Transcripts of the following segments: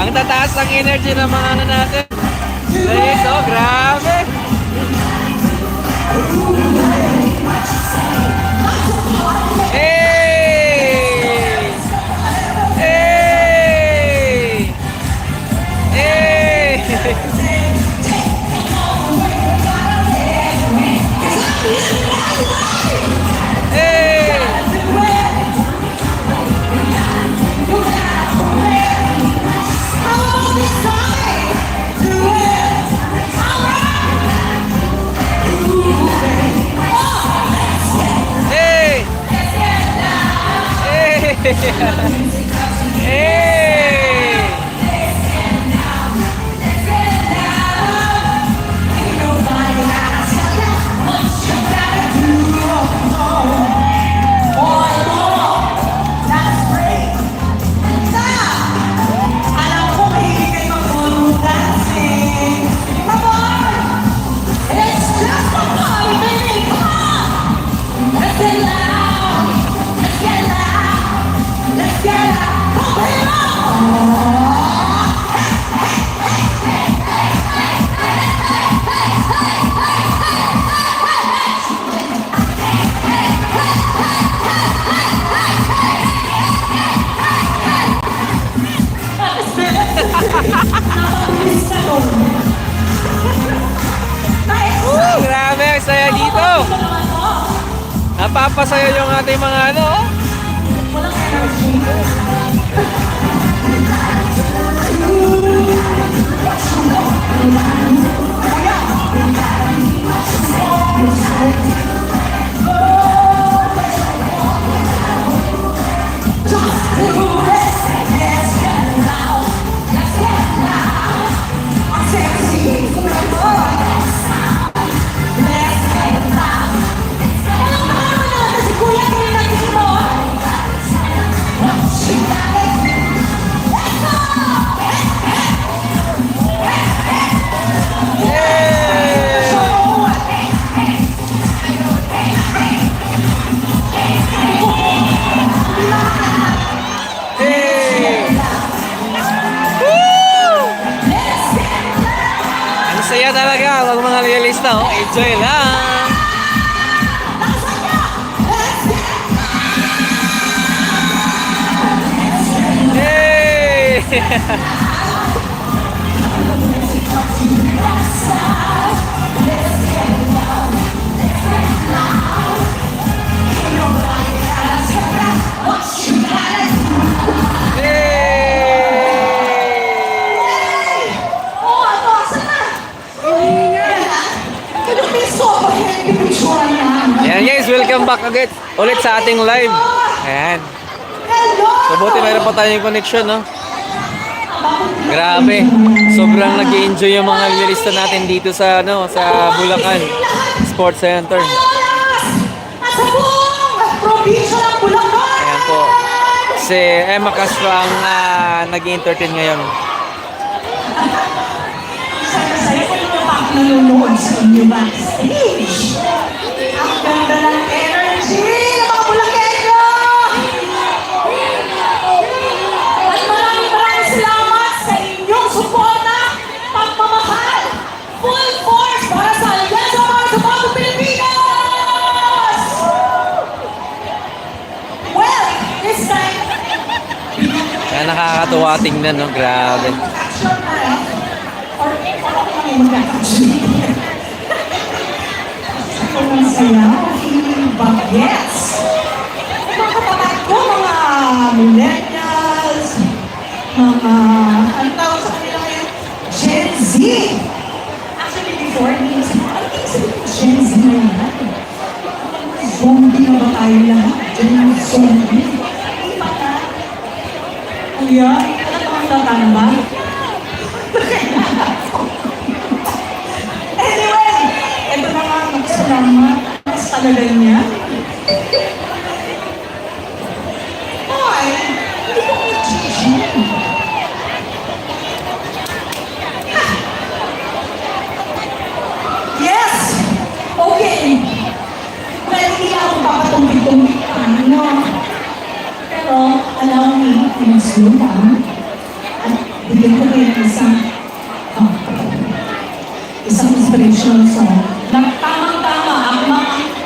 Ang tataas ng energy ng mga ano natin. Guys, oh, grabe. Hey! Hey! Hey! Hey! Grabe, ang saya dito. Napapasaya yung ating mga ano. Saya talaga ang mga realista, oh. Enjoy lang. Hey! Ayan guys, welcome back agad ulit sa ating live. Ayan. So buti mayroon pa tayong connection, no? Grabe. Sobrang nag-enjoy yung mga realista natin dito sa ano, sa Bulacan Sports Center. Ayan po. Si Emma Castro ang nag-entertain ngayon. Nanonood sa inyo backstage. Ang ganda ng energy ng mga Bulakenyo! At maraming salamat sa inyong suporta, pagmamahal, full force para sa Alyansa para sa Bagong Pilipinas! Well, this time, Kaya nakakatuwa tingnan, no? Grabe. Ang saya, feeling bagets. Mga kapatid ko, mga millennials, mga, ang tawag sa kanila ngayon, Gen Z. Actually, before, ano sabihin Gen Z na yan? Zombie na ba tayo lahat? Gen zombie. Hindi pa ka. Kuya, alam mo ang tatamba? Anyway, ito na nga magsalamat. Mas talaga niya. Ay, hindi ko mag-gigil. Yes! Okay. Well, hindi ako papatumbik-tumbik pa, ano? Pero, allow me to slow down at bigyan ko motivational song. Nagtamang-tama,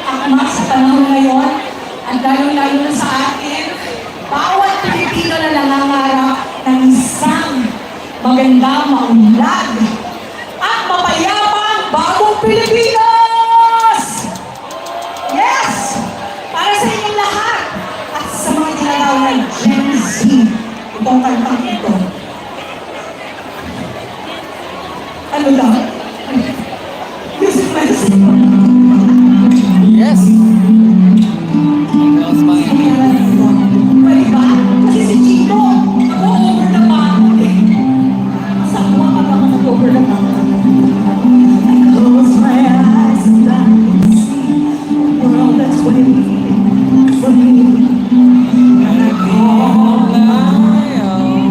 akma sa panahon ngayon, at lalo-lalo na sa atin, bawat Pilipino na nangangarap ng isang maganda, maunlad, at mapayapang bagong Pilipinas! Yes! Para sa inyong lahat at sa mga tinatawag na Gen Z, itong kantang ito. Ano daw? Music medicine. Yes. That was my... Pwede ba? Kasi si Chico, nag-over na pangod eh. Masakwa ka ba nag-over na pangod? I close my eyes and I can see a world that's waiting for me. And I call my own.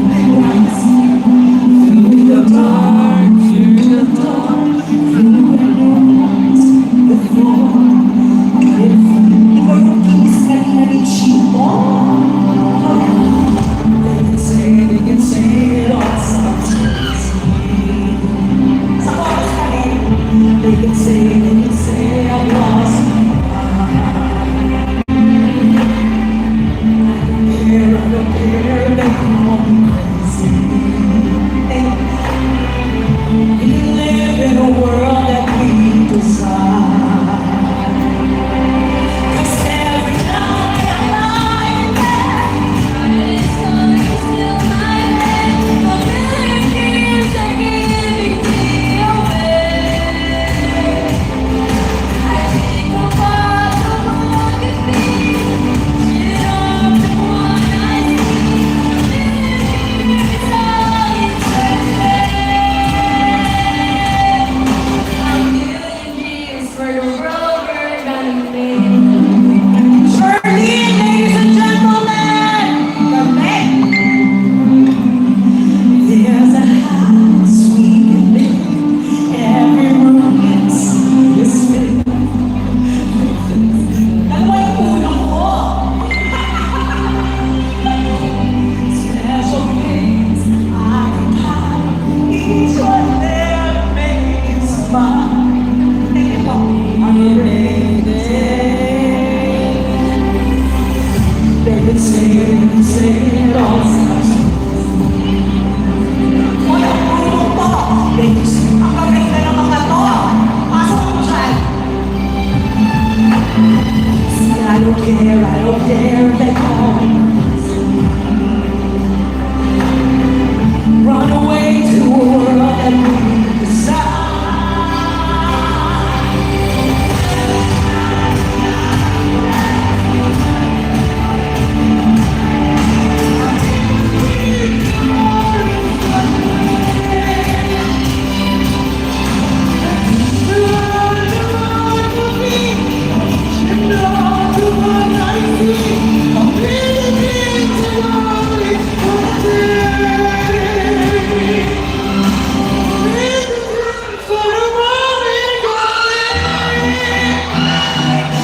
I rise through the dark, through the dawn, through the noise, the floor. Ikaw yung kinis kanina ni Chico. They can say it all sometimes. Sa chorus pa rin. They can say I've lost my mind. I don't care, they call me crazy. We live in a world that we desire. 'Cause every night I lie in bed, Charlene, ladies and gentlemen, Carmen. There's a house we can live in. Every room can see the spirit. Dalawa yung ulo ko. Special things I can have. Each one there makes a smile. Think about on a rainy day. They can say it all sometimes. Walang tulong to. Ladies, ang gaganda ng mga to. Pasok mo dyan. See, I don't care, they call me. Run away to a world that we desire.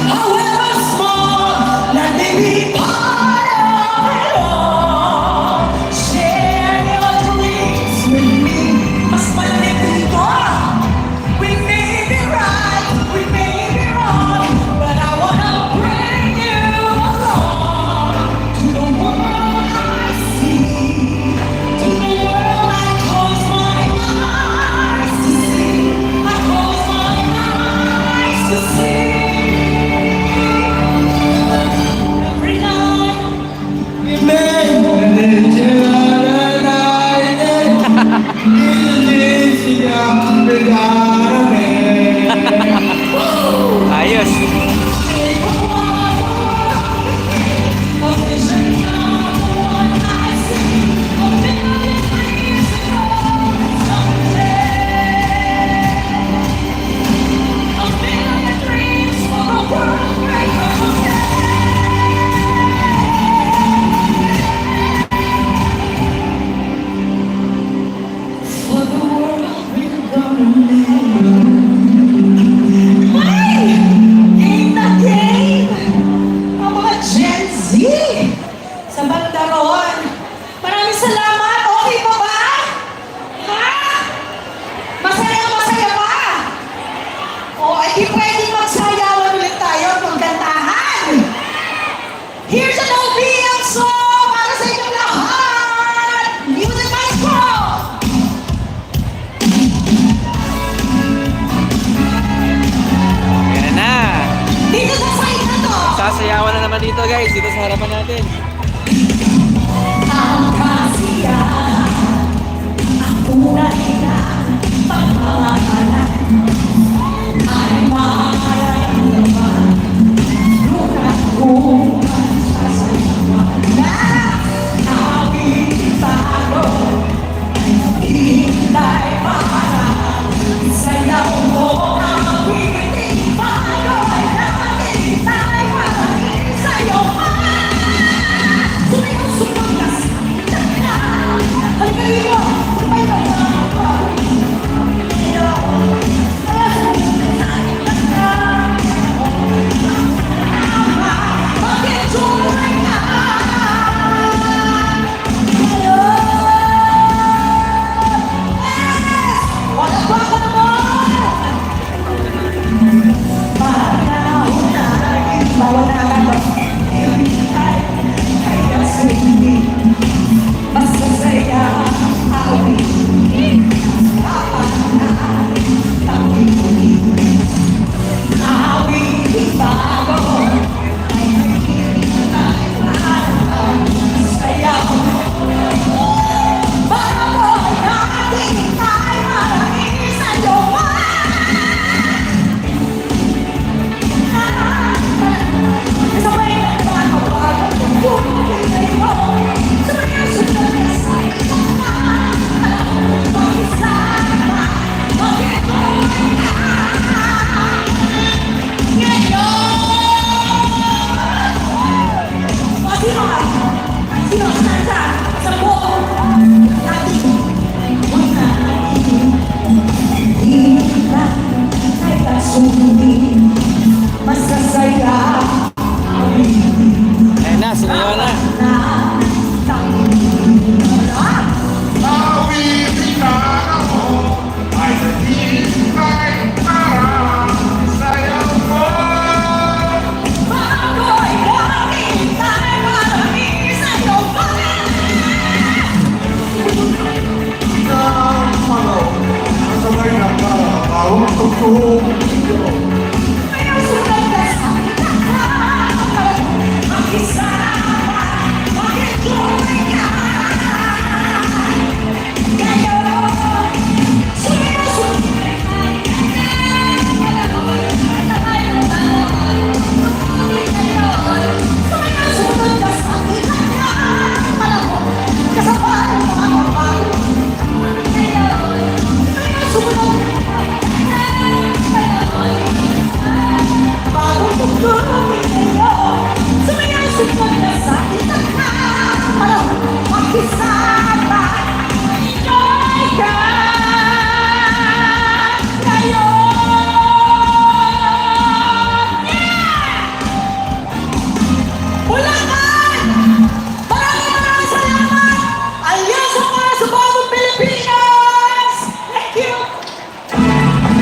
However small, let me be part of it all. Share your dreams with me. Mas malalim dito. We may be right, we may be wrong, but I wanna bring you along to the world I see, to the world I close my eyes to see. I close my eyes to see. Every night we Ayos. take a walk, a vision of the one I see, a million dreams to go someday. A million dreams for the world we're gonna make. For the world we're gonna make. naman dito guys, dito sa harapan natin. Ang kasiyahan, ang tunay na pagmamahalan ay mararamdaman nung ako sasayawan na aking bago ay naghihintay para isayaw mo ang aking bago ay naghihintay para isayaw mo. Masasaya. Ayan na, sinayaw na.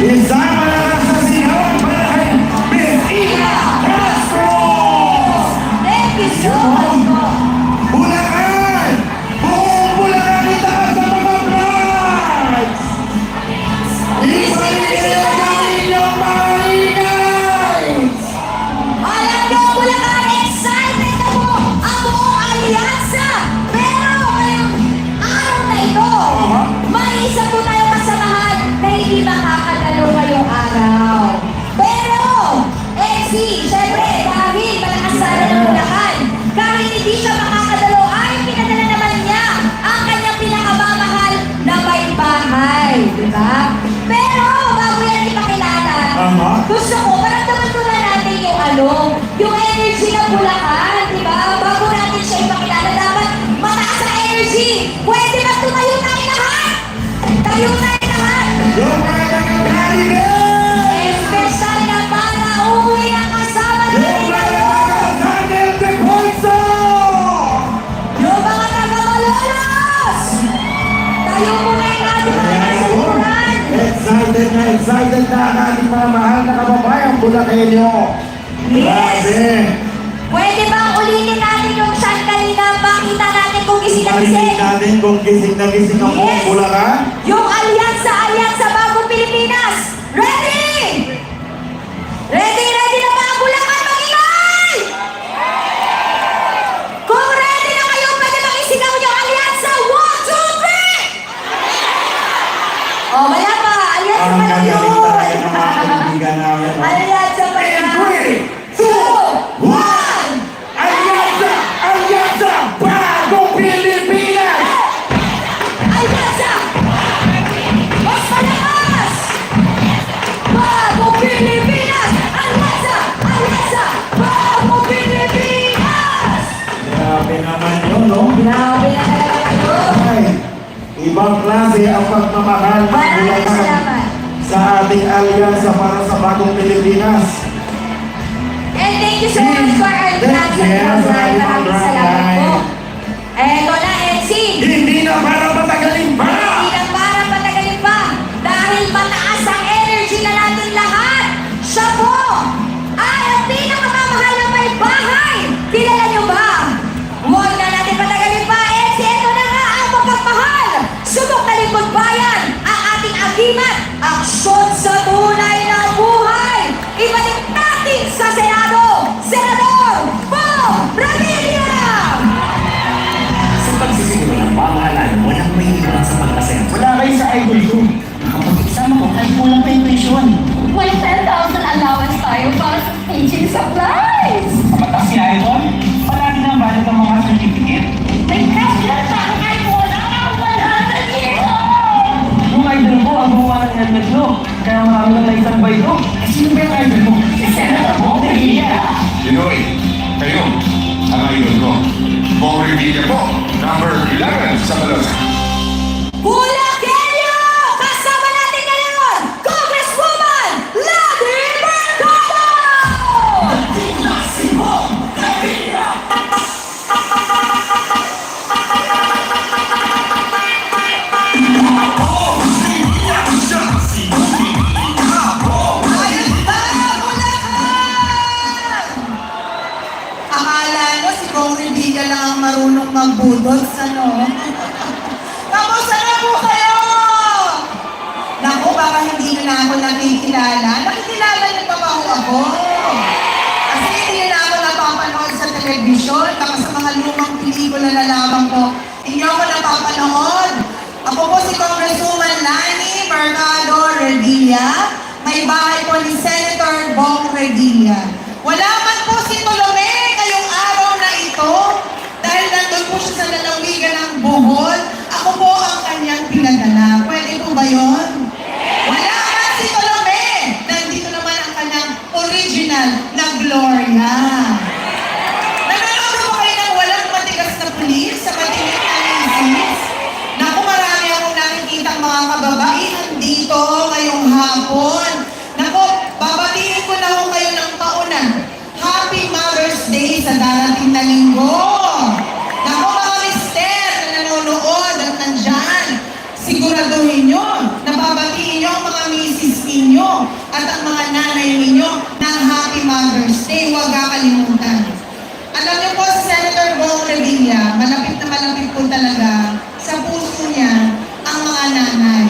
Isama na sa singawan para kay Miss Ina Castro! Thank you so much. Bulacan! Buong Bulacan itaas sa mga prize! Ibalik ang inyong mga ingay! Alam niyo, Bulacan, excited ako ang buong alyansa. Pero ngayong araw na ito, may isa po tayong kasamahan na hindi makakadalo ngayong araw. Pero, syempre, dahil malakas sana ng Bulacan, kahit hindi siya makakadalo, ay pinadala naman niya ang kanyang pinakamamahal na may bahay. Diba? Pero, bago yan ipakilala, gusto ko, paramdaman ko na natin yung energy ng Bulacan, di ba? Bago natin siya ipakilala, dapat mataas ang energy. Pwede ba tumayo tayo lahat? Tayo tayo lahat. Yung mga nagkakaligay! Espesyal na para uwi ang kasama Yung natin mga ngayon. nagkakaligay de Ponso! Yung mga taga-Malolos. Tayo muna yung ating mga nasimulan. Excited na ang ating mga mahal na kababayang Bulakenyo. Yes. Grabe! Pwede ba ulitin natin yung chant kanina? Pakita natin kung gising na Marinig gising. natin kung gising na gising ang buong Yes. Bulacan. Yung Alyansa Bagong Pilipinas! Ready! Ready na ba ang Bulacan? Mag-ingay! Ang gagaling talaga ng mga kaibigan namin. no? Alianza pa In yan. 3, 2, 1! Alianza! Alianza! Bagong Pilipinas! Alianza! Mas malakas! Bagong Pilipinas! Alianza! Alianza! Bagong Pilipinas! Grabe naman yun, no? Grabe na talaga kayo. Ay, ibang klase ang pagmamahal ng Maraming Bulacan salamat. sa ating alyansa para sa bagong Pilipinas. And thank you so much for our plans and programs. Maraming salamat po. Eto na, NC. Hindi na para patagalin pa! Hindi na para patagalin pa. Dahil mataas ang energy na natin lahat. Siya po ay ang pinakamamahal na may bahay. Kilala niyo ba? Huwag na natin patagalin pa, NC. Eto na nga ang mapagmahal. Subok na lingkod bayan. Ang ating agimat. Aksyon sa tunay na buhay. Ibalik natin sa Senado. Senador Bob Revilla! Sa pagsisimula ng pamahalaan, walang may iwan sa pagkasaya. Wala kayo sa idol ko. Nakapag-exam ako kahit kulang pa yung tuition. May 10,000 allowance tayo para sa teaching supplies! Kapag si idol, palagi na valid ang mga certificate. May president tayo kahit wala ang 100 years old! Yung idol ko, ang gumawa ng helmet ko. Kaya marami na naisambay ko. Sino ba yung idol mo? Si Senator Bong Revilla. Pinoy, kayo, ang idol ko. Bong Revilla po, number 11 sa balot. Bulakenyo! Kasama natin ngayon, Congresswoman Lady Mercado! Ayun ba, Bulacan! Akala mo si Bong Revilla lang ang marunong magbudot, ano? Kamusta na po kayo? Naku, baka hindi nyo na ako nakikilala. Nakikilala niyo pa ba ako? Kasi hindi nyo na ako napapanood sa telebisyon. Baka sa mga lumang pelikula na lamang po. Hindi ako napapanood. Ako po si Congresswoman Lani Mercado Revilla. May bahay po ni Senator Bong Revilla. Wala man po si Tolome ngayong araw na ito. Dahil nandun po siya sa lalawigan ng Bohol, ako po ang kanyang pinadala. Pwede po ba yun? Wala man si Tolome! Nandito naman ang kanyang original na Gloria. Nanonood po kayo ng walang matigas na pulis sa matigas na misis? Naku, marami akong nakikitang mga kababaihan dito ngayong hapon. Naku, babatiin ko na ho kayo ng pauna. Happy Mother's Day sa darating na linggo. Naku, mga mister na nanonood at nandyan, siguraduhin nyo, nababatiin nyo ang mga misis ninyo at ang mga nanay ninyo ng Happy Mother's Day. Huwag kakalimutan. Alam niyo po, si Senator Bong Revilla, malapit na malapit po talaga sa puso niya ang mga nanay.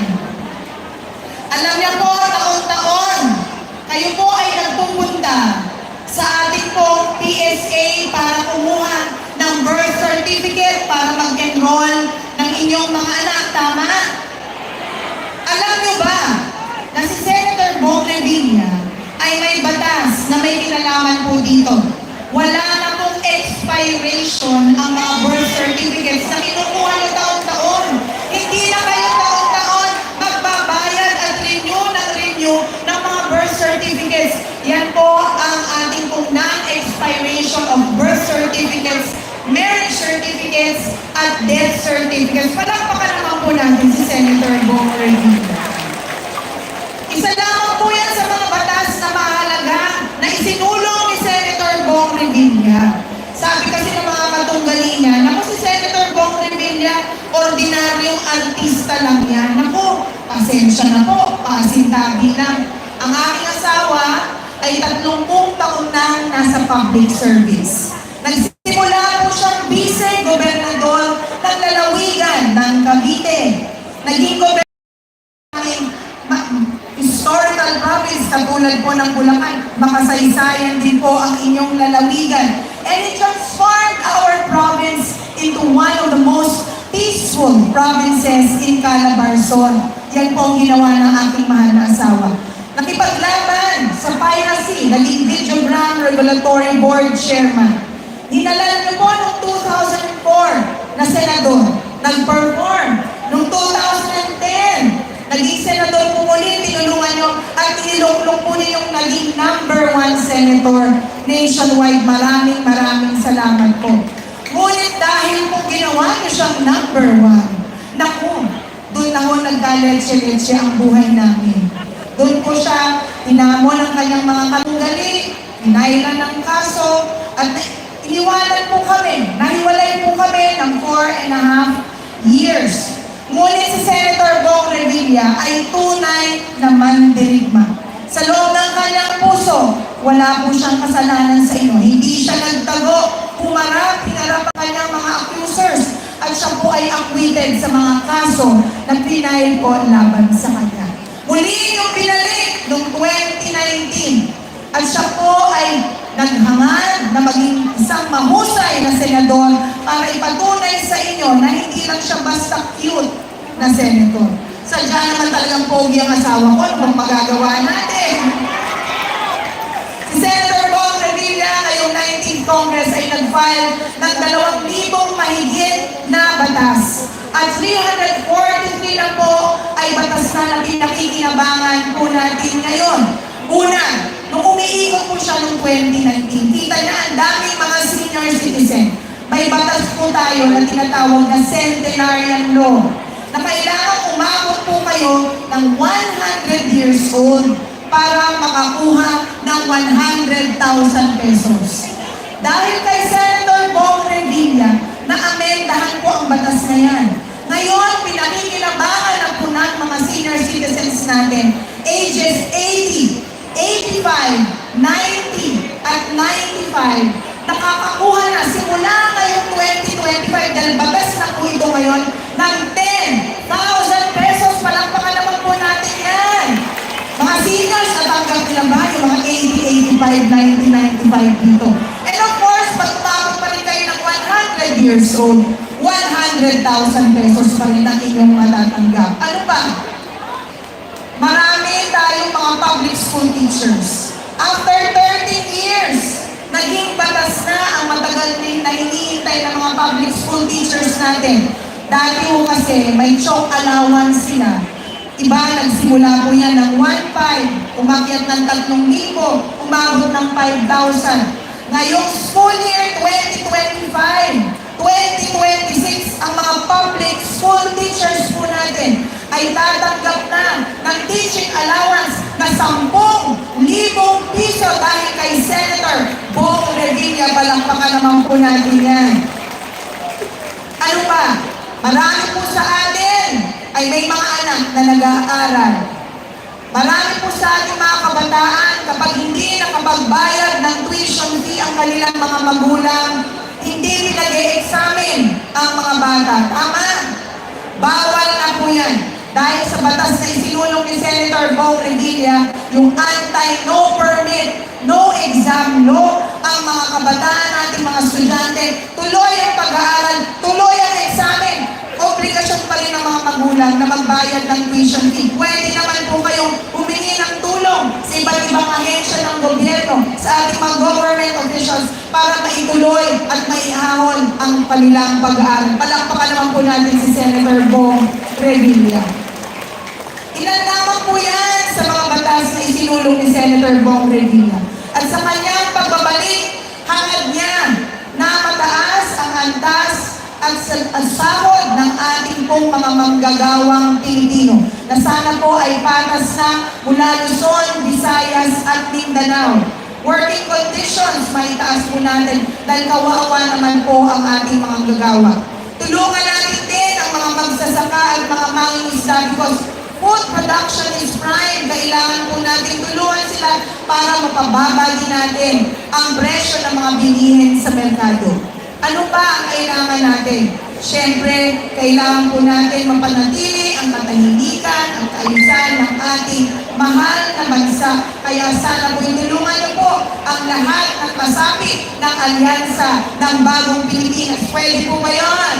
Alam niyo po, taon-taon, kayo po ay nagpupunta sa ating pong PSA para kumuha ng birth certificate para mag-enroll ng inyong mga anak. Tama? Alam niyo ba na si Senator Bong Revilla ay may batas na may kinalaman po dito? Wala na pong expiration ang mga birth certificates na kinukuha niyo taon-taon. Hindi na kayo taon-taon magbabayad at renew ng mga birth certificates. Yan po ang ating pong non-expiration of birth certificates, marriage certificates, at death certificates. Palakpakan naman po natin si Senator Bong Revilla. Isa lamang po yan sa mga batas na mahalaga na isinulong ni Senator Bong Revilla. Sabi kasi ng mga katunggali niya, naku si Senator Bong Revilla, ordinaryong artista lang yan. Naku, pasensya na po, pasintabi lang. Ang aking asawa ay 30 taon na nasa public service. Nagsimula po siyang vice-gobernador ng lalawigan ng Cavite. Naging gobernador ng historical province katulad po ng Bulacan. Makasaysayan din po ang inyong lalawigan. And it transformed our province into one of the most peaceful provinces in Calabarzon. Yan po ang ginawa ng aking mahal na asawa. Nakipaglaban sa piracy, naging Videogram Regulatory Board Chairman. Dinala niyo po noong 2004 na senador. Nag-perform. Noong 2010, naging senador po muli, tinulungan niyo at inilunglong po niyo yung naging #1 senator nationwide. Maraming salamat po. Ngunit dahil po ginawa niyo siyang #1, naku, doon na ho nagkaletse-letse ang buhay namin. Doon po siya, hinamon ang kanyang mga katunggali, hinailan ng kaso, at iniwanan po kami, nahiwalay po kami ng 4.5 years. Ngunit si Senator Bong Revilla ay tunay na mandirigma. Sa loob ng kanyang puso, wala po siyang kasalanan sa inyo. Hindi siya nagtago, humarap, hinarap ang kanyang mga accusers, at siya po ay acquitted sa mga kaso na pinail po laban sa kanya. Muli yung binalik noong 2019 at siya po ay naghangad na maging isang mahusay na senador para ipatunay sa inyo na hindi lang siya basta cute na senator. Sadya naman talagang pogi ang asawa ko, ano bang magagawa natin? Si Senator Bong Revilla ngayong 19th Congress ay nag-file ng 2,000 mahigit na batas. At 343 na po ay batas na pinakikinabangan po natin ngayon. Una, nung umiikot po siya noong 2019, kita na ang daming mga senior citizen. May batas po tayo na tinatawag na centenarian law na kailangan umabot po kayo ng 100 years old para makakuha ng 100,000 pesos. Dahil kay Senator Bong Revilla, na-amendahan po ang batas na yan. Ngayon, pinakikinabangan na po ng mga senior citizens natin, ages 80, 85, 90, at 95, nakakakuha na simula ngayong 2025, dahil batas na po ito ngayon, ng 10,000 pesos. Palakpakan naman po natin yan. Mga seniors, natanggap nila ba yung mga 80, 85, 90, 95 dito? And of course, pag umabot pa rin kayo ng 100 years old, 100,000 pesos pa rin ang inyong matatanggap. Ano ba? Marami tayong mga public school teachers. After 13 years, naging batas na ang matagal din na hinihintay ng mga public school teachers natin. Dati po kasi may chalk allowance sila. Iba, nagsimula po yan ng 1,500, umakyat ng 3,000, umabot ng 5,000. Ngayong school year 2025, 2026, ang mga public school teachers po natin ay tatanggap na ng teaching allowance na 10,000 piso dahil kay Senator Bong Revilla. Palakpakan naman po natin yan. Ano pa? Marami po sa atin ay may mga anak na nag-aaral. Marami po sa ating mga kabataan, kapag hindi nakapagbayad ng tuition fee ang kanilang mga magulang, hindi pinag-e-examine ang mga bata. Tama? Bawal na po yan. Dahil sa batas na isinulong ni Senator Bong Revilla, yung anti-no permit, no exam law, ang mga kabataan nating mga estudyante, tuloy ang pag-aaral, tuloy ang examen. Obligasyon pa rin ng mga magulang na magbayad ng tuition fee. Pwede naman po kayong humingi ng tulong sa iba't ibang ahensya ng gobyerno, sa ating mga government officials para maituloy at maihahon ang kanilang pag-aaral. Palakpakan naman po natin si Senator Bong Revilla. Ilan lamang po yan sa mga batas na isinulong ni Senator Bong Revilla. At sa kanyang pagbabalik, hangad niya na mataas ang antas at sahod ng ating pong mga manggagawang Pilipino na sana po ay patas na mula Luzon, Visayas at Mindanao. Working conditions, may taas po natin dahil kawawa naman po ang ating mga gagawa. Tulungan natin din ang mga magsasaka at mga mangingisda because food production is prime. Kailangan po natin tulungan sila para mapababa din natin ang presyo ng mga bilihin sa merkado. Ano pa ang kailangan natin? Siyempre, kailangan po natin mapanatili ang katahimikan at kaayusan ng ating mahal na bansa. Kaya sana po tulungan niyo po ang lahat ng kasapi ng alyansa ng Bagong Pilipinas. Pwede po ba yun?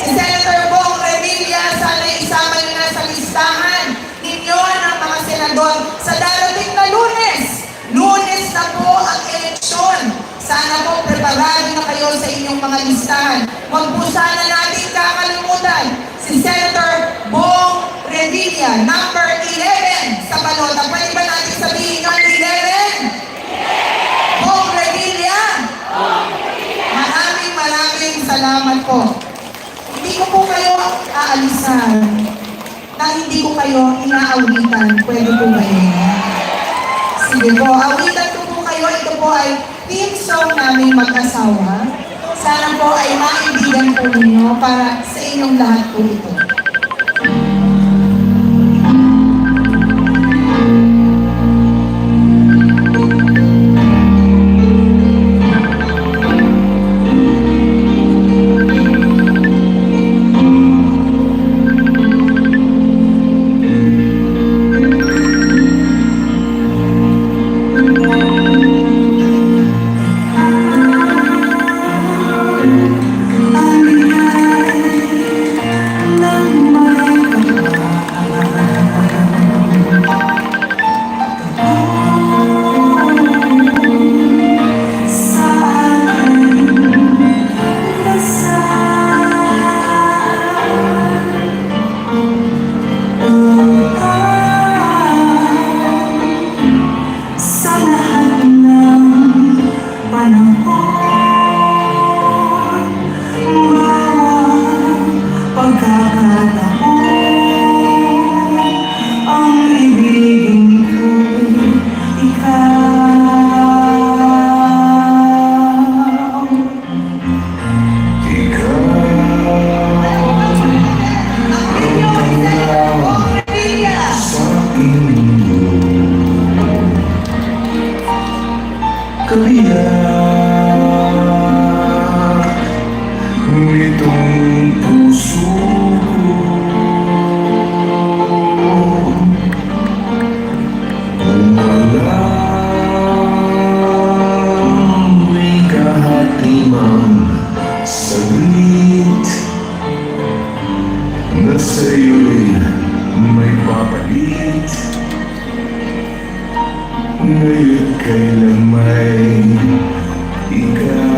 Si Senator Bong Revilla, sana isama nyo na sa listahan ninyo ng mga senador sa darating na Lunes. Lunes na po ang eleksyon. Sana po preparado na kayo sa inyong mga listahan. Huwag po sana natin kakalimutan si Senator Bong Revilla, number 11 sa balota. Pwede ba natin sabihin yung 11? Bong Revilla? Maraming salamat po. Hindi ko po kayo aalisan na hindi ko kayo inaawitan. Pwede po ba yun? Sige po, awitan ko po kayo. Ito po ay team song namin mag-asawa. Sana po ay maibigan po ninyo para sa inyong lahat po ito. Itong puso ko kung walang may kahatimang saglit na sa'yo'y may papalit ngayon kailan may ikaw.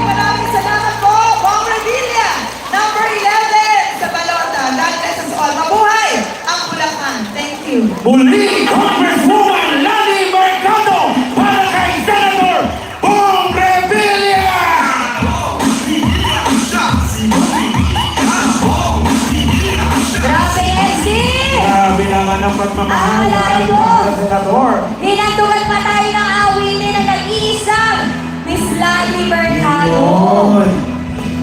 Maraming salamat po, Bong Revilla, number 11 sa balota. God bless us all. Mabuhay ang Bulacan. Thank you. Muli, Congresswoman Lani Mercado para kay Senator Bong Revilla! Grabe, LC! Grabe naman ang pagmamahal ng Alay ating mo! mga senador. Hinatugan pa tayo ng awitin na nag-iisang Miss Lani Mercado. Yun.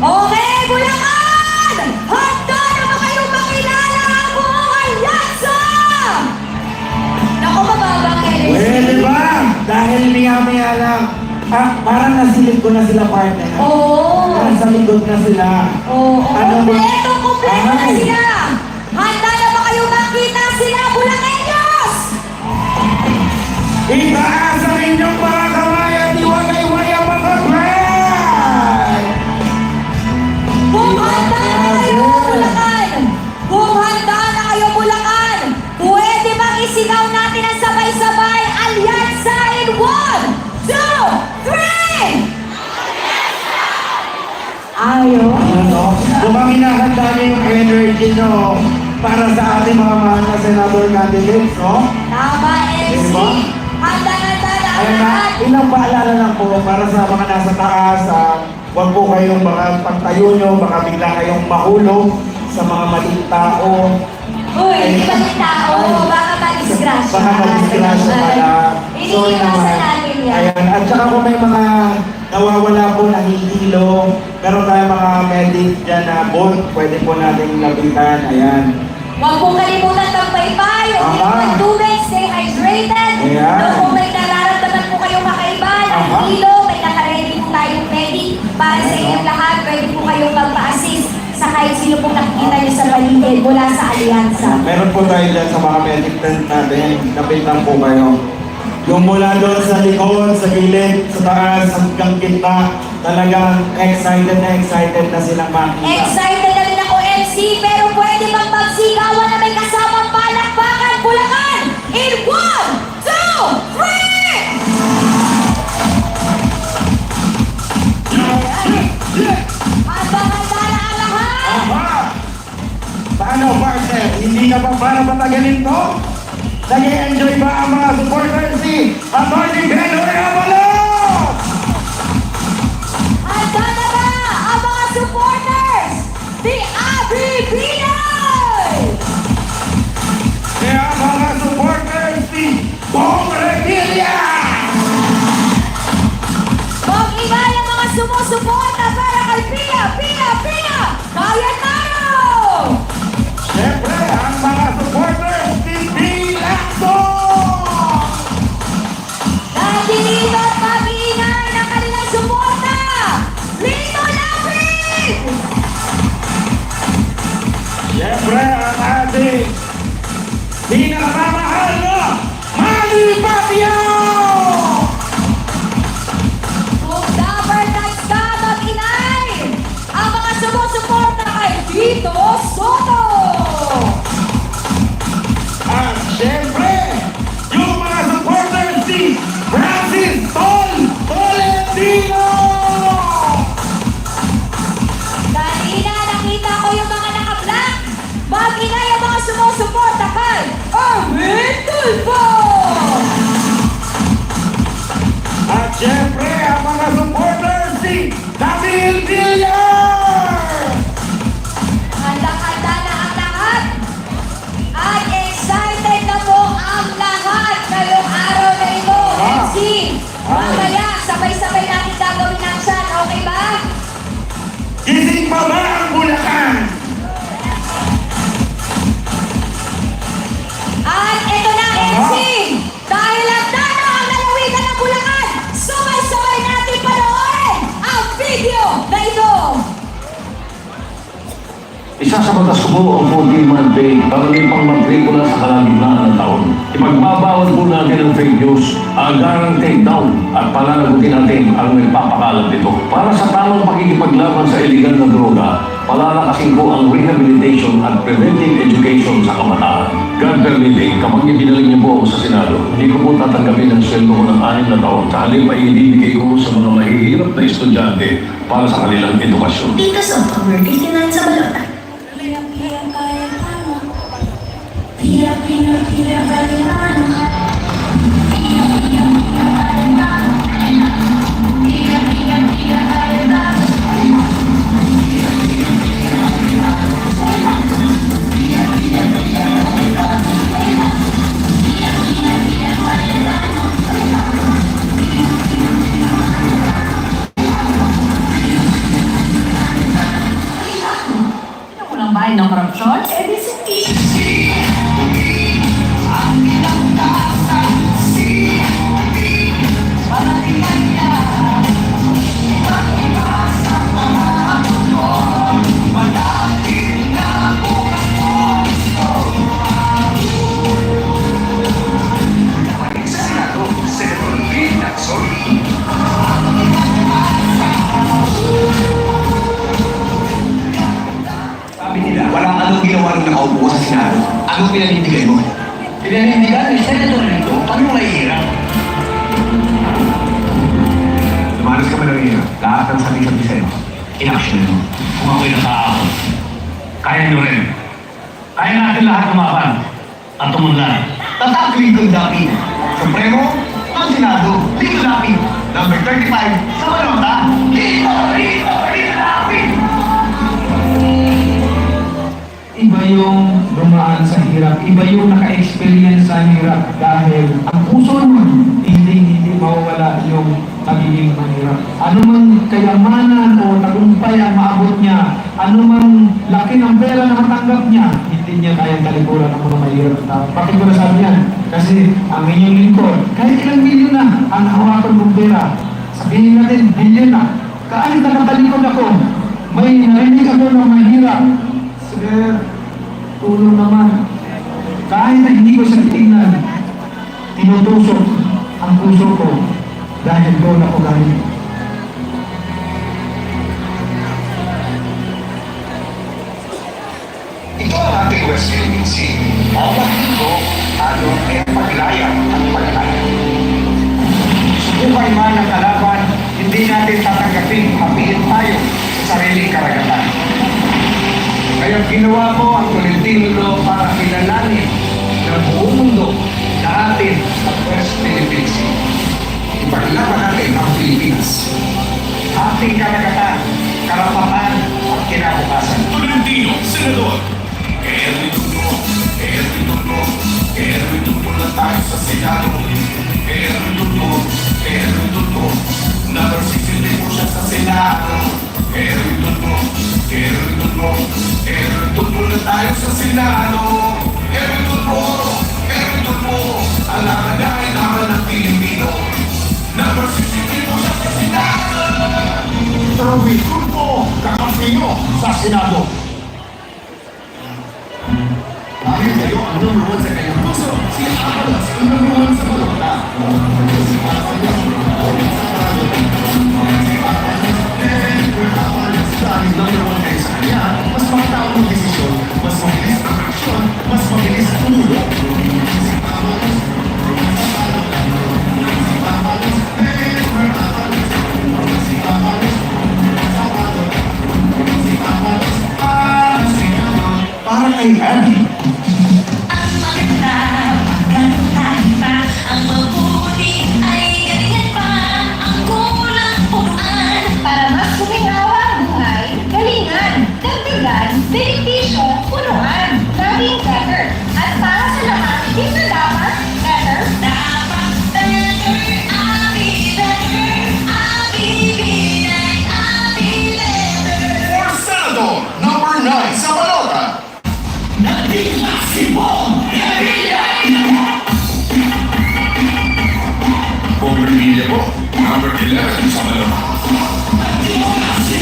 Okay, Bulacan! Handa na ba kayong makilala ang buong alyansa? Naku, mababang energy. Pwede ba? Dahil maya-maya lang, parang nasilip ko na sila partner. Oo. Nasa likod na sila. Oo. Ano ba? Kompleto na Ay. sila. Handa na ba kayong makita sila, Bulacanos? Itaas ang inyong tayo. Ano? Mukhang hinahanda niyo yung energy nyo para sa ating mga mahal na senador candidates, no? Tama, MC. Diba? Handa-handa na ang Ayun na, lahat. ilang paalala lang po para sa mga nasa taas. Huwag po kayong baka pagtayo nyo, baka bigla kayong mahulog sa mga maling tao. Uy, di ba yung tao? Baka ma-disgrasya. Baka mag-disgrasya pala. Sorry Iniiwasan naman. natin yan. Ayan. At saka kung may mga nawawala po, nahihilo, meron tayong mga medic dyan na bolt, pwede po natin lapitan. Ayan. Huwag pong kalimutan ng paypay, uminom ng tubig, stay hydrated. Ayan. Doon kung may nararamdaman po kayong kakaiba, ng Aha. hilo, may nakaredy po tayong medic para sa inyong lahat. Pwede po kayong magpa-assist sa kahit sino pong nakikita nyo sa paligid mula sa alyansa. Meron po tayo dyan sa mga medic tent natin. Kapit lang po kayo. Yung mula doon sa likod, sa gilid, sa taas, hanggang gitna, talagang excited na silang makita. Excited na rin ako, MC, pero pwede bang magsigawan na may kasamang palakpakan, Bulacan? In 1, 2, 3! Handa-handa na ang lahat! Aha! Paano, partner? Hindi ka pa para patagalin to? Nag-enjoy ba ang mga supporters ni Atty. Benoy Avalos? Handa na ba ang mga supporters ni Abby Pinoy? Kaya mga supporters ni Bong Revilla! Mag-ingay ang mga sumusuporta para kay Pia! Kaya tayo! Siyempre, ang mga supporters ni Bilacto! Dahil dito at mag-iingay ng kanilang suporta! Lito Lapid! Siyempre, ang ating pinakamahal na Manny Pacquiao! Kung dapat ka mag-inay, ang mga sumusuporta kay Tito Soto! At siyempre, yung mga supporters ni Francis Tolentino! Kanina nakita ko yung mga naka-black. Mag-inay ang mga sumusuporta kay Erwin Tulfo! At siyempre, ang mga supporters ni David Villar! Handa-handa na ang lahat. At excited na po ang lahat ngayong araw na ito. MC, mamaya sabay-sabay natin gagawin ang chat. Okay ba? Gising pa ba ang Bulacan? At ito na, MC! Dahil handa na ang lalawigan ng Bulacan, sabay-sabay natin panoorin ang video na ito! Isa sa batas ko po ang 14-month pay para din pang matrikula sa kalagitnaan ng taon. Ipagbabawal po natin ang fake news, agarang take down at palalagutin natin ang nagpapakalat nito. Para sa tamang pakikipaglaban sa iligal na droga, palalakasin po ang rehabilitation at preventive education sa kabataan. God permitting, kapag ibinalik niyo po ako sa Senado, hindi ko po tatanggapin ang sweldo ko ng 6 na taon. Sa halip ay ibibigay ko sa mga mahihirap na estudyante para sa kanilang edukasyon. Dito sa October 59 sa Balota. Walang bahay ng korupsyon? Eh, di Senado, Senator Bill Lacson. Sabi nila, walang anong ginawa nung nakaupo sa Senado. Anong pinanindigan mo? Pinanindigan ni Senator Lito, paano mahihirap? Lumalas ka ba ng hirap? Lahat ng sabi-sabi sa'yo. in-action nyo. Kung ako'y nakaakot, kaya nyo rin. Kaya natin lahat lumaban at tumunlan. Tatak Lincoln Dapi, Supremo, ng Senado, Lincoln Dapi, number 35, sa Balota, Lincoln Dapi! Iba yung dumaan sa hirap, iba yung naka-experience sa hirap dahil ang puso nun, hindi mawawala yung pagiging mahirap. Ano man kayamanan o tagumpay ang maabot niya, ano man laki ng pera na matanggap niya, hindi niya kayang talikuran ang mga mahirap na tao. Bakit ko nasabi yan? Kasi ang inyong lingkod, kahit ilang milyon na ang hawakan mong pera, sabihin natin, bilyon na, kahit nakatalikod ako, may narinig ako ng mahirap, sir, tulong naman. Kahit na hindi ko siya tingnan, tinutusok ang puso ko dahil doon ako galing. Ito ang ating West Philippine Sea. Ang magdito, ano ay paglayang at paglayang. Subukan man ang kalaban, hindi natin tatanggapin, hapiin tayo sa sariling karagatan. Kaya ginawa ko ang Tolentino para kilalanin ng buong mundo na atin sa West Philippine Sea. Ipaglaban natin ang Pilipinas. Ating karagatan, karapatan at kinabukasan. Tolentino, Senador. Erwin Tulfo na tayo sa Senado. Erwin Tulfo, number 60 po siya sa Senado. Erwin Tulfo na tayo sa Senado. Erwin Tulfo, alangan dahil naman ng Pilipino. Number 60 po siya sa Senado. Erwin Tulfo, kakampi nyo sa Senado. Dahil kayo ang number 1 sa kanyang puso, si Abalos ang number 1 sa balota. Dahil number 1 kayo sa kanya, mas makatao ang desisyon, mas mabilis ang aksyon, mas mabilis ang tumulong. Para kay Abby. Ang maganda, gantahin pa. Ang mabuti ay galingan pa. Ang kulang punuan. Para mas kumingawa ang buhay, galingan, dagdagan, benepisyo, punuan, laging better. At para sa lahat, hindi na dapat better. Dapat better, abi better. Abi binay, abi better. For Senador, number 9 sa balota. Bong Revilla po, number 11 sa balota.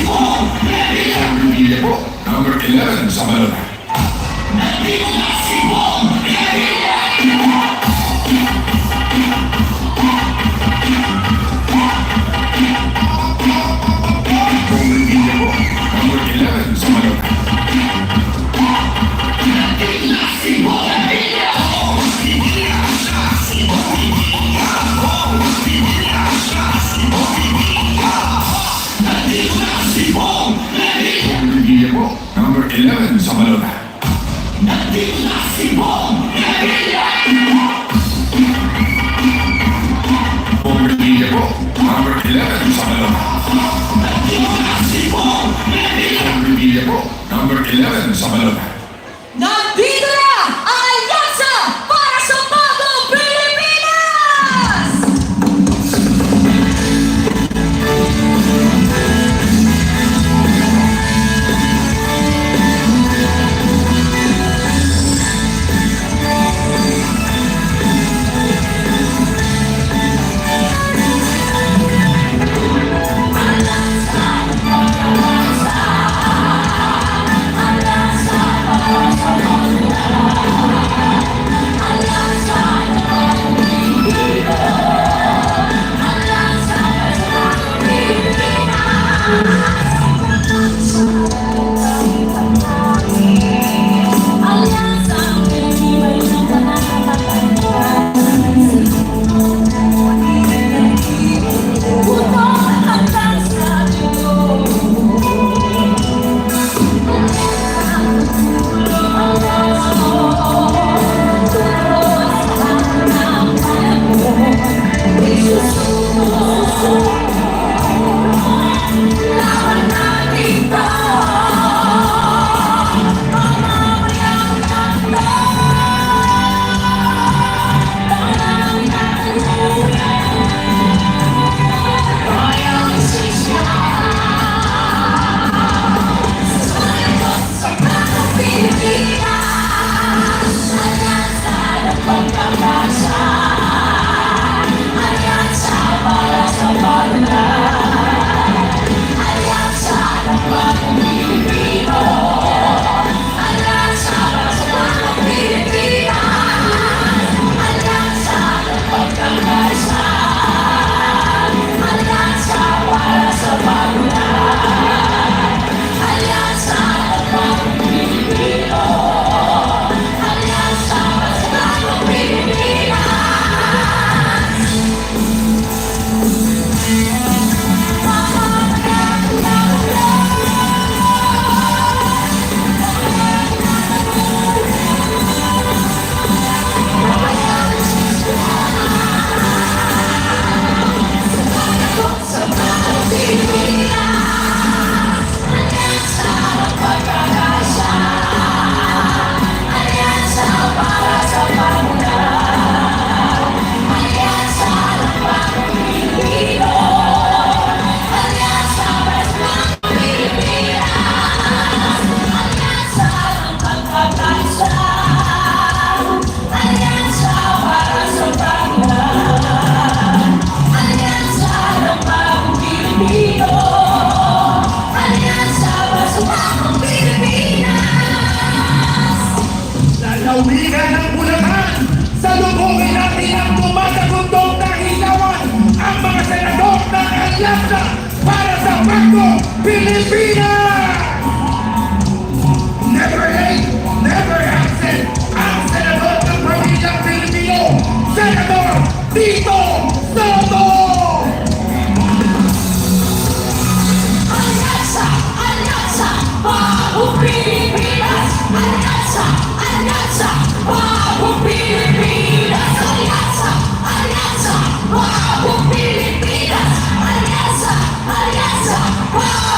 Bong Revilla po, number 11 sa balota. Bong Revilla po, number 11 sa balota. Bong Revilla po, number 11 sa balota. Bong Revilla po, number 11 sa balota. Bong Revilla po, number 11 sa balota. Nandito na ang alyansa para sa bagong Pilipinas! Alansa,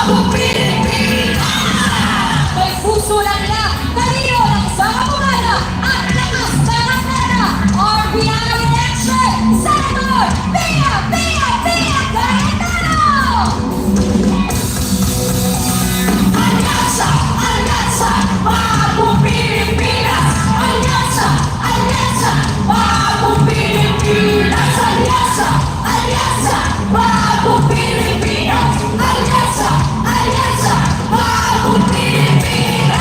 bagong Pilipinas. May puso lang nila, talino ng isang abogada at lakas ng antena. RBI election, Senator Pia Cayetano! Alyansa, alyansa, bagong Pilipinas. Alyansa, alyansa, bagong Pilipinas. Alyansa, alyansa, bagong Pilipinas. Alyansa, alyansa, bagong Pilipinas.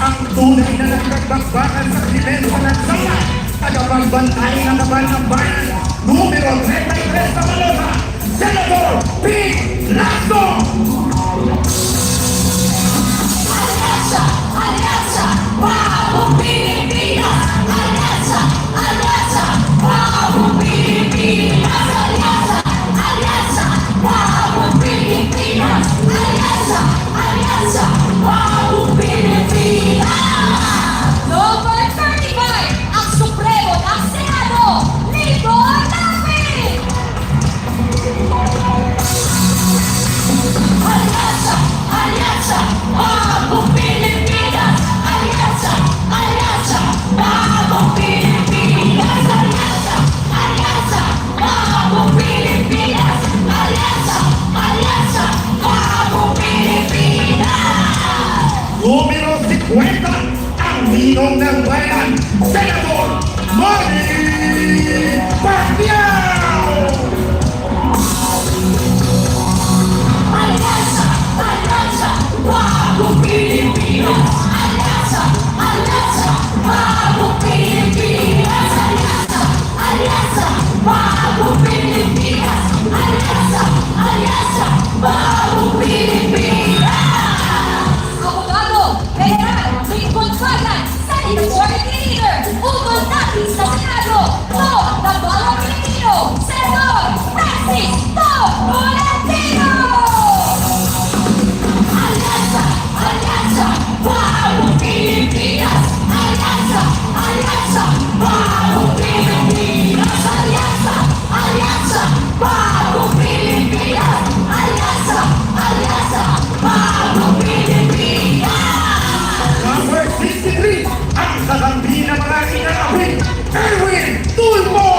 Ang tunay na nagpagbabakan sa depensa ng sama, tagapagbantay ng kaban ng bayan, numero 33 sa Malosa, Senator Pete Lacson! Alyansa, alyansa, bagong Pilipinas. Alyansa, alyansa, bagong Pilipinas. Alyansa, alyansa, bagong Pilipinas. Alyansa, alyansa, bagong Pilipinas. Number 35, ang Supremo ng Senado, Nico Lapid! Alyansa, alyansa, bagong Pilipinas. Alyansa, alyansa, bagong Pilipinas. Alyansa, alyansa, bagong Pilipinas. Alyansa, alyansa, bagong Pilipinas. Numero 50, ang ninong ng bayan, Senator Manny Pacquiao! Alyansa, alyansa, bagong Pilipinas. Alyansa, alyansa, bagong Pilipinas. Alyansa, alyansa, bagong Pilipinas. Alyansa, alyansa, bagong Pilipinas. Abogado, General Lincoln Fagan, Senate Majority Leader, ukol natin sa Senado, to ng bawang Pilipino, Senator Francis Tolentino! Alyansa, alyansa, bagong Pilipinas. Alyansa, alyansa, bagong Pilipinas. Alyansa, alyansa, bagong Pilipinas. Alyansa, alyansa, bagong Pilipinas. Number 63, ang kakampi ng mga inaapi, Erwin Tulfo!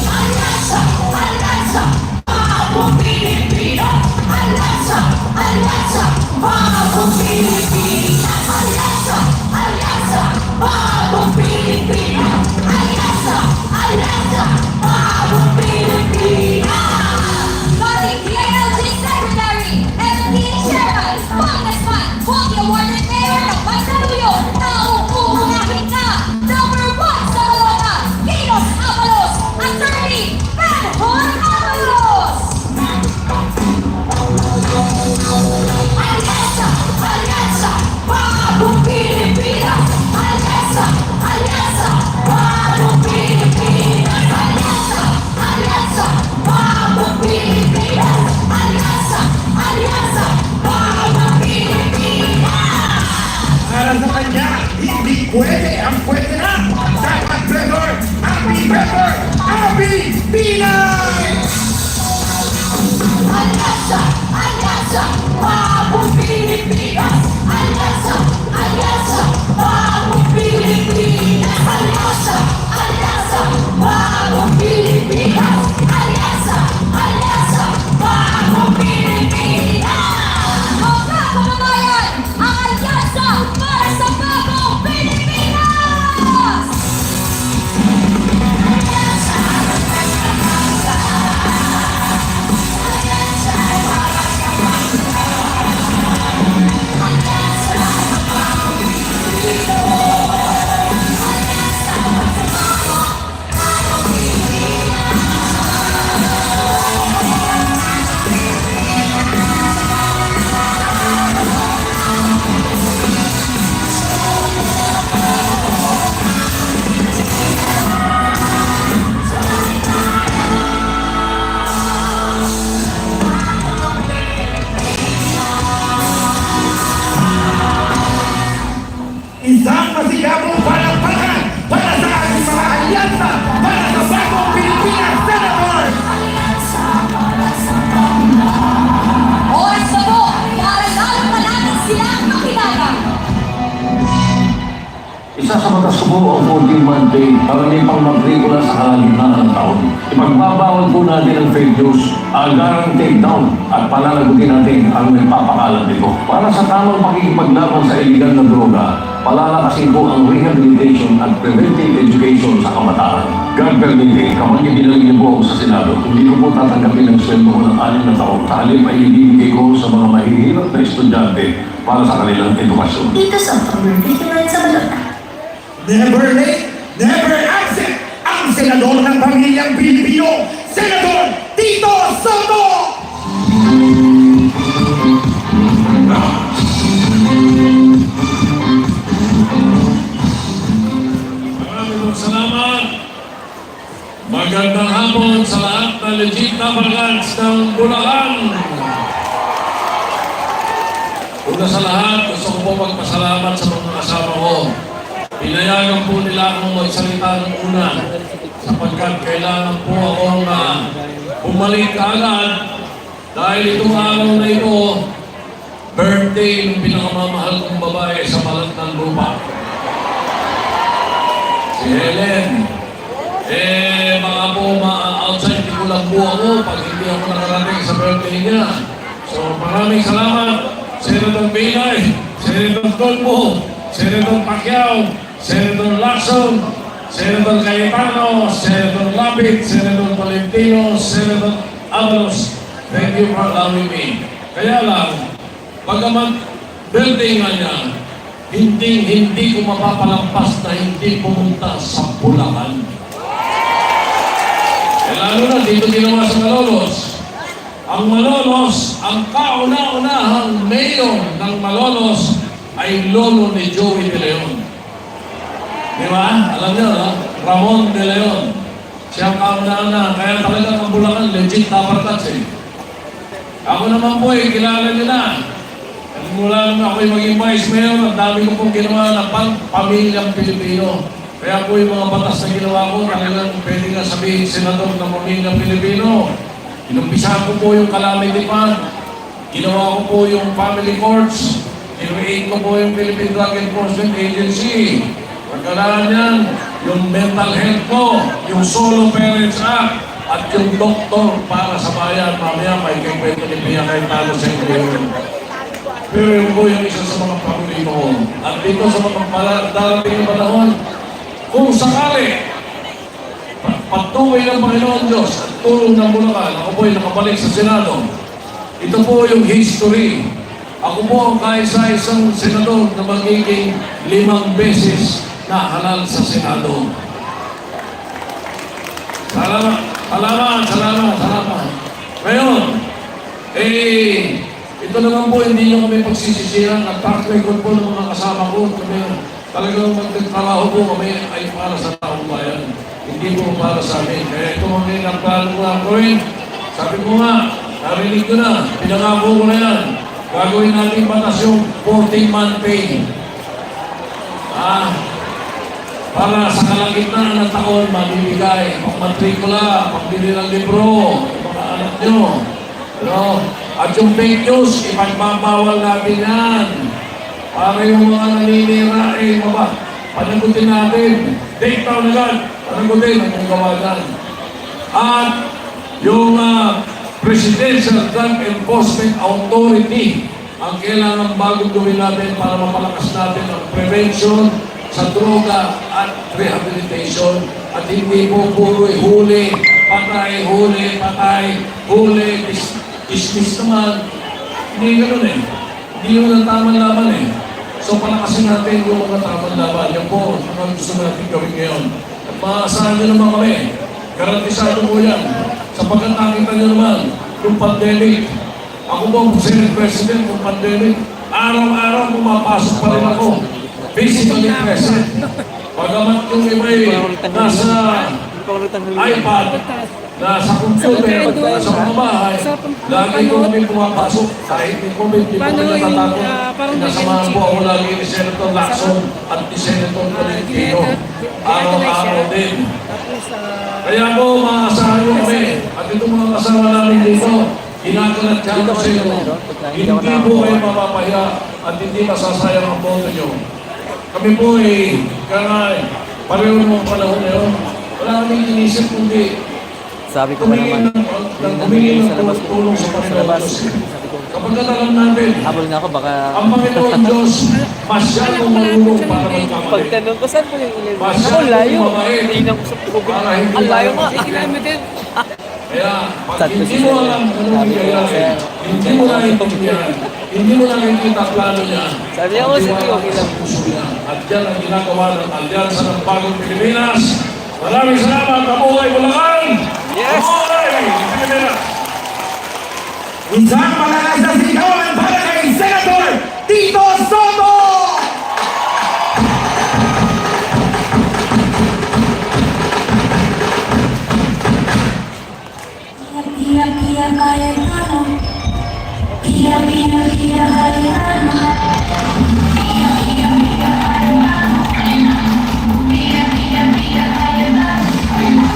Alyansa, alyansa, bagong Pilipinas. Alyansa, alyansa, bagong Pilipinas. Alyansa, alyansa, bagong Pilipinas. Alyansa, alyansa, bagong Pilipinas. Dating DILG Secretary, MD Chairman, Congressman, multi-awarded mayor ng Mandaluyong, nauunahin na, number 1 sa Balota, Kinos Avalos, Attorney Benhon Avalos! Alyansa, alyansa, bagong Pilipinas. Alyansa, alyansa, bagong Pilipinas. Alyansa, alyansa, bagong Pilipinas. Alyansa, alyansa, bagong Pilipinas. Para sa kanya, hindi pwede ang pwede na. Dapat Trevor, Abby Pepper, Abby Pinay! Alyansa, alyansa, bagong Pilipinas. Alyansa, alyansa, bagong Pilipinas. Alyansa, alyansa, bagong Pilipinas. Alyansa, alyansa, bagong Pilipinas. Mga kababayan, ang alyansa para sa bagong Pilipinas! po ang 14-month pay para may pangmatrikula sa kalagitnaan ng taon. Ipagbabawal po natin ang fake news, agarang take down at palalagutin natin ang nagpapakalat nito. Para sa tamang pakikipaglaban sa iligal na droga, palalakasin po ang rehabilitation at preventive education sa kabataan. God permitting, kapag ibinalig niyo po ako sa Senado, hindi ko po tatanggapin ang sweldo ko ng 6 na taon. Sa halip ay ibibigay ko sa mga mahihirap na estudyante para sa kanilang edukasyon. Dito sa pag-birthday sa balota. Never late, never absent, ang senador ng pamilyang Pilipino, Senador Tito Soto! Maraming salamat. Magandang hapon sa lahat na legit na barangay ng Bulacan. Una sa lahat, gusto ko po magpasalamat sa mga kasama ko. Pinayagan po nila akong magsalita ng una sapagkat kailangan po akong bumalik agad dahil itong araw na ito, birthday ng pinakamamahal kong babae sa balat ng lupa. Si Helen. Baka po outside ko lang po ako pag hindi ako nakarating sa birthday niya. So maraming salamat, Senator Binay, Senator Tolpo, Senator Pacquiao, Senator Lacson, Senator Cayetano, Senator Lapid, Senator Valentino, Senator Avalos. Thank you for allowing me. Kaya lang, pagkaman birthday nga niya, hindi ko mapapalampas na hindi pumunta sa Bulacan. Lalo na dito ginawa sa Malolos. Ang Malolos, ang kauna-unahang mayor ng Malolos ay lolo ni Joey De Leon. Di ba? Alam niyo, no? Ramon De Leon. Siya ang kauna-una. Kaya talagang ang Bulacan, legit tapartats eh. Ako naman po eh, kilala niyo na. Mula naman ako'y maging vice mayor, ang dami ko pong ginawa na pamilyang Pilipino. Kaya po yung mga batas na ginawa ko, talagang pwede nga sabihin senador ng pamilyang Pilipino. Inumpisa ko po yung calamity fund. Ginawa ko po yung family courts. Inuit ko po yung Philippine Drug Enforcement Agency. Pagkalaan yan, yung mental health ko, yung Solo Parents Act, at yung doktor para sa bayan. Mamaya may kwento ni Pia kahit talo sa inyo. Pero yun po yung isa sa mga paborito ko. At dito sa mga darating na panahon, kung sakali, patuloy ng Panginoon Diyos at tulong ng Bulacan, ako po'y nakabalik sa Senado. Ito po yung history. Ako po ang kaisa-isang senador na magiging 5 beses na halal sa Senado. Salamat. Ngayon, ito naman po hindi nyo kami pagsisisihan at track record po ng mga kasama ko. Talagang magtatrabaho po kami ay para sa taong bayan. Hindi po para sa amin. Kaya ito mga nagplano ko lang gawin. Sabi ko nga, narinig ko na, pinangako ko na yan. Gagawin natin batas yung 14-month pay. Para sa kalagitnaan ng taon, mabibigay. Pag-matrikula, pagbili ng libro, mga anak nyo. At yung fake news, ipagbabawal natin yan. Para yung mga naninira, panagutin natin. Take down agad, panagutin ang gawa dyan. At yung Presidential Drug Enforcement Authority, ang kailangan bagong gawin natin para mapalakas natin ang prevention sa droga at rehabilitation. At hindi po puro huli, patay, dismiss naman. Hindi ganun eh. Hindi yun ang tamang laban eh. So palakasin natin yung mga tamang laban. Yan po, ang gusto natin gawin ngayon. At maasahan nyo naman kami. Garantisado po yan. Sapagkat nakita nyo naman, yung pandemic. Ako po, Senate President, yung pandemic. Araw-araw pumapasok pa rin ako. Physically present. Pagamat yung iba'y nasa iPad, nasa computer, nasa mga bahay, lagi ko kami pumapasok. Kahit may COVID, di ko kami natatakot. Pinasamahan po ako lagi ni Senator Lacson at ni Senator Valentino. Araw-araw din. Kaya po, maasahan nyo kami. At itong mga kasama namin dito, ginagalat ka ko sa inyo. Hindi po kayo mapapahiya at hindi masasayang ang boto nyo. kami po pareho ng panahon na yun. Wala kaming inisip kundi Sabi ko pa naman, humingi ng tulong sa Panginoon Diyos. Kapag alam natin, habol nga ako, baka ang Panginoon Diyos masyadong marunong para magkamali. pagtanong ko, saan po yung ilalim? Ako, Masyadong layo. mabait Hindi na ko sa tubig. para hindi Ang layo tayo nga, masakyan. ikilometer. Kaya, pag Sad hindi kasi mo sir. alam kung anong Sabi ko, nangyayari, sir. hindi mo naiintindihan, hindi mo nakikita plano niya, Sabi niya, oh, sige, okay lang. at yan ang ginagawa ng Alyansa ng Bagong Pilipinas. Maraming salamat, Mabuhay Bulacan! Yes! Mabuhay Pilipinas! Isang malakas na sigawan para kay Senator Tito Soto! Pia, pia, kaya ano? Pia, pia, pia, kaya ano? Pia, pia, pia, kaya ano? Pia, pia, pia, kaya ano?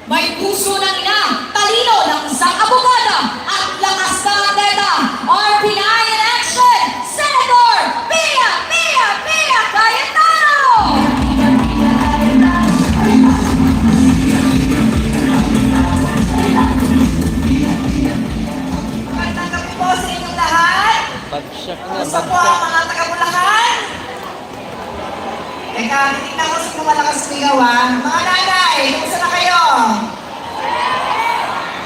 May puso ng ina, talino ng isang abogada, at lakas ng atleta. RPI in action, Senator Pia, Pia, Pia Cayetano! Magandang gabi po sa inyong lahat. Bagsak na, Gusto po ang bagsak. mga taga-Bulacan? Teka, titignan ko sino malakas sumigaw ah. Mga nanay, kumusta na kayo?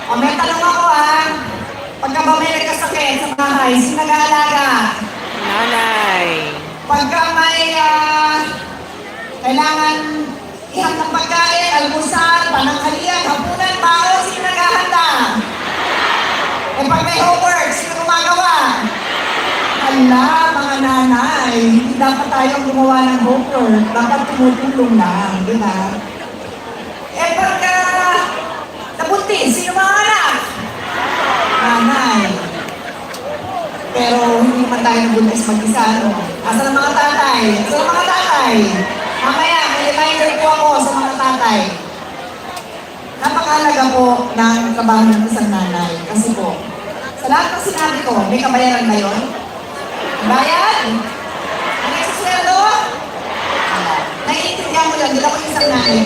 O may tanong ako ah. Pagka ba may nagkasakit sa bahay, sino nag-aalaga? Nanay! Pagka may kailangan ihang ng pagkain, almusal, pananghalian, hapunan, baon, sino naghahanda? Eh pag may homework, sino gumagawa? Ala, mga nanay, hindi dapat tayong gumawa ng homework. Dapat tumutulong lang, di ba? Eh pagka nabuntis, sino mga anak? Nanay. Pero hindi naman tayo nabuntis mag-isa, no? Asa ng mga tatay? Asa ng mga tatay? Mamaya, may reminder po ako sa mga tatay. Napakahalaga po ng trabaho ng isang nanay. Kasi po, sa lahat ng sinabi ko, may kabayaran ba yun? Bayad? Ang nagsisweldo? Naiintindihan mo yun, dila ko isang nanay.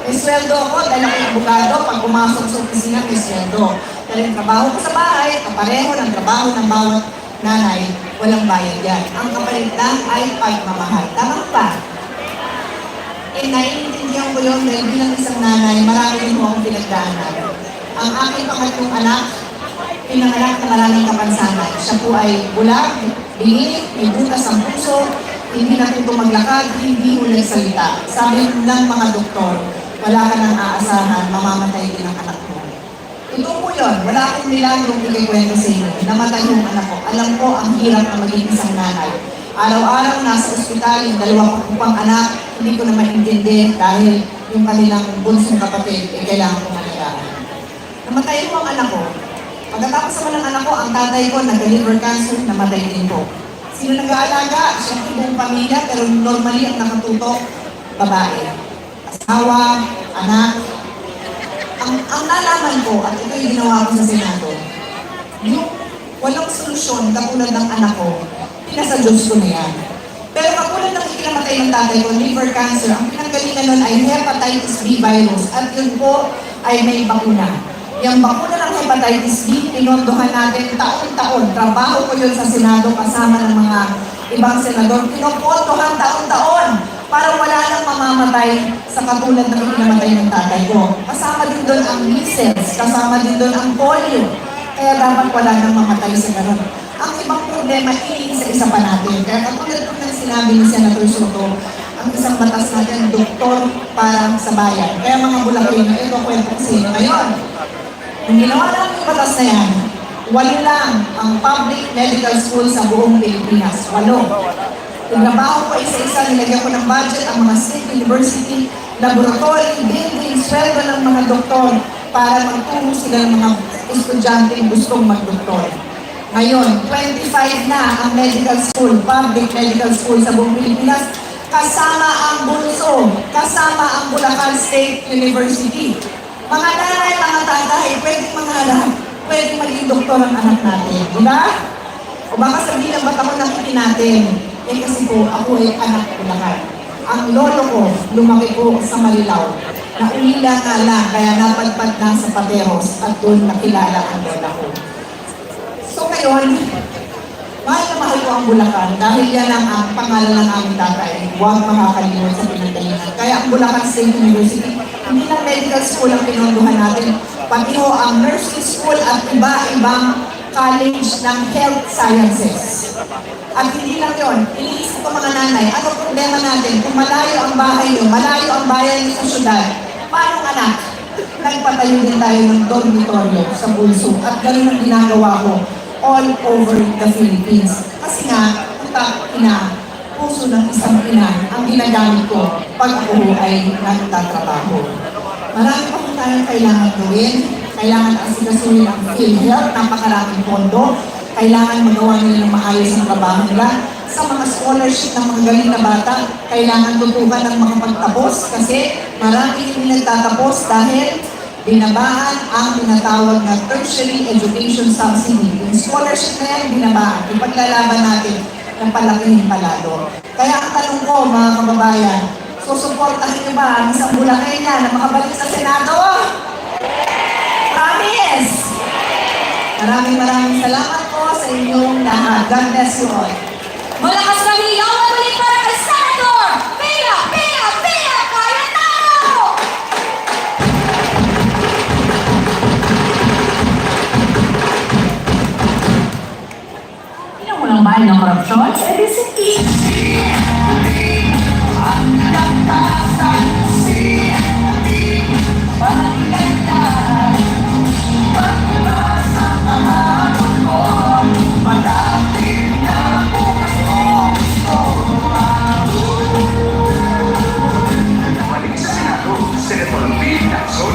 May sweldo ako dahil ako yung abogado. Pag pumasok sa opisina, may sweldo. Dahil yung trabaho ko sa bahay, kapareho ng trabaho ng bawat nanay, walang bayad yan. Ang kapalit lang ay pagmamahal. Tama ba? Eh, naiintindihan ko yun dahil bilang isang nanay, marami din mo akong pinagdaanan. Ang aking pangatlong anak, pinanganak na maraming kapansanan. Siya po ay bulag, bingit, may butas ang puso, hindi natuto maglakad, hindi ulit salita. Sabi ng mga doktor, wala ka nang aasahan, mamamatay din ang anak mo. Ito po yun, wala akong nilagrong ikikwento sa inyo. Namatay yung anak ko. Alam ko ang hirap na maging isang nanay. Araw-araw nasa ospital, yung dalawa ko pang anak, hindi ko na maintindihan dahil yung kanilang bunsong kapatid, kailangan ko manilaan. Namatay po ang anak ko. Pagkatapos naman ng anak ko, ang tatay ko nag-liver cancer, namatay din po. Sino nag-aalaga? Siyempre buong pamilya, pero normally ang nakatutok, babae. Asawa, anak. Ang nalaman ko, at ito yung ginawa ko sa Senado, yung walang solusyon katulad ng anak ko, pinasa Diyos ko na yan. Pero katulad ng ikinamatay ng tatay ko, liver cancer, ang pinanggalingan nun ay hepatitis B virus, at yun po ay may bakuna. Yung bakuna ng hepatitis B, pinondohan natin taon-taon. Trabaho ko yun sa Senado kasama ng mga ibang senador. Pinopondohan taon-taon para wala nang mamamatay sa katulad ng pinamatay ng tatay ko. Kasama din doon ang measles, kasama din doon ang polio. Kaya dapat wala nang mamatay sa ganun. Ang ibang problema, iniisa-isa pa natin. Kaya katulad po ng sinabi ni Senator Soto, ang isang batas natin, doktor para sa bayan. Kaya mga Bulacan, ito kwento ko sa inyo ngayon. Kung ginawa namin yung batas na yan, 8 lang ang public medical school sa buong Pilipinas. 8. Yung trabaho ko isa-isa, nilagyan ko ng budget ang mga state university, laboratory, building, sweldo ng mga doktor para magtulong sila ng mga estudyante gustong magdoktor. Ngayon, 25 na ang medical school, public medical school sa buong Pilipinas, kasama ang Bunso, kasama ang Bulacan State University. Mga nanay, mga tatay, pwedeng mangarap, pwedeng maging doktor ang anak natin, di ba? O baka sabihin lang, ba't ako nakiki natin? Eh kasi po, ako ay anak ko lahat. Ang lolo ko, lumaki po sa Marilao. Naulila nga lang, kaya napadpad lang sa Pateros at doon nakilala ang lola ko. So ngayon, mahal na mahal ko ang Bulacan dahil yan ang pangalan ng aming tatay. Huwag makakalimot sa pinanggalingan. Kaya ang Bulacan State University, hindi lang medical school ang pinunduhan natin, pati ho ang nursing school at iba-ibang college ng health sciences. At hindi lang yun, iniisip ko mga nanay, ano problema natin? Kung malayo ang bahay nyo, malayo ang bayan nyo sa syudad, paano anak? Nagpatayo din tayo ng dormitoryo sa Bunso at ganun ang ginagawa ko all over the Philippines. Kasi nga, utak, ina, puso ng isang ina ang ginagamit ko pag ako ay nagtatrabaho. Marami pa kung tayong kailangan gawin. Kailangan asikasuhin ang PhilHealth, napakaraming pondo. Kailangan magawa nila ng maayos ang trabaho nila. Sa mga scholarship ng mga galing na bata, kailangan tutukan ng mga pagtapos kasi marami hindi nagtatapos dahil binabaan ang tinatawag na tertiary education subsidy. Yung scholarship na yan, binabaan. Ipaglalaban natin ng palakihin palalo. Kaya ang tanong ko, mga kababayan, susuportahin niyo ba ang isang Bulacan na makabalik sa Senado? Promise! Maraming salamat po sa inyong lahat. God bless you all. Malakas na hiyawan ulit para kay Senator Pia Cayetano! Walang bahay ng korupsyon? Eh, di sige. Balik sa Senado, Senator Bill Lacson.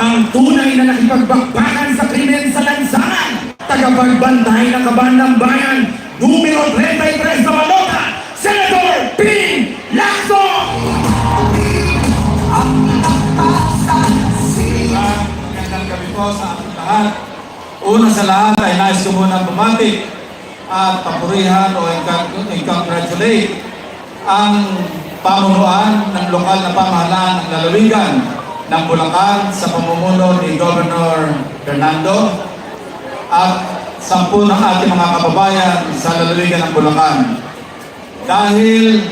Ang tunay na nakipagbakbakan sa krimen sa lansangan, tagapagbantay ng kaban ng bayan, numero 33 sa Malota, Senator Ping Lacson! Magandang gabi po sa ating lahat. Una sa lahat ay nais ko muna bumati at papurihan o i-congratulate ang pamunuan ng lokal na pamahalaan ng lalawigan ng Bulacan sa pamumuno ni Governor Fernando at 10 ng ating mga kababayan sa lalawigan ng Bulacan. Dahil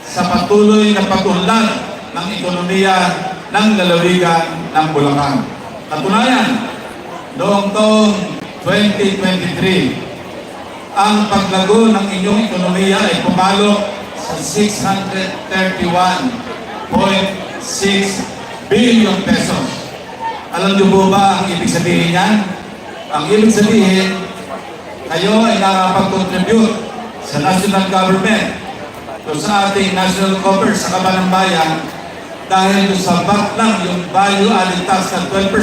sa patuloy na pag-unlad ng ekonomiya ng lalawigan ng Bulacan. Katunayan, noong taong 2023, ang paglago ng inyong ekonomiya ay pumalo sa 631.6 billion pesos. Alam niyo po ba ang ibig sabihin yan? Ang ibig sabihin, kayo ay nakapag-contribute sa national government o sa ating national coffers sa kaban ng bayan dahil sa VAT lang yung value added tax na 12%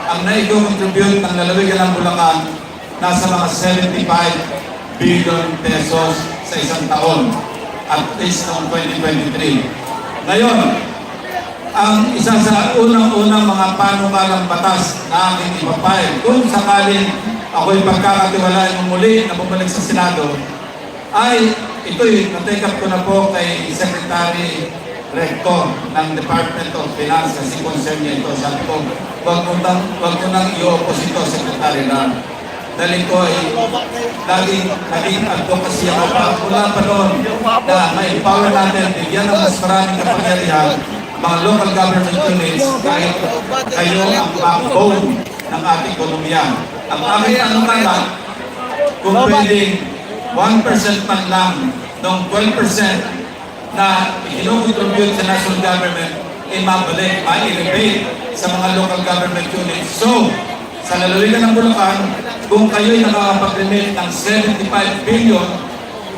ang naigo-contribute ng lalawigan ng Bulacan nasa mga 75 billion pesos sa isang taon at least noong 2023. Ngayon, ang isa sa unang-unang mga panukalang batas na aking ipapile kung sakaling ako'y pagkakatiwalaan mo muli na bumalik sa Senado ay ito'y na-take up ko na po kay Secretary Rector ng Department of Finance kasi concern niya ito. Sabi ko, wag mo nang i-oppose ito, Secretary Ram. Dahil ko ay naging advocacy ako pa mula pa noon na ma-empower natin, bigyan ng mas maraming kapangyarihan mga local government units kahit kayo ang backbone ng ating ekonomiya. Ang aking tanong lang, kung pwedeng 1% man lang ng 12% na ino-contribute sa national government ay mabalik, ma-elevate sa mga local government units. So, sa lalawigan ng Bulacan, kung kayo'y nakakapag-remit ng 75 billion,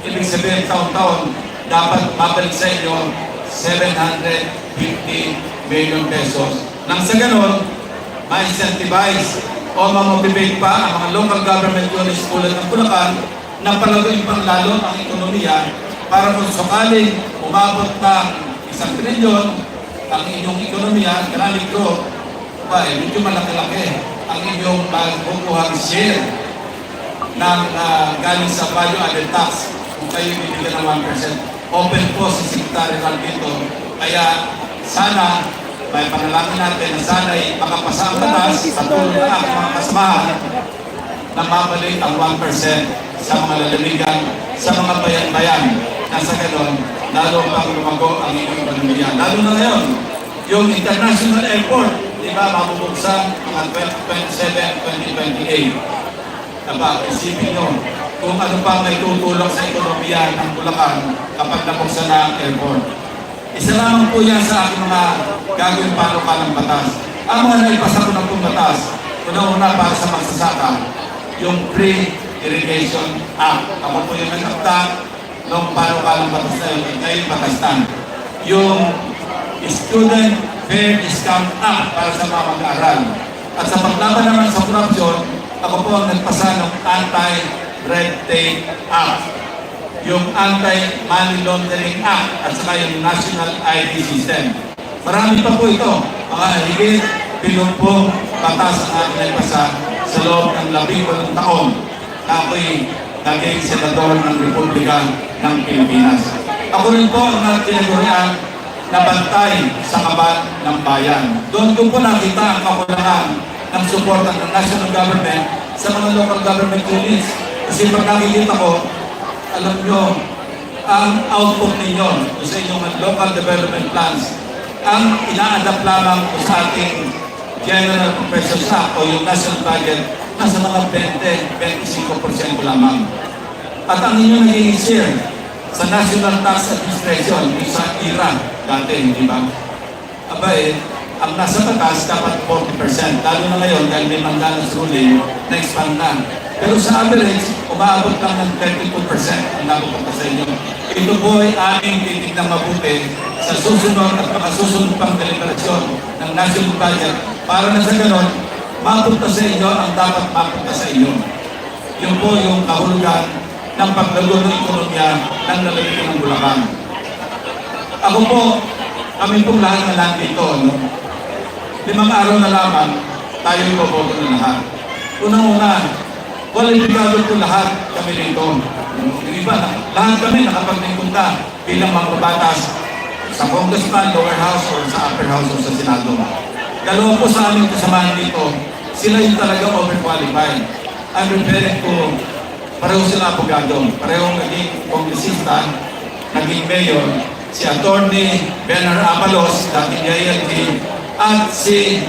ibig sabihin taon-taon, dapat mabalik sa inyo 750 million pesos. Nang sa ganon, ma-incentivize o ma-motivate pa ang mga local government units tulad ng Bulacan na palaguin pang lalo ang ekonomiya para kung sakaling umabot ng 1 trilyon ang inyong ekonomiya, economic growth, medyo malaki-laki ang inyong magkukuhang share ng galing sa value added tax kung kayo bibigyan ng 1%. Open po si Secretary Ralpito. Kaya sana may panalangin natin na sana'y makapasa ang batas sa tulong ng aking mga kasamahan na mabalik ang 1% sa mga lalamigan, sa mga bayan-bayan na sa ganon, lalo pang lumago ang inyong ekonomiya. Lalo na ngayon, yung international airport, di ba, mabubuksan mga 2027-2028. Isipin nyo kung ano pa may tutulong sa ekonomiya ng Bulacan kapag nabuksan na ang airport. Isa lamang po yan sa aking mga gagawin panukalang batas. Ang mga naipasa ko ng batas, una-una para sa magsasaka, yung Free Irrigation Act. Ako po yung nag-akta ng panukalang batas na yun, ngayon batastan. Yung Student Fair Discount Act para sa mga mag-aaral. At sa paglaban naman sa korupsyon, ako po ang nagpasa ng Anti-Red Tape Act, yung Anti-Money Laundering Act, at saka yung National ID System. Marami pa po ito, mga higit 70 batas ang ating nagpasa sa loob ng 18 taon na ako'y naging senador ng Republika ng Pilipinas. Ako rin po ang tinagurian na bantay sa kaban ng bayan. Doon ko po nakita ang kakulangan ng suporta ng national government sa mga local government units. Kasi pag nakikita ko, alam nyo, ang output ninyo sa inyong local development plans, ang ina-adapt lamang sa ating General Purposes Act o yung national budget, nasa mga 20-25% lamang. At ang inyong naging share sa National Tax Administration, yung sa IRA, dati, hindi ba? Ang nasa tatas dapat 40%. Lalo na ngayon, dahil may Mandalas ruling, na-expand na. Pero sa average, umaabot lang ng 32% ang napupunta sa inyo. Ito po ay aming titignan mabuti sa susunod at makasusunod pang deliberasyon ng national budget para na sa ganon, mapunta sa inyo ang dapat mapunta sa inyo. Yun po yung kahulugan ng paglago ng ekonomiya ng lalawigan ng Bulacan. Ako po, kami pong lahat na nandito, no? 5 araw na lamang, tayo ipoboto na lahat. Unang-una, kwalipikado po lahat kami rito. Yung iba, lahat kami nakapagpunta bilang mga batas sa Congressman, lower house, or sa upper house, o sa Senado. Dalawa po sa aming kasamahan dito, sila yung talaga overqualified. I'm referring to pareho sila abogado, pareho naging kongresista, naging mayor, si Attorney Benar Abalos, dating ILT, at si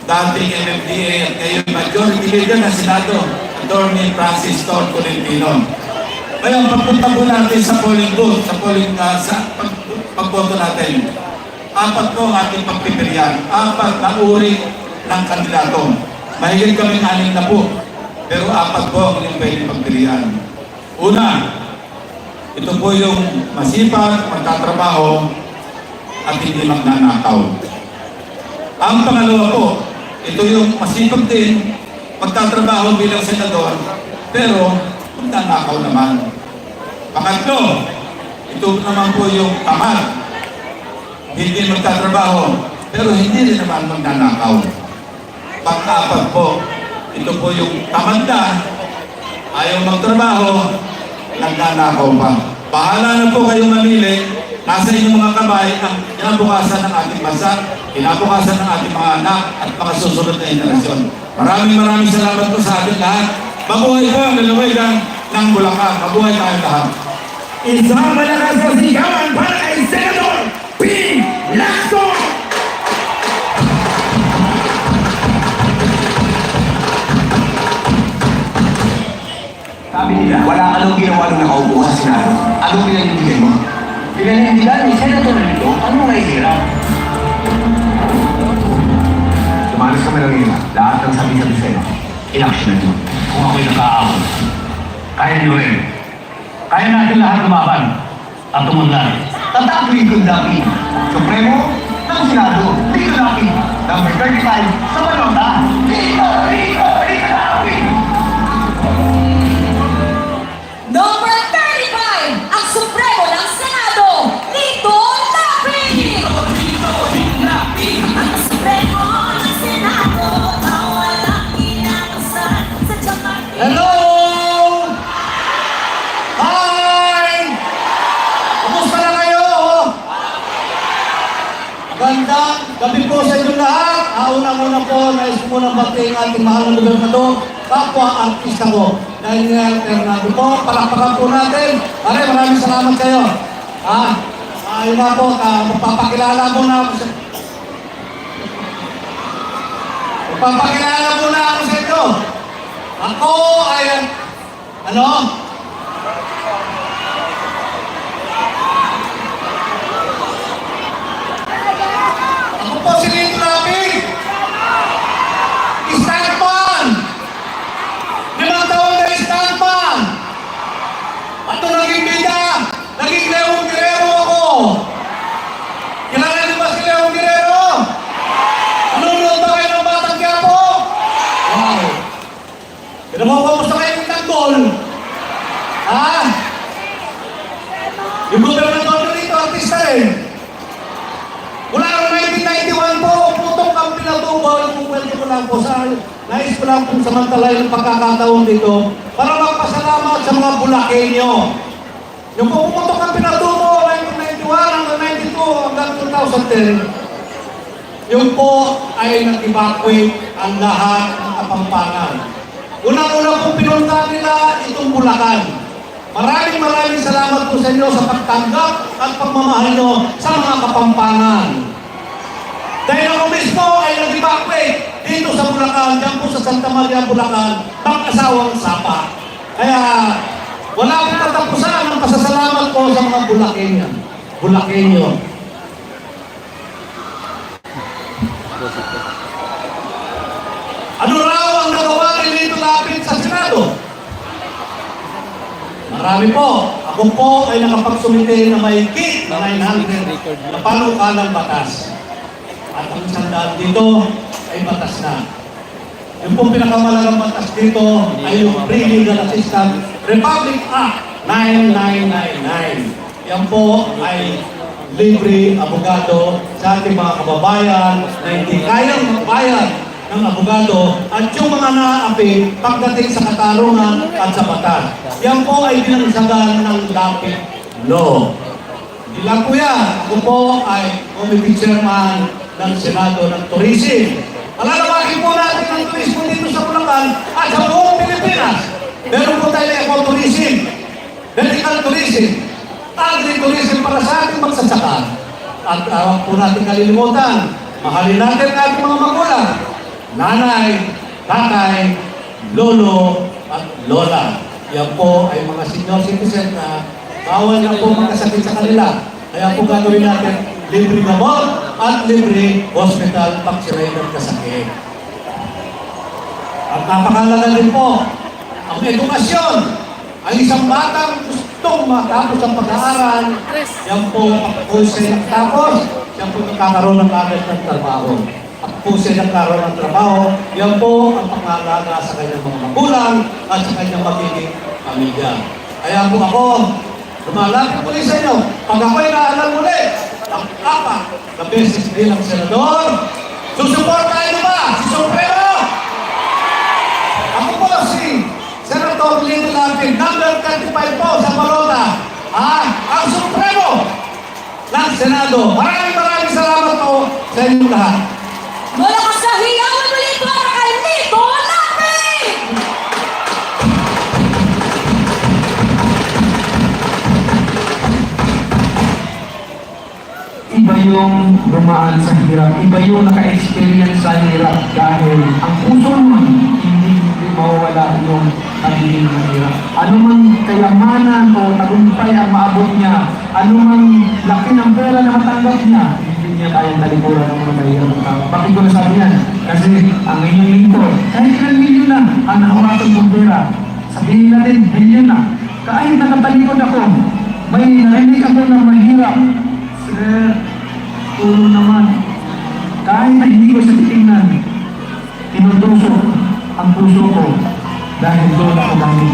dating MMDA at ngayon majority leader ng Senado, Attorney Francis Tor Tolentino. Ngayon, pagpunta po natin sa polling booth, sa pagboto natin, 4 po ang ating pagpipilian, 4 na uri ng kandidato. Mahigit kami 6 na po, pero 4 po ang inyong pwede pagpilian. Una, ito po yung masipag, magtatrabaho, at hindi magnanakaw. Ang pangalawa po, ito yung masipag din, magtatrabaho bilang senador, pero magnanakaw naman. Pangatlo, ito naman po yung tamad, hindi magtatrabaho, pero hindi rin naman magnanakaw. Pang-apat po, ito po yung tamad na, ayaw magtrabaho, nagnanakaw pa. Bahala na po kayong mamili. Nasa inyong mga kamay ang kinabukasan ng ating bansa, kinabukasan ng ating mga anak at mga susunod na henerasyon. Maraming salamat po sa ating lahat. Mabuhay po ang lalawigan ng Bulacan. Mabuhay tayo lahat. Isang malakas na sigawan para kay Senador Ping Lacson! Sabi nila, wala ka nang ginawa nung nakaupo sa Senado. Anong pinag-ibigay mo? Pinag-ibigay ni Senator nito, anong nahihirap? Tumalas kami lang nila. Lahat ng sabi-sabi sa'yo, inaksyonan mo. Kung ako'y nakaahon, kaya nyo rin. Kaya natin lahat lumaban at tumunlan. Tatakoy kong dami. Supremo, ng Senado. Dito natin, number 35 sa Balota. Dito natin! Number 35, ang Supremo ng Senado, Lito Lapid! Ang Supremo ng Senado, bawal ang inakasan sa tiyamak. Hello! Hi! Kumusta na kayo? Magandang gabi po sa inyong lahat. Una-una po, nais ko munang batiin ang ating mahal na gobernador, kapwa artista ko. Daniel Fernando po, palakpakan po natin. Maraming salamat kayo. Ayun nga po, magpapakilala muna ako sa... Magpapakilala muna ako sa inyo. Ako ay... Ano? Ako po si Lito Lapid. Stuntman! 5 taon na stuntman! At nung naging bida, naging Leon Guerrero ako. Kilala niyo ba si Leon Guerrero? Nanonood ba kayo ng Batang Quiapo? Wow! Kumusta kayo ng tanggol? Ha? Yung gobernador na rito, artista rin. Mula noong 1991 po, putong kang pinatubo, kung kwento ko lang po sa, nais ko lang po samantalay ng pagkakataon dito para magpasalamat sa mga Bulakenyo. Yung po pumutok kang pinatubo, 1991 hanggang 92 hanggang 2010, yung po ay nag-evacuate ang lahat ng Kapampangan. Unang-una pong pinunta nila itong Bulacan. Maraming salamat po sa inyo sa pagtanggap at pagmamahal nyo sa mga Kapampangan. Dahil ako mismo ay nag-evacuate dito sa Bulacan, dyan po sa Santa Maria, Bulacan, mag-asawang Sapa. Kaya wala akong katapusan ang pasasalamat ko sa mga Bulakenyo. Ano raw ang nagawa ni Lito Lapid sa Senado? Marami po. Ako po ay nakapagsumite na mahigit na 900 na panukalang batas. At ang sandaan dito ay batas na. Yung pong pinakamalagang batas dito ay yung Pre-Legal Assistance Republic Act 9999. Yan po ay libre abogado sa ating mga kababayan na hindi kayang magbayad ng abogado at yung mga naaapi pagdating sa katarungan at sa batas. Yan po ay binangsagan ng Lapid Law. Hindi lang po yan. Ako po ay Committee Chairman ng Senado ng Tourism. Palalawagin po natin ang turismo dito sa Bulacan at sa buong Pilipinas. Meron po tayo ng ecotourism, medical tourism, agri-tourism para sa ating magsasaka. At huwag po natin kalilimutan, mahalin natin ang ating mga magulang, nanay, tatay, lolo, at lola. Yan po ay mga senior citizen na bawal na po magkasakit sa kanila. Kaya po gagawin natin libre gamot at libre hospital pag sila'y nagkasakit. At napakalaga din po, ang edukasyon. Ang isang batang gustong matapos ang pag-aaral, yan po ang siya nagtapos, yan po nagkakaroon ng agad ng trabaho. At po siya nagkaroon ng trabaho, yan po ang pangalaga sa kanyang mga magulang at sa kanyang magiging pamilya. Kaya po ako, lumalapit po rin sa inyo. Pag ako'y naalala muli, ang apat na beses bilang senador, susuportahin ba si Supremo? Ako po si Senator Lito Lapid, number 35 po sa Balota. Ang Supremo ng Senado. Maraming salamat po sa inyong lahat. Malakas na hiyawan ulit para kay Lito Lapid! Iba yung dumaan sa hirap, iba yung naka-experience sa hirap dahil ang puso mo hindi mawawala yung pagiging hirap. Ano man kayamanan o tagumpay ang maabot niya, ano man laki ng pera na matanggap niya, hindi niya kayang talikuran ng mga mahirap ng tao. Bakit ko nasabi yan? Kasi ang inyong lingkod, kahit ilang milyon na ang nakawasan ng pera, sabihin natin, bilyon na. Kahit nakatalikod ako, may narinig ako na mahirap. Sir, tulong naman. ko sa titingnan, tinutusok ang puso ko dahil doon ako galing.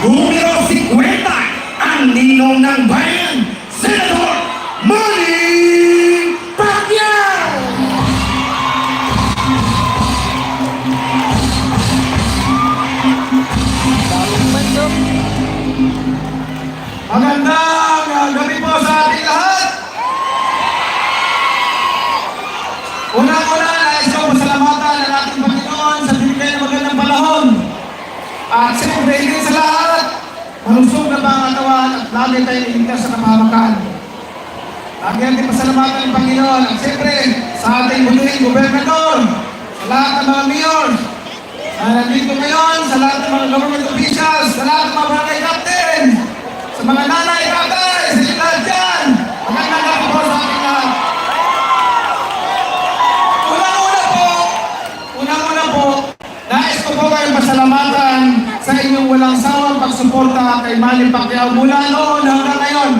Numero 50, ang ninong ng bayan, Senator Manny Pacquiao! Magandang gabi po sa ating lahat. Unang-una, nais ko pasalamatan ang ating Panginoon sa binigay ng magandang panahon. At siyempre, hindi sa lahat, malusog na pangatawan at lagi tayo iligtas sa kapahamakan. Lagi natin pasalamatan ng Panginoon. At siyempre, sa ating muling gobernador, sa lahat ng mga mayors, na nandito ngayon, sa lahat ng mga government officials, sa lahat ng mga barangay captain, sa mga nanay, tatay, sa inyo lahat dyan, magandang gabi po sa ating lahat. Unang-una po, nais ko po kayong pasalamatan sa inyong walang sawang pagsuporta kay Manny Pacquiao mula noon hanggang ngayon.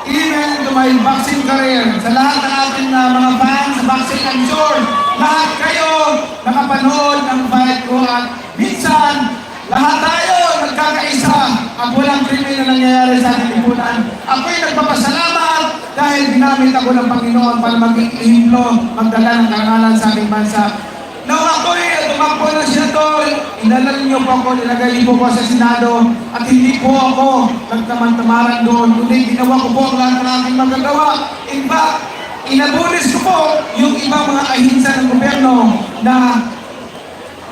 Even to my boxing career, sa lahat ng ating mga fans sa boxing, I'm sure, lahat kayo nakapanood ng fight ko at minsan, lahat tayo nagkakaisa at walang krimen na nangyayari sa ating lipunan. Ako'y nagpapasalamat dahil ginamit ako ng Panginoon para maging ehemplo, magdala ng karangalan sa ating bansa. Nung ako'y tumakbo ng senador, inalal niyo po ako, nilagay niyo po ako sa Senado at hindi po ako nagtamantamaran doon, kundi ginawa ko po ang lahat ng aking magagawa. In fact, inabulis ko po yung ibang mga ahinsa ng gobyerno na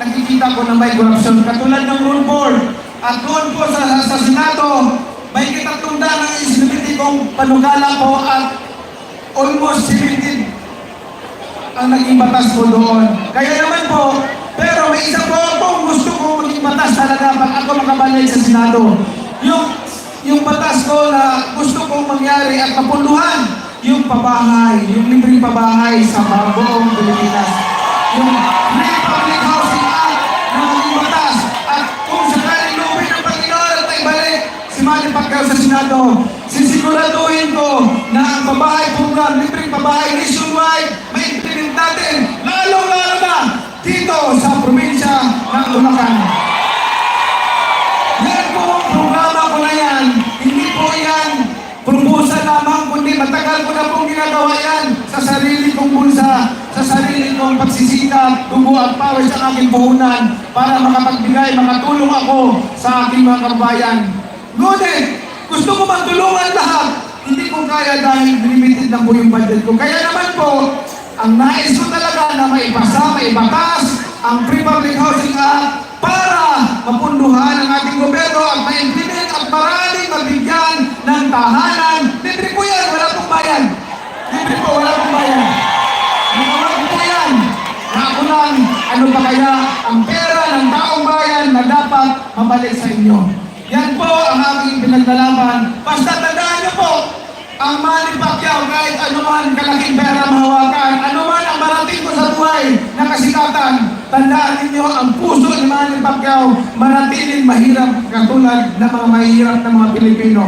nakikita ko na may korupsyon, katulad ng rule board. At doon po sa Senado, may kitatunda ng isinabiti kong panukala po at almost 17 ang naging batas ko doon. Kaya naman po, pero may isa po akong gusto kong maging batas talaga pag ako makabalik sa Senado. Yung batas ko na gusto kong mangyari at mapunduhan, yung pabahay, yung libreng pabahay sa buong Pilipinas. Yung Free Public Housing Act na maging batas. At kung sakaling lupin ng Panginoon at ibalik si Manny Pacquiao sa Senado, sisiguraduhin ko na ang pabahay program, libreng pabahay nationwide, ma-implement natin, lalong-lalo na dito sa probinsya ng Bulacan. Yan po ang programa ko na yan. Hindi po yan promosa lamang, kundi matagal ko na pong ginagawa yan sa sarili kong bulsa, sa sarili kong pagsisikap, dugo at pawis sa aking puhunan para makapagbigay, makatulong ako sa aking mga kabayan. Ngunit, gusto ko magtulungan lahat. Hindi ko kaya dahil limited lang po yung budget ko. Kaya naman po, ang nais ko talaga na maipasa, maibatas ang Free Public Housing Act para mapunduhan ang ating gobyerno at ma-implement at maraming mabigyan ng tahanan. Libre po yan, wala pong bayan. Libre po, wala pong bayan. Nakawag po yan. Na ako lang, ano pa kaya ang pera ng taong bayan na dapat mabalik sa inyo. Yan po ang aking pinaglalaban. Basta tandaan niyo po, ang Manny Pacquiao, kahit anuman kalaking pera mahawakan, anuman ang marating ko sa buhay na kasikatan, tandaan ninyo ang puso ni Manny Pacquiao manatiling mahirap katulad ng mga mahirap na mga Pilipino.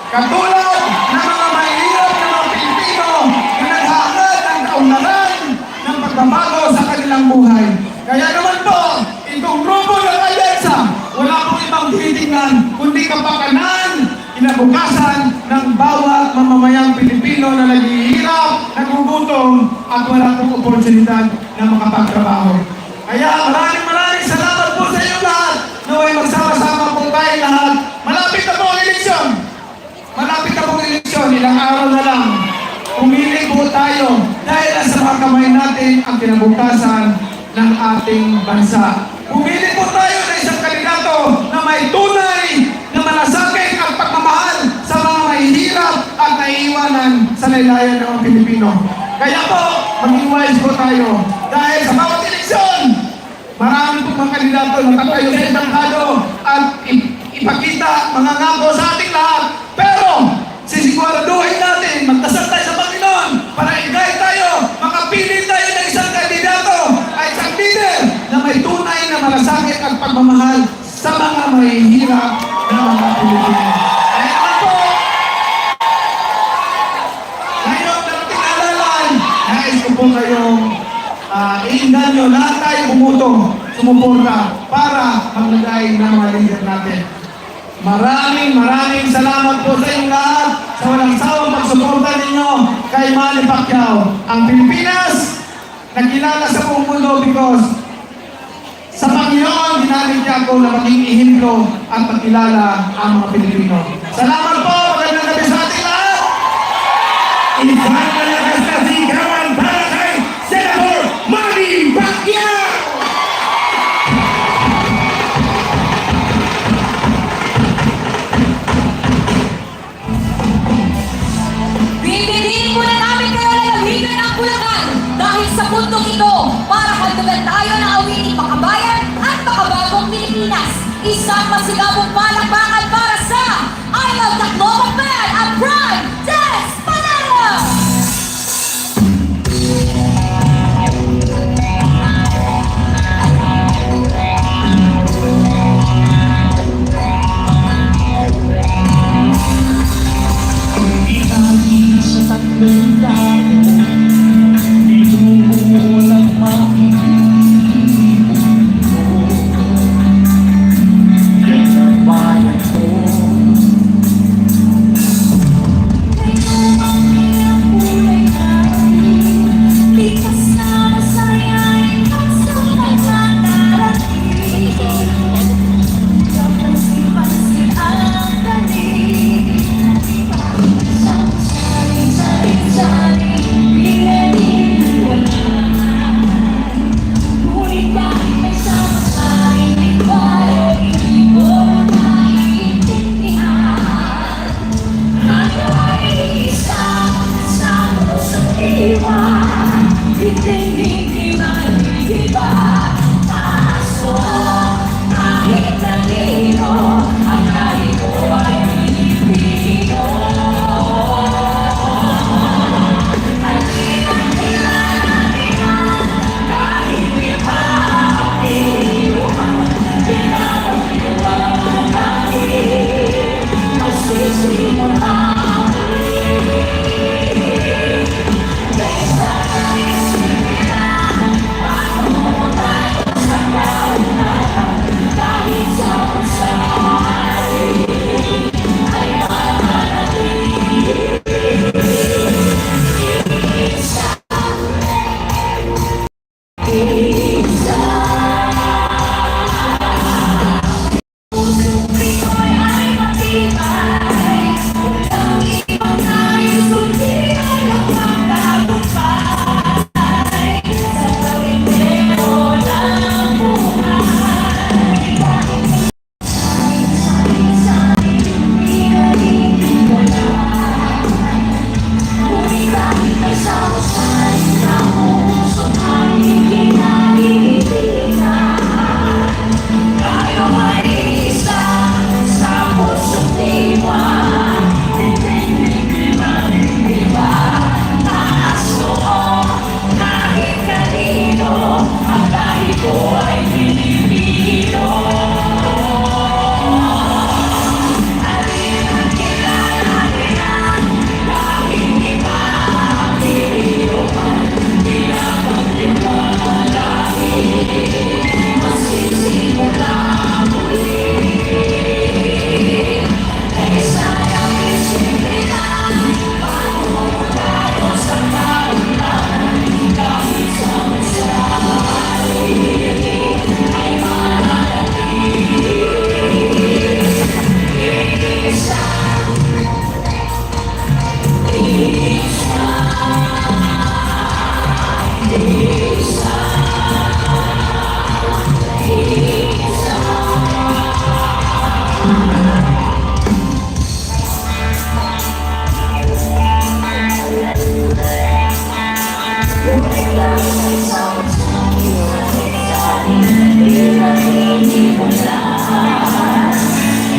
Katulad ng mga mahirap na mga Pilipino na naghahangad ng kaunlaran ng pagbabago sa kanilang buhay. Kaya naman po, itong grupo ng alyansa, wala pong ibang tinitingnan, kundi kapakanan, kinabukasan ng bawat mamamayang Pilipino na naghihirap, nagugutom, at wala pong oportunidad na makapagtrabaho. Kaya maraming salamat po sa inyo lahat na may magsama-sama po tayo lahat. Malapit na po ang eleksyon. Malapit na po ang eleksyon. Ilang araw na lang. Pumili po tayo dahil nasa mga kamay natin ang kinabukasan ng ating bansa. Pumili po tayo ng isang kandidato na may tunay na malasakit ang pagmamahal sa mga mahihirap at naiiwanan sa laylayan ng mga Pilipino. Kaya po, maging wise po tayo. Dahil sa bawat eleksyon, marami pong mga kandidato na tatayo sa isang halo at ipakita mga ngako sa ating lahat. Pero, sisiguraduhin natin, magdasal tayo sa Panginoon para i-guide tayo, makapili tayo ng isang kandidato ay isang leader na may tunay na malasakit at pagmamahal sa mga mahihirap na mga Pilipino. Kaya naman po, ngayong inyo, lahat tayo bumuto, sumuporta para maglagay ng mga leader natin. Maraming salamat po sa inyong lahat sa walang sawang pagsuporta ninyo kay Manny Pacquiao. Ang Pilipinas, nagkilala sa buong mundo because sa Panginoon, ginamit niya ako na maging ehemplo at magkilala ang mga Pilipino. Salamat po! Magandang gabi sa ating lahat! Isang malakas na sigawan para kay Senator Manny Pacquiao! Bibiliin muna namin kayo na gamitin ang Bulacan dahil sa mundong ito para handugan tayo ng awiting makabayan at makabagong Pilipinas. Isang masigabong palakpakan para sa I Love Tacloban Band at Prime Dance Panalo!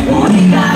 Unika,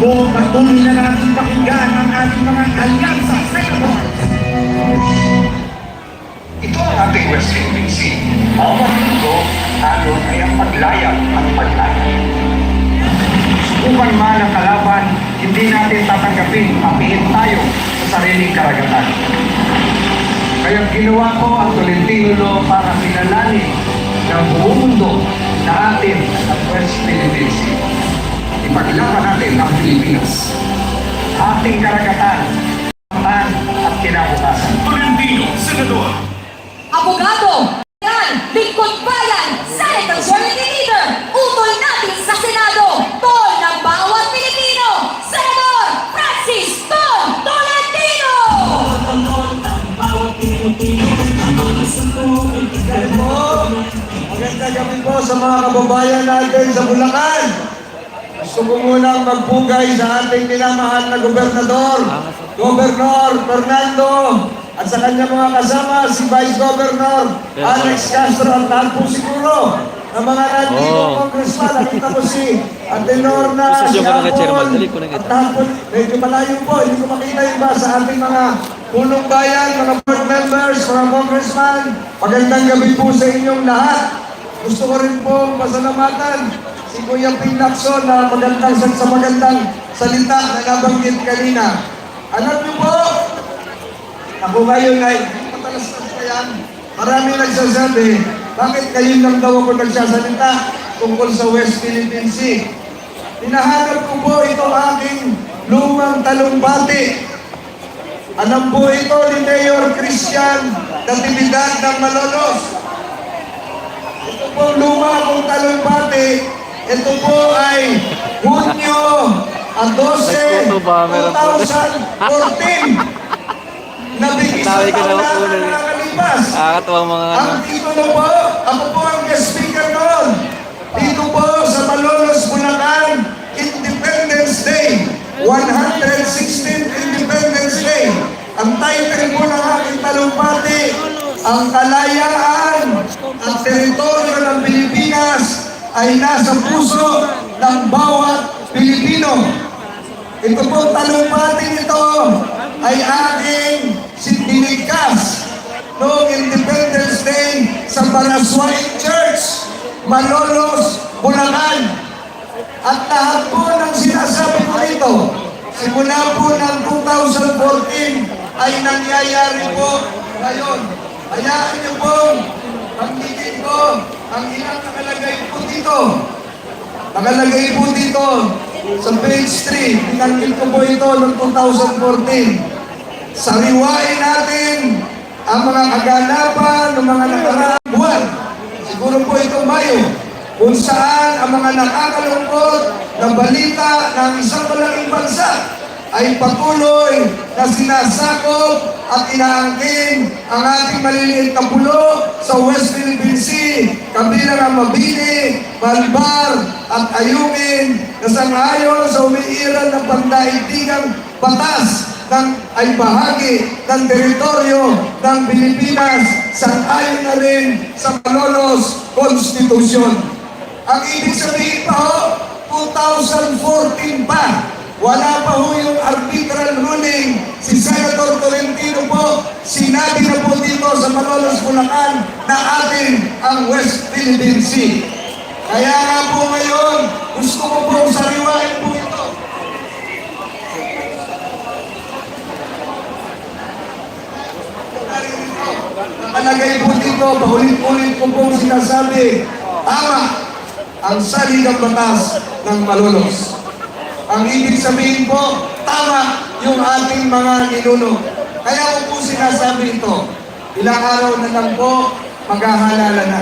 po, patuloy na natin pakinggan ang ating mga alyansa senators. Ito ang ating West Philippine Sea. Bawat mundo, naroon ay ang paglayag at paglayag. Subukan man ang kalaban, hindi natin tatanggapin papiin tayo sa sariling karagatan. Kaya ginawa ko ang Tolentino Law para pinalanin ng buong mundo na atin ang West Philippine Sea. Ipaglaban natin ang Pilipinas. Ating karagatan, at kinabukasan. Tolentino, Senador. Abogado, yan, lingkod bayan, Senate Majority Leader, utol natin sa Senado, tol ng bawat Pilipino, Senador Francis Tol Tolentino! Magandang gabi po sa mga kababayan natin sa Bulacan. Gusto ko munang magpugay sa ating minamahal na gobernador, Governor Fernando, at sa kanyang mga kasama, si Vice Governor Alex Castro, at lahat po siguro ang mga nandito congressman. Nakita ko si Atenorna, si Apol, at lahat po, medyo malayo po, hindi ko makita yung ba sa ating mga punong bayan, mga board members, mga congressman. Magandang gabi po sa inyong lahat. Gusto ko rin po pasalamatan si Kuya Ping Lacson na sa magandang salita na nabanggit kanina. Alam niyo po, ako ngayon ay matalas-tas na yan. Marami nagsasabi, bakit kayo lang daw ako nagsasalita tungkol sa West Philippine Sea? Hinahanap ko po itong aking lumang talumpati. Alam po ito ni Mayor Christian Natividad ng Malolos. Ito po luma kong talumpati. Ito po ay Hunyo 12, 2014. Nabigisan taon na nakakalipas. Ang titulo po, ako po ang guest speaker noon. Dito po sa Malolos, Bulacan, Independence Day. 116th Independence Day. Ang title po ng aking talumpati, ang kalayaan at teritoryo ng Pilipinas ay nasa puso ng bawat Pilipino. Ito po talumpati nito ay aking sininikas noong Independence Day sa Balaswain Church, Malolos, Bulacan. At lahat po ng sinasabi ko dito, simula po ng 2014 ay nangyayari po ngayon. Hayaan niyo po, pagtigin ko, ang ilang nakalagay po dito. Nakalagay po dito sa page 3, pinanggil ko po ito noong 2014. Sariwain natin ang mga kaganapan ng mga nakaraang buwan. Siguro po ito Mayo, kung saan ang mga nakakalungkot na balita ng isang malaking bansa ay patuloy na sinasakop at inaangkin ang ating maliliit na pulo sa West Philippine Sea, kabilang ang Mabini, Malbar at Ayungin, na sangayon sa umiiral ng pandaigdigang batas ay bahagi ng teritoryo ng Pilipinas, sang-ayon na rin sa Malolos Constitution. Ang ibig sabihin pa ho, 2014 pa, wala pa ho yung arbitral ruling. Si Senator Tolentino po, sinabi na po dito sa Malolos, Bulacan na atin ang West Philippine Sea. Kaya nga po ngayon, gusto ko po sariwain po ito. Nakalagay po dito, paulit-ulit ko pong sinasabi, tama ang saligang batas ng Malolos. Ang ibig sabihin po, tama yung ating mga ninuno. Kaya ko po sinasabi ito, ilang araw na lang po, maghahalala na,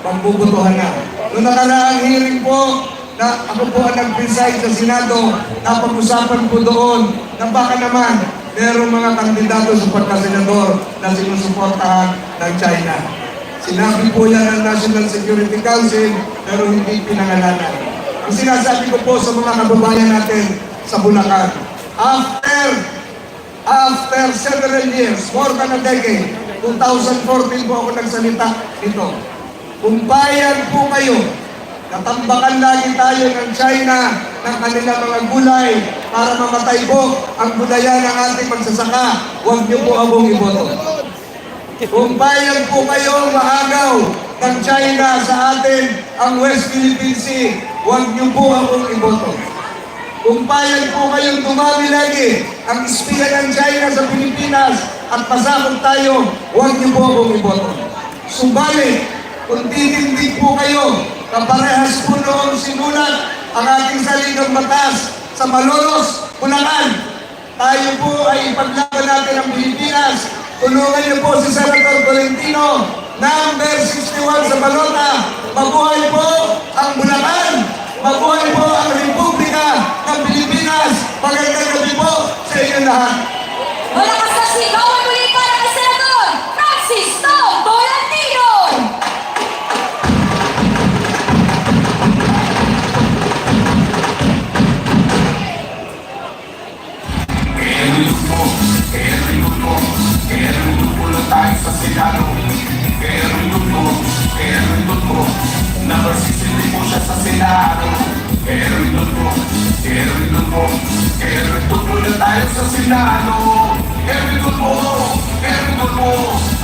magbubutuhan na. Noong nakaraang hearing po, na ako po ang nag-preside sa Senado, napag-usapan po doon na baka naman merong mga kandidato sa pagkasenador na sinusuportahan ng China. Sinabi po yan ng National Security Council, pero hindi pinangalanan. Ang sinasabi ko po sa mga kababayan natin sa Bulacan, after several years, more than a decade, 2014 po ako nagsalita nito. Kung bayan po kayo Natambakan lagi tayo ng China ng kanilang mga gulay para mamatay po ang budaya ng ating magsasaka. Huwag niyo po akong iboto. Kung bayag po kayong maagaw ng China sa atin ang West Philippine Sea, huwag niyo po akong iboto. Kung payag po kayong dumami lagi ang espiya ng China sa Pilipinas at pasakot tayo, huwag niyo po akong iboto. Subalit, kung titindig po kayo, kaparehas po noong sinulat ang ating saligang batas sa Malolos, Bulacan, tayo po ay ipaglaban natin ang Pilipinas. Tulungan niyo po si Senator Tolentino, number 61 sa balota. Mabuhay po ang Bulacan! Mabuhay po ang Republika ng Pilipinas! Magandang gabi po sa inyo lahat! Malakas na sigawan muli para kay Senador Francis Tom Tolentino! Kaya nandun lang tayo sa Senado. Kaya nandun po, number 63 po siya sa Senado. Kaya nandun po lang tayo sa Senado. Kaya nandun po,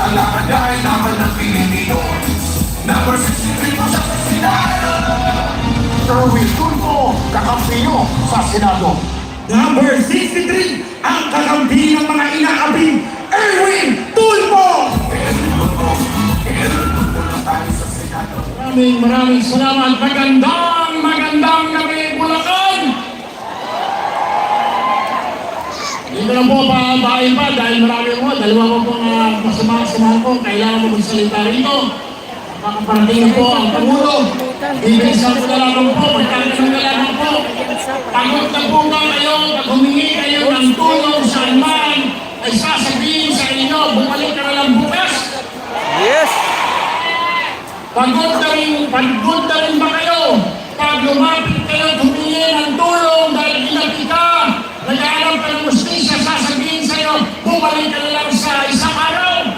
ang lakadahin naman ng Pilipino. Number 63 po siya sa Senado. Erwin Tulfo, kakampi nyo sa Senado. Number 63, ang kakampi ng mga inaabing Erwin Tulfo! Maraming salamat. Magandang gabi, Bulacan! Dito lang po pabahin pa dahil marami mo. Dalawa ko pong kasama ko. Kailangan mo magsalita rito. Makaparating na po ang Pangulo. Ibisan ko na lamang po. Magkakaroon na lamang po. Pagod na po ba kayo? Pag humingi kayo ng tulong saan man, ay sasabihin sa inyo, bumalik ka na lang bukas. Yes! Pagod na rin ba kayo? Pag lumapit kayo, humingi ng tulong dahil inati ka, nag-aalam ka ng justisya, sasabihin sa iyo, bumalik ka na lang sa isang araw.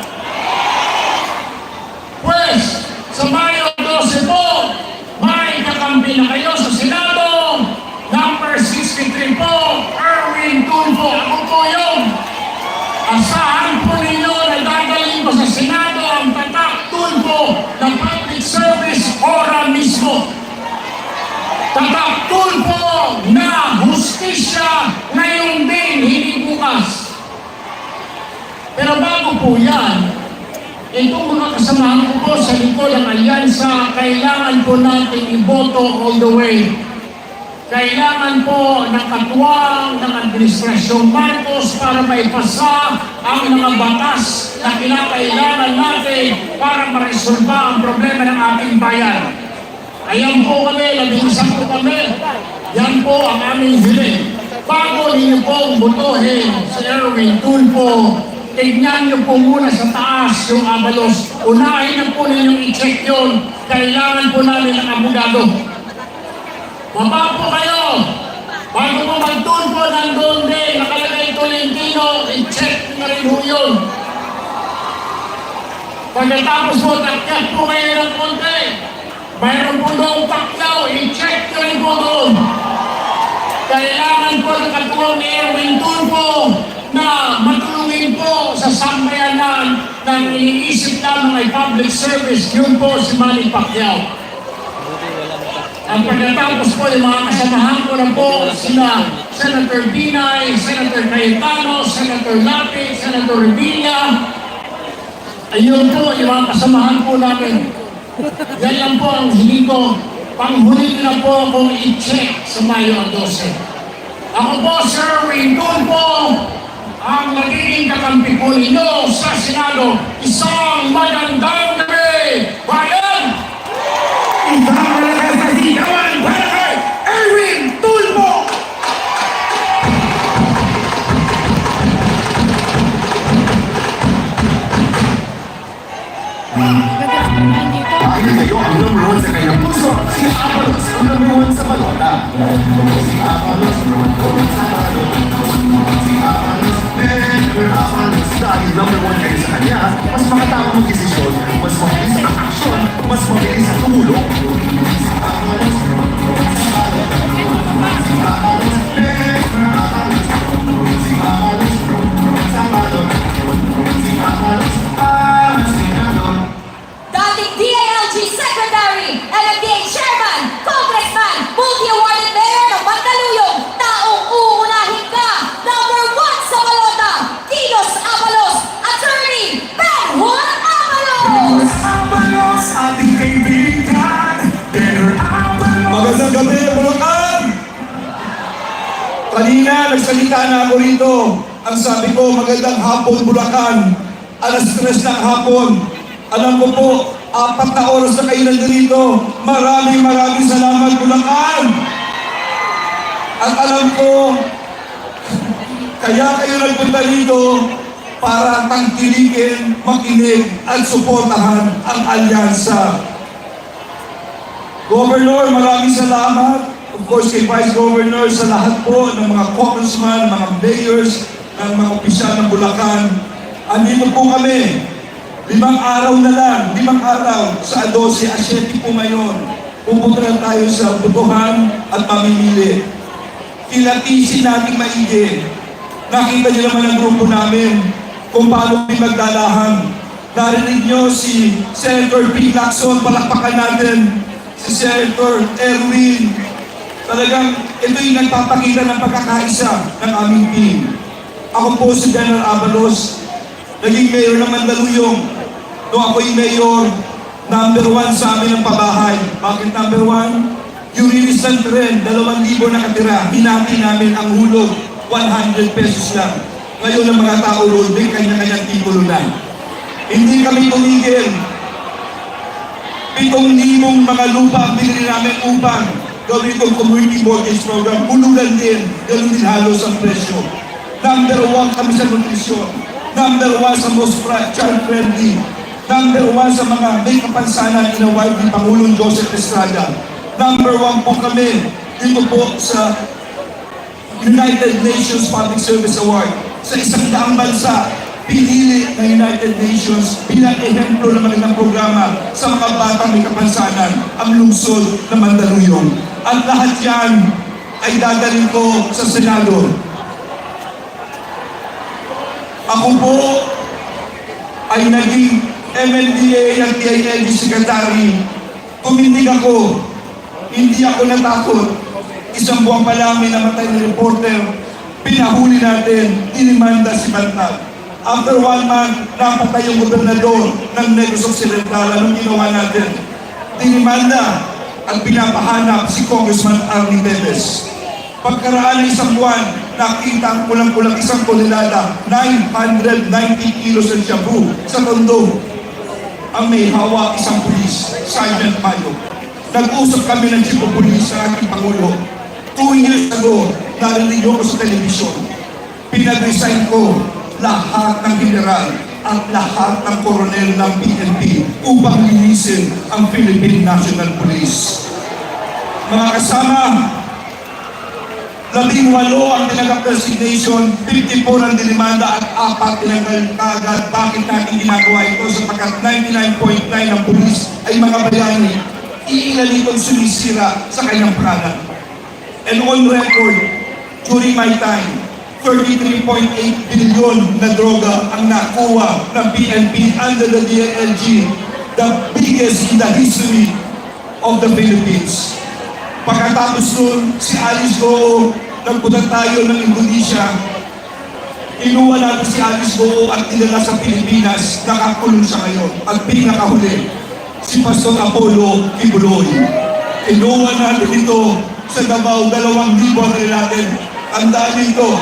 Pues, sa Mayo 12 po, may kakampi na kayo sa Senado. Number 63 po, Erwin Tulfo. Ako po yun. Asahan po ninyo na dadaling ko sa Senado ang tatak Tulfo ng public service ora mismo. Tatak Tulfo na hustisya ngayon din, hindi bukas. Pero bago po yan, itong mga kasamahan ko po sa likod ng alyansa, kailangan po natin iboto all the way. Kailangan po ng katuwang ng Administrasyong Marcos para maipasa ang mga batas na kinakailangan natin para maresolba ang problema ng ating bayan. Ayan po kami, labing-isang po kami. Yan po ang aming hiling. Bago ninyo pong butuhin si Erwin Tulfo, tignan niyo po muna sa taas yung abalos. Unahin na po ninyong i-check yun. Kailangan po namin ng abogado. Baba po kayo! Bago po magtulpo nandun din, nakalagay Tolentino, i-check na rin po yun. Pagkatapos po, takyat po kayo ng konti. Mayroon po doon taklaw, i-check na rin po doon. Kailangan po ng katuwang ni Erwin Tulfo na matulungin po sa sambayanan ng iniisip namin ay public service. Yun po si Manny Pacquiao. Ang pagkatapos po yung mga kasamahan ko na po sila Senator Binay, Senator Cayetano, Senator Lapid, Senator Revilla. Ayun po yung mga kasamahan po namin. Yan lang po ang hiling ko. Panghuli na po akong i-check sa Mayo 12. Ako po, Sir Erwin Tulfo, ang nagiging kakampi po ninyo sa Senado. Isang magandang gabi! Bayan! Isang malakas na sigawan para kay Erwin Tulfo! Pakinggan kayo ang number 1 sa kanyang puso, si Abalos, ang number 1 sa balota. Si Abalos, number 1 sa balota. Si Abalos, never Abalos. Dahil number 1 kayo sa kanya, mas makatama ang desisyon, mas mabilis ang aksyon, mas mabilis ang tumulong. Si Abalos, sa gabi, Bulacan! Kanina, nagsalita na ako rito. Ang sabi ko, magandang hapon, Bulacan. Alas 3 ng hapon. Alam ko po, 4 na oras na kayo nandito. Maraming salamat, Bulacan! At alam ko, kaya kayo nagpunta dito para tangkilikin, makinig at suportahan ang alyansa. Governor, maraming salamat. Of course, kay Vice Governor, sa lahat po ng mga congressman, mga mayors, ng mga opisyal ng Bulacan. Andito po kami. 5 araw na lang, 5 araw sa 12 at 7 po ngayon. Pupunta na tayo sa butuhan at mamimili. Kilatisin natin maigi. Nakita niyo naman ang grupo namin kung paano kami magdalahan. Narinig niyo si Senator P. Lacson, palakpakan natin. Si Senator Erwin. Talagang ito yung nagpapakita ng pagkakaisa ng aming team. Ako po si General Avalos, naging mayor ng Mandaluyong. Noong ako yung mayor, number 1 sa amin ang pabahay. Bakit number 1? Yung release rin, 2,000 na katira. Hinati namin ang hulog, 100 pesos lang. Ngayon ang mga tao roon, may kanya-kanyang titulo na. Hindi kami tumigil. 7,000 mga lupa ang binili namin upang gawin itong community mortgage program. Bulugan din, ganoon din halos ang presyo. Number 1 kami sa nutrisyon. Number 1 sa most child-friendly. Number 1 sa mga may kapansanan inaward ni Pangulong Joseph Estrada. Number 1 po kami dito po sa United Nations Public Service Award. Sa 100 bansa, pinili ng United Nations bilang ehemplo ng magandang programa sa mga batang may kapansanan ang lungsod ng Mandaluyong. At lahat yan ay dadalhin ko sa Senado. Ako po ay naging MNDA at DILG Secretary. Tumindig ako. Hindi ako natakot. 1 buwan pa lang may namatay na reporter. Pinahuli natin, dinimanda si Bantag. After 1 month, napatay yung gobernador ng Negros Occidental. Anong ginawa natin? Dinimanda at pinapahanap si Congressman Arnie Teves. Pagkaraan ng 1 buwan, nakita ang kulang-kulang 1 tonelada, 990 kilos ng shabu sa Tondo. Ang may hawak isang pulis, Sergeant Mayo. Nag-usap kami ng Chief of Police sa aking Pangulo. 2 years ago, narinig ko sa telebisyon. Pinag-resign ko lahat ng general at lahat ng koronel ng PNP upang linisin ang Philippine National Police. Mga kasama, 18 ang tinagap resignation, 54 ang dinimanda at 4 tinanggal kagad. Bakit natin ginagawa ito? Sapagkat 99.9 ng pulis ay mga bayani. Iilan itong sumisira sa kanyang pangalan. And on record, during my time, 33.8 billion na droga ang nakuha ng PNP under the DILG, the biggest in the history of the Philippines. Pagkatapos nun, si Alice Goo, nagpunta tayo ng Indonesia. Inuwa natin si Alice Goo at dinala sa Pilipinas, nakakulong siya ngayon. At pinakahuli, si Pastor Apollo Kibuloy. Inuwa natin ito sa Davao, 2,000 ang natin. Tandaan dito,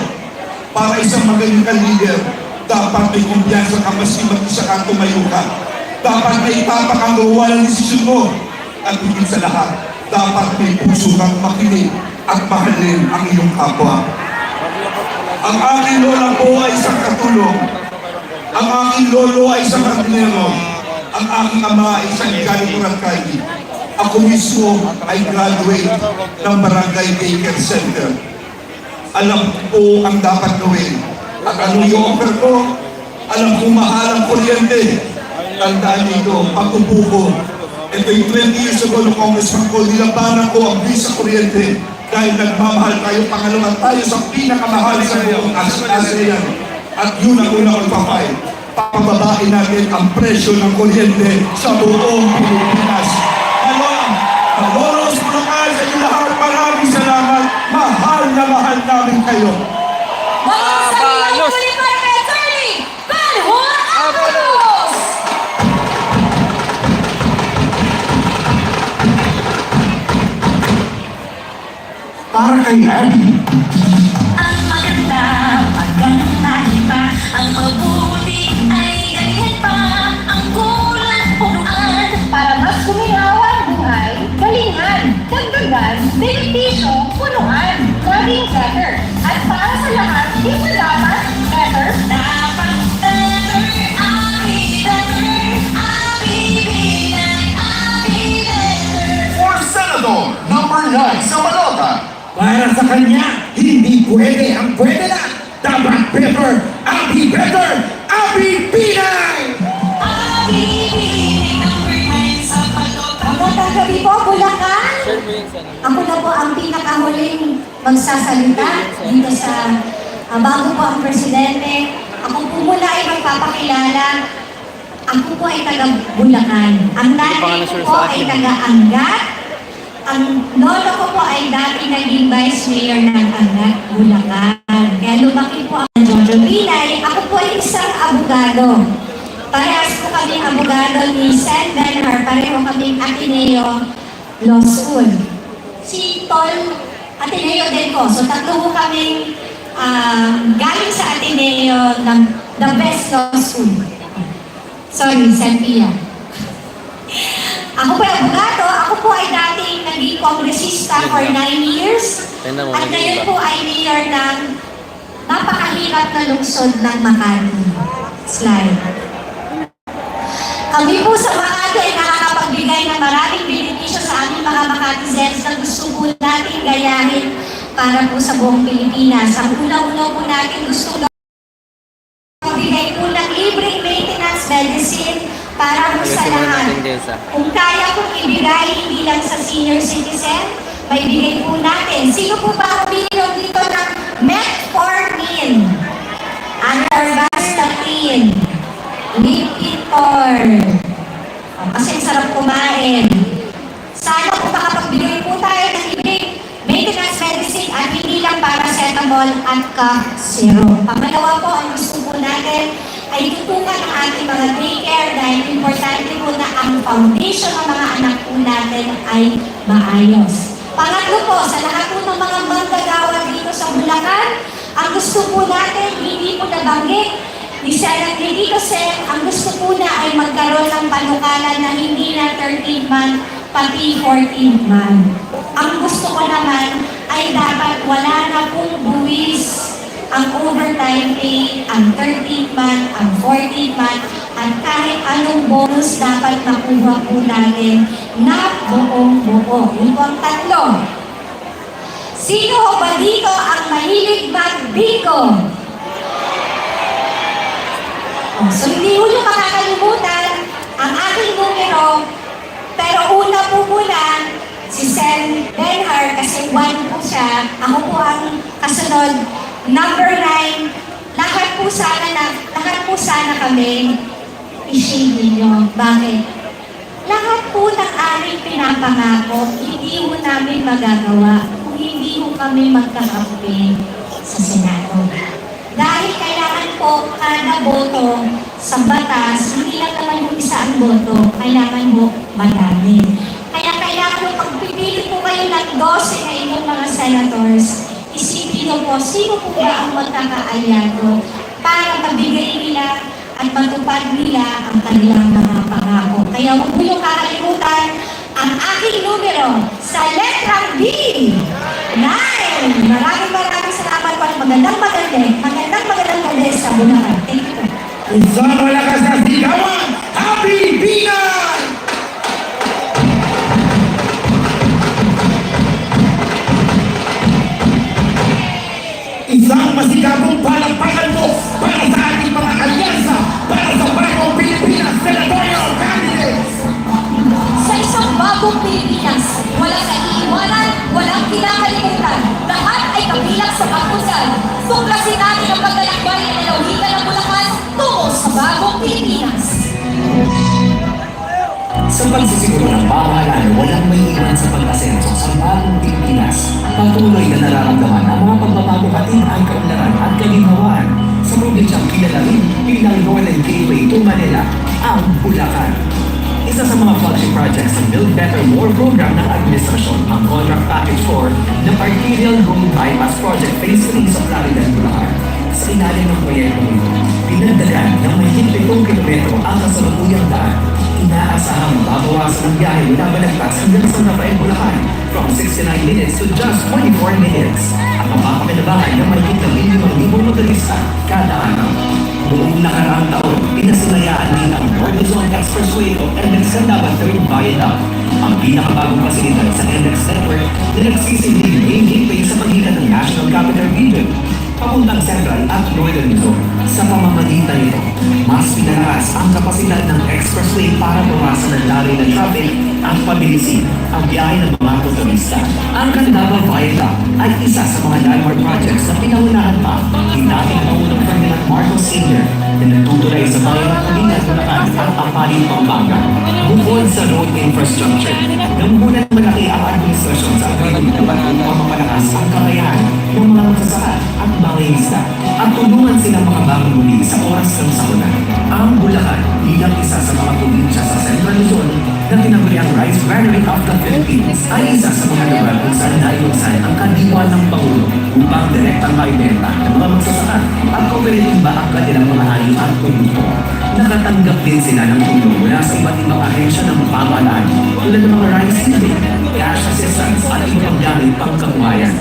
para isang magaling kang leader, dapat may kumpiyansa ka mas mag-isa kang tumayo ka. Dapat may tapak ang gawa ng desisyon mo. At higit sa lahat, dapat may puso kang makinig at mahalin ang iyong kapwa. Ang aking lola po ay isang katulong. Ang aking lolo ay isang hardinero. Ang aking ama ay isang janitor-kay. Ako mismo ay graduate ng Barangay Daycare Center. Alam ko ang dapat gawin. At ano yung offer ko? Alam ko mahal ang kuryente. Tandaan nito, pag-upo ko. Ito'y 20 years ago ng Congressman ko, nilabanan ko ang bill sa kuryente dahil nagmamahal tayo, pangalawa tayo sa pinakamahal sa buong ASEAN. At yun ang unang magpapay. Papababain natin ang presyo ng kuryente sa buong Pilipinas. Malolos Bulacan sa inyo lahat, maraming salamat. Mahal na mahal namin kayo. Malos! Attorney Benhur Avalos! para kay Abby. Ang maganda, maganda iba. Ang mabuti ay ganyan pa. Ang kulang punuan. Para mas kuminawa ang buhay, galingan, dagdagan, benepisyo, punuan, maging better. At para sa lahat, dito dapat better. Dapat better, abi better, abi bilang, abi better. For Senador number 9 sa Malota. Para sa kanya, hindi pwede ang pwede na. Dapat better, Abi better, Abi Pinay! Abi bilang, number 9 sa Malota. Magandang gabi po, Bulacan. Share mo yung sana. Ako na po ang pinakahuling magsasalita dito sa bago po ang presidente. Ako po muna ay magpapakilala. Ako po ay taga Bulacan. Ang nanay ko po ay taga Angat. Ang lolo ko po ay dati naging vice mayor ng Angat, Bulacan. Kaya lumaki po ang Jojo Pinay. Ako po ay isang abogado. Parehas po kami abogado ni Sen Benhar. Pareho kaming Ateneo Law School. Si Tol, Ateneo din po. So tatlo po kaming galing sa Ateneo ng the best law school. Sorry, San Pia. Ako po ay abogado. Ako po ay dating naging kongresista for 9 years. At ngayon po ay mayor ng napakahirap na lungsod ng Makati. Slide. Kami po sa Makati ay nakakapagbigay ng maraming benepisyo sa aming mga Makatizens na gusto po natin gayahin para po sa buong Pilipinas. Ang una-una po natin gusto magbigay po ng libreng maintenance medicine para po sa lahat. Kung kaya pong ibigay hindi lang sa senior citizen, may bigay po natin. Sino po ba umiinom dito ng Metformin, Atorvastatin, Lipitor? Kasi sarap kumain. Sana po makapagbigay po tayo ng libreng maintenance medicine at hindi lang paracetamol at cough syrup. Pangalawa po, ang gusto po natin ay tutukan ang ating mga daycare dahil importante po na ang foundation ng mga anak po natin ay maayos. Pangatlo po, sa lahat po ng mga manggagawa dito sa Bulacan, ang gusto po natin, hindi po nabanggit ni Senate Lito Sen, ang gusto po na ay magkaroon ng panukalan na hindi na 13th month, pati 14th month. Ang gusto ko naman ay dapat wala na pong buwis ang overtime pay, ang 13th month, ang 14th month, at kahit anong bonus dapat makuha po natin na buong-buo. Yun po ang tatlo. Sino ho ba dito ang mahilig mag-bingo? So hindi ho yung makakalimutan ang aking numero, pero una po muna si Sen Benhar kasi 1 po siya. Ako po ang kasunod, number 9. Lahat po sana kami i-shade ninyo. Bakit? Lahat po ng aming pinapangako, hindi ho namin magagawa kung hindi ho kami magkakampi sa Senado. Dahil kailangan po kada boto sa batas, hindi lang naman yung isa ang boto, kailangan mo marami. Kaya kailangan po pagpipili po kayo ng 12 na inyong mga senators, isipin nyo po, sino po ba ang magkakaaliado para mabigay nila at matupad nila ang kanilang mga pangako. Kaya huwag mo kakalimutan ang aking numero sa letrang B. 9! Maraming salamat po. Magandang gabi sa Bulacan. Thank you po. Isang malakas na sigawan, Abi Pinay! Isang masigabong palakpakan mo para sa ating mga alyansa, para sa bagong Pilipinas senatorial candidates! Sa isang bagong Pilipinas, walang naiiwanan, walang kinakalimutan. Lahat ay kabilang sa kapusan. Tuklasin natin ang paglalakbay ng lalawigan ng Bulacan tungo sa bagong Pilipinas. Sa pagsisiguro ng pamahalaan, walang may iwan sa pag-asenso sa bagong Pilipinas. Patuloy na nararamdaman ang mga pagbabago hatid ay kaunlaran at kaginhawaan sa probinsyang kilala rin bilang Northern Gateway to Manila, ang Bulacan. Isa sa mga flagship projects ng Build Better More program ng administrasyon ang Contract Package 4 na Arterial Road Bypass Project Phase 3 sa Florida, Bulacan. Sa ilalim ng proyekto nito, pinagdagan ng mahigit 7 kilometro ang kasalukuyang daan. Inaasahang mababawasan ang biyahe mula Balagtas hanggang San Rafael, Bulacan from 69 minutes to just 24 minutes. At mapapakinabangan ng mahigit ng 5,000 motorista kada araw. Buong nakaraang taon, pinasinayaan din ang North Luzon Expressway o NLEX Candaba 3rd Viaduct. Ang pinakabagong pasilidad sa NLEX Network na nagsisilbing main gateway sa pagitan ng National Capital Region papuntang Central at Northern Luzon. Sa pamamagitan nito, mas pinalakas ang kapasidad ng expressway para bawasan ang daloy ng traffic at pabilisin ang biyahe ng mga motorista. Ang Candaba Viaduct ay isa sa mga landmark projects na pinaunahan pa ni dating Pangulong Ferdinand Marcos Sr. na nagtutuloy sa bayan ng Kalinga, Bulacan at Apalit, Pampanga. Bukod sa road infrastructure, namuhunan malaki ang administrasyon sa agrikultura upang mapalakas ang kakayahan ng mga magsasaka at mga isda at tulungan silang makabagong muli sa oras ng sakuna. Ang Bulacan bilang isa sa mga probinsya sa Central Luzon na tinaguri ang Rice Granary of the Philippines ay isa sa mga lugar kung saan nailuksan ang kadiwa ng Pangulo upang direktang maibenta ng mga magsasaka at kooperating ba ang kanilang mga ani at produkto. Nakatanggap din sila ng tulong mula sa iba't ibang ahensya ng pamahalaan tulad ng mga rice seeding, cash assistance at ibang gamit pangkabuhayan.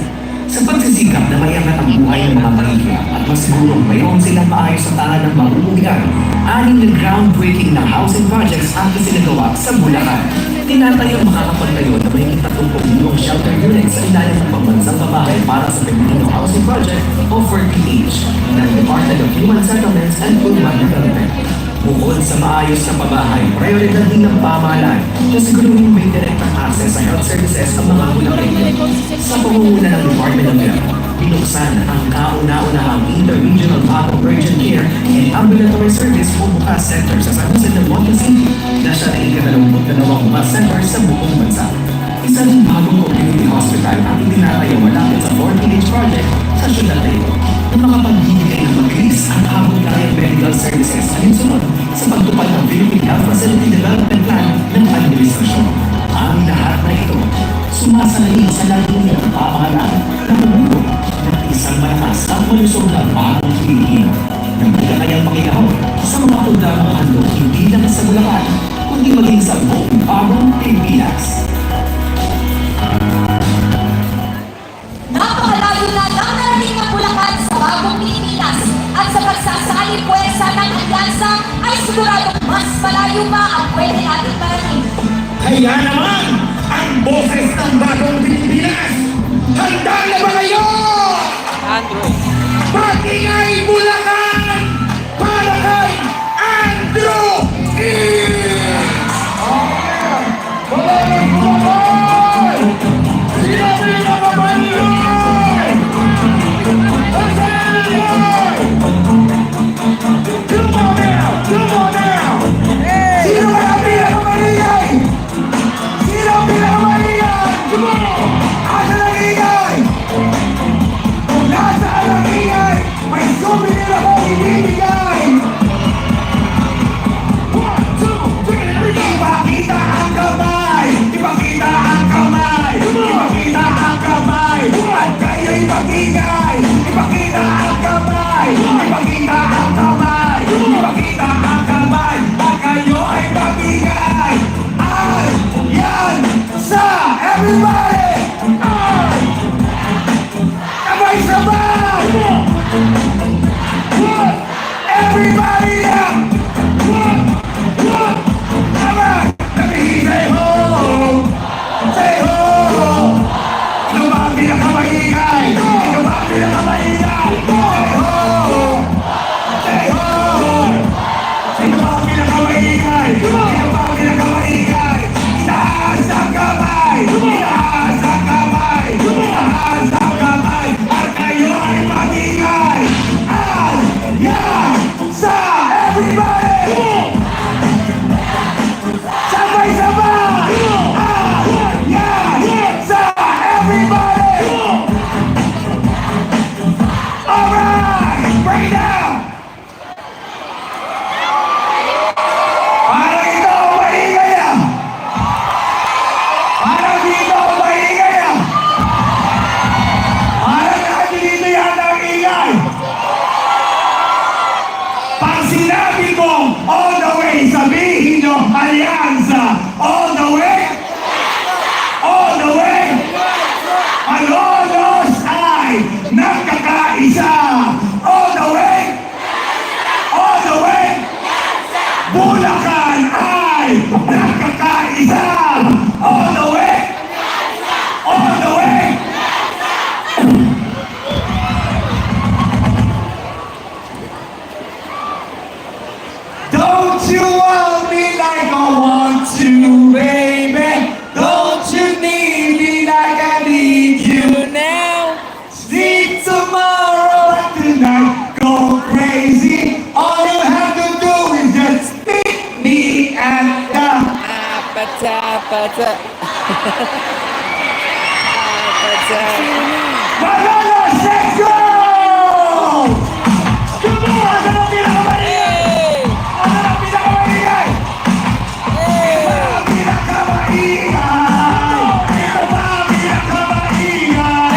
Sa pagsisikap na mayangat ang buhay ng mga mahihirap at masigurong mayroon silang maayos sa tangan ng mamumuligan, aning na groundbreaking ng housing projects ang isinagawa sa Bulacan. Tinatayang makakapagtayo na mahigit 30 milyong shelter units sa ilalim ng pambansang babae para sa Filipino Housing Project o 4PH ng Department of Human Settlements and Urban Development. Bukod sa maayos na pabahay, prioridad din ng pamahalaan na siguruhin may direktang access sa health services ang mga Bulacan. Sa pangunguna ng Department of Health, binuksan ang kauna-unahang Interregional Hub of Urgent Care and Ambulatory Service o BUCAS Center sa San Jose del Monte City na siya na ika-22 BUCAS Center sa buong bansa. Isa rin bagong community hospital ang itinatayo malapit sa 4PH project sa syudad na ito na makapagbibigay ng mabilis at habang-kayang medical services alinsunod sa pagtupad ng Philippine Health Facility Development Plan ng administrasyon. Ang lahat na ito sumasalayin sa layunin ng pamahalaan na bumuo ng isang malakas at malusog na bagong Pilipino na hindi kayang makilahon sa mga programang handog hindi lang sa Bulacan kundi maging sa buong bagong Pilipinas. Napakalayo na ng narating ng Bulacan sa bagong Pilipinas at sa pagsasali puwersa ng alyansa ay siguradong mas malayo pa ang pwede nating parating. Kaya naman, ang boses ng bagong Pilipinas, handa na ba kayo? Andrew. Pag-ingay Bulacan para kay Andrew E! Come on! Patsa. Patsa. Malolos, let's go! Kumuha sa mga pinakamaingay! Ano ang pinakamaingay? Ang pinakamaingay! Ito ba ang pinakamaingay?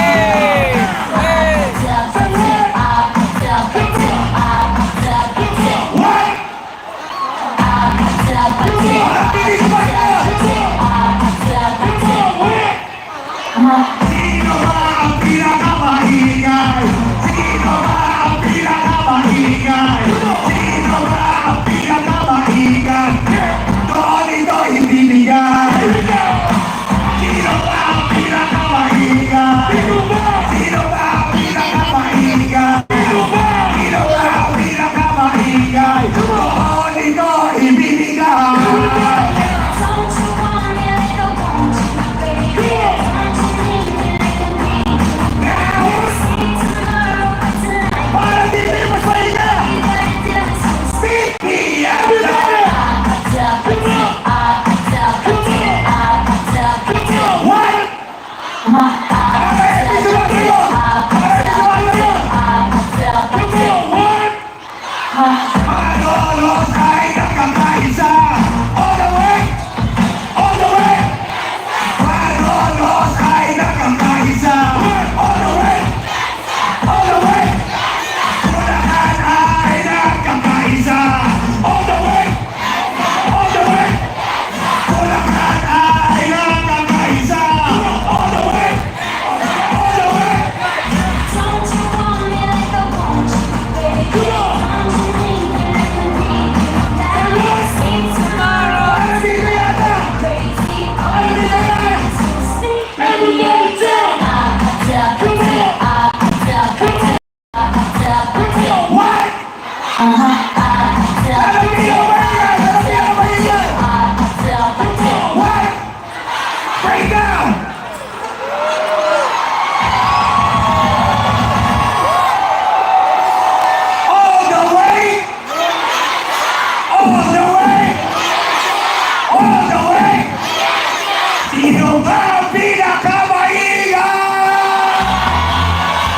What? Ang bilis ba niya? Sino ba ang pinakamaingay? Sino ba ang pinakamaingay? Sino ba ang pinakamaingay? Doon ito hindi bigay. Sino ba ang pinakamaingay? Sino ba ang pinakamaingay? Sino ba ang pinakamaingay? Doon ito ibibigay. Para di mas pahinga! Speak me out! What? Okay, isulat kayo! What? Malolos ay nakakaisa! All the way! All the way! Malolos ay nakakaisa! All the way! All the way! Bulacan ay nakakaisa! All the way! All the way! Bulacan ay nakakaisa! All the way! All the way! Para dito yata! Para dito yata! Everybody down! What? Alam niyo ba yan? Alam niyo ba yan? What? Break down! All the way! All the way! All the way! Sino ba ang pinakamaingay?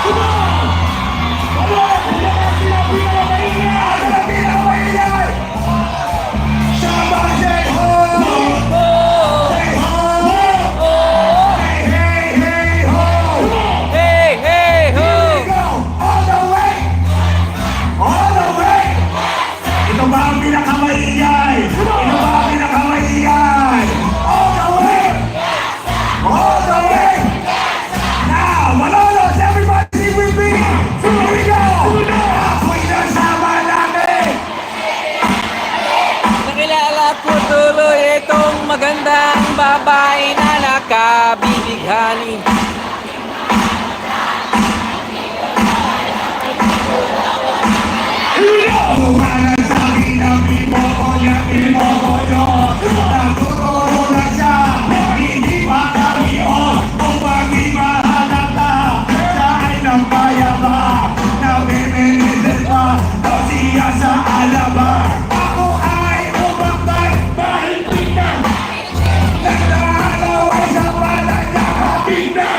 Come on! Come on! Sino ang pinakamaingay? Sino ang pinakamaingay? Somebody say ho! Say ho! Say hey, hey, ho! Hey, hey, ho! Here we go! All the way! All the way! Ito ba ang pinakamaingay? Ito ba ang pinakamaingay? All the way! All the way! Now, Malolos, everybody sing with me! Here we go! Ako'y nasama namin! Nakilala ko tuloy itong magandang babae na nakabibighani. Umanan sa akin ang imo niya, imo ko yun. Nagtuturo na siya, hindi pa kami on. Upang imahalata, siya ay nampayaba. Namimilitin pa, daw siya sa alabar. Ako ay umambay, mahigpit na. Nagdalaw ay sa palang nakapit na.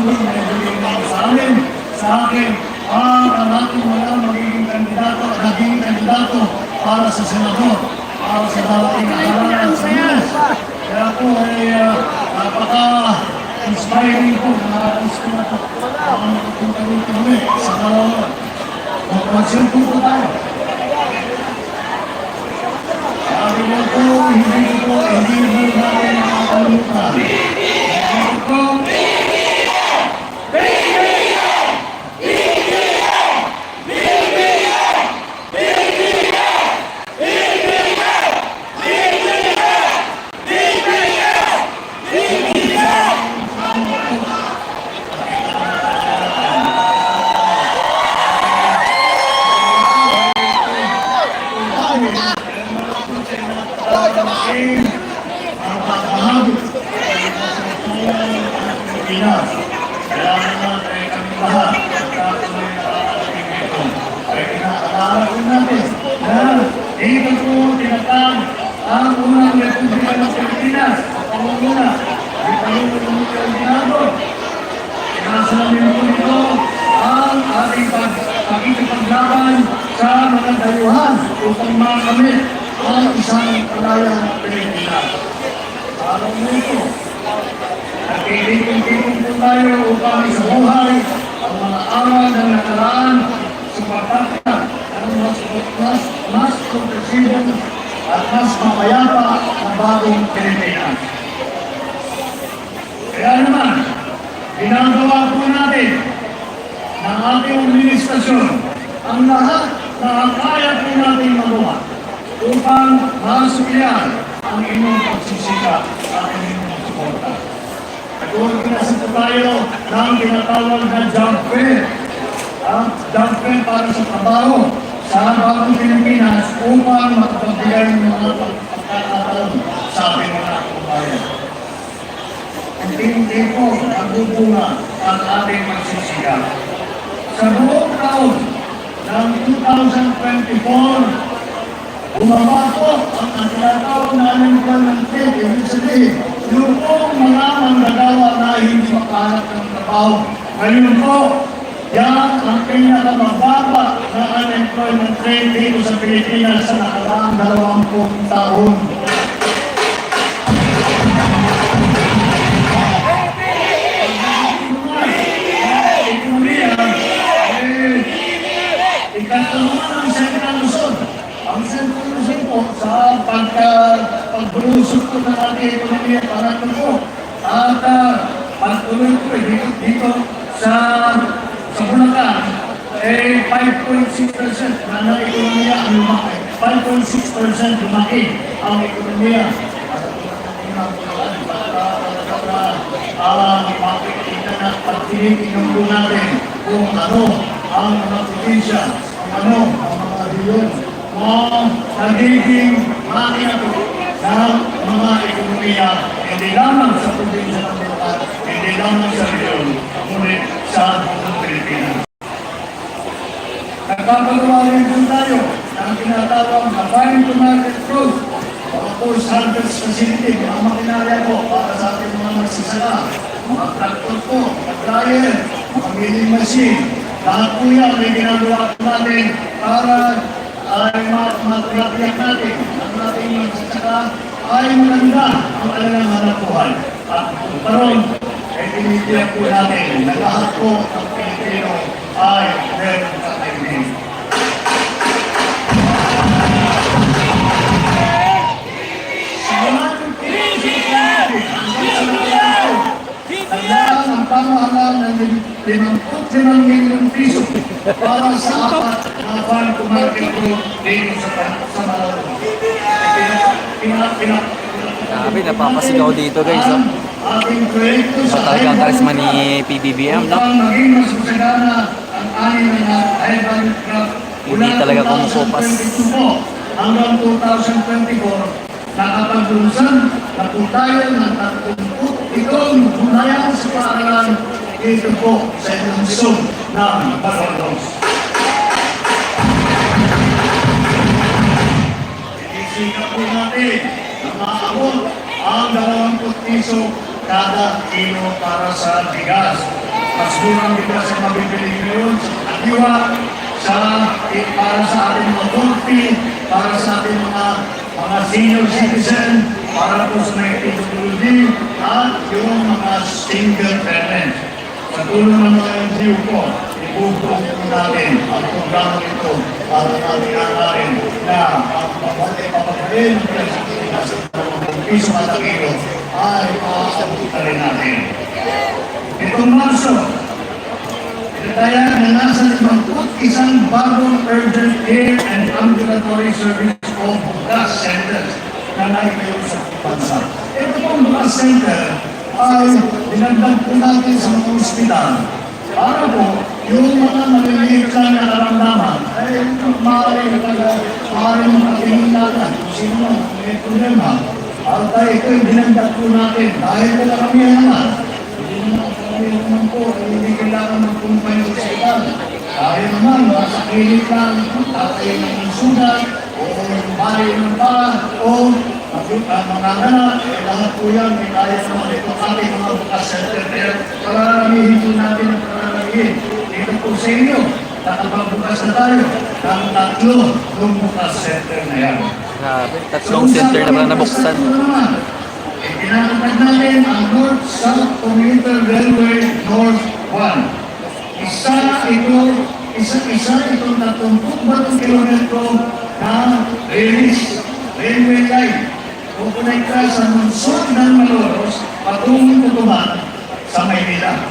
sa amin, sa akin, ang ating mga magiging kandidato at naging kandidato para sa senador, para sa dating halalan sa Diyos. Kaya po ay napaka-inspiring po na gusto na po ang magpunta rito kami sa Kalawag. Magpasyon po tayo. Sabi mo po, hindi po natin nakakalimutan. Sabi po, dito po tinatang ang unang Republika ng Pilipinas. Ang una, Republika ng Senado. Sinasalamin po nito ang ating pagkikipaglaban sa mga dayuhan upang makamit ang isang kalayang Pilipinas. Alam mo ito, nagkikipag-kipag po tayo upang isabuhay ang mga aral ng nakaraan sa pagkakita mas progresibo at mas mapayapa na bagong Pilipinas. Kaya naman, ginagawa po natin ng ating administrasyon ang lahat na kaya po natin magawa upang masuklian ang inyong pagsisikap at inyong suporta. Nagawag kinasa po tayo ng tinatawag na job fair. Job fair para sa trabaho sa bagong Pilipinas upang makapagbigay ng mga pagkakataon sa ating mga kabayan. Hindi po nagbubunga ang ating magsisikap. Sa buong taon ng 2024, bumaba po ang tinatawag na unemployment rate. Ibig sabihin, yung pong mga manggagawa na hindi makahanap ng trabaho. Ngayon po, yan ang pinakamababa na unemployment rate dito sa Pilipinas sa nakaraang 20 taon. Ikatulungan ang Sentral Luzon. Ang Sentral Luzon po sa pagbulusok po ng ating ekonomiya para ito po. At pagtuloy po dito sa Bulacan, 5.6% na ng ekonomiya ang lumaki. 5.6% lumaki ang ekonomiya. Makikita na pagtinitin po natin kung ano ang mga probinsya, ano ang mga rehiyon, nagiging makina po ng mga ekonomiya, hindi lamang sa probinsya ng Bulacan, hindi lamang sa rehiyon, ngunit sa buong Pilipinas. Nagpapagawa rin po tayo ng tinatawag na farm-to-market growth, mga post-harvest facility, mga makinarya po para sa ating mga magsasaka, mga tractor po, mga dryer, mga milling machine. Lahat po yan may ginagawa po natin para ay matulapiyak natin ang ating magsasaka ay maganda ang kanilang hanap buhay. At kung karoon, ay tinitiyak po natin na lahat po ng Pilipino ay meron sa kaibig. Tandaan ang pamahalaan ng 55 milyong piso para sa apat na farm-to-market group dito sa Malabo. Grabe, napapasigaw dito guys. So talagang karisma ni PBBM, no? Hindi talaga kumukupas. Hanggang 2024, nakapaglusan na po tayo ng 37 gulayan sa paaralan dito po sa edukasyon ng Batangas. Inisika po natin na maabot ang 20 piso kada kilo para sa bigas. mas murang bigas ang mabibili ngayon sa katiwa, para sa ating mga kulpi, para sa ating mga senior citizen, para po sa mga PWD, at yung mga single parents. Sa tulong ng mga NGO po, ibubuo po natin ang programa ito para natin hangarin na ang papagaling ng Pilipinas ng piso at kilo ay makakabot na rin natin. Itong Marso, kaya na nasa 51 bagong urgent care and ambulatory service o BUCAS centers na naitayo sa bansa. Ito pong BUCAS center ay dinagdag po natin sa mga ospital para po yung mga maliliit lang na karamdaman ay maaaring makatingin natin kung sino may problema. At ito'y dinagdag po natin dahil wala kami naman. Naman po, hindi kailangan magpumpay ng ospital. Kaya naman, nasa klinik lang, tatay ng sugat, o bahay ng pa, o mga anak, lahat po yan, may kaya naman ito ating mga BUCAS center. Pararamihin po natin ang pararamihin. Dito po sa inyo, nakapagbukas na tayo ng 3 ng BUCAS center na yan. Grabe, 3 center na pala nabuksan. Pinatapag natin ang North-South Commuter Railway North 1. Isa itong 30 kilometro na railway line. Kukonekta sa lungsod ng Malolos patungong Tutuban sa Maynila.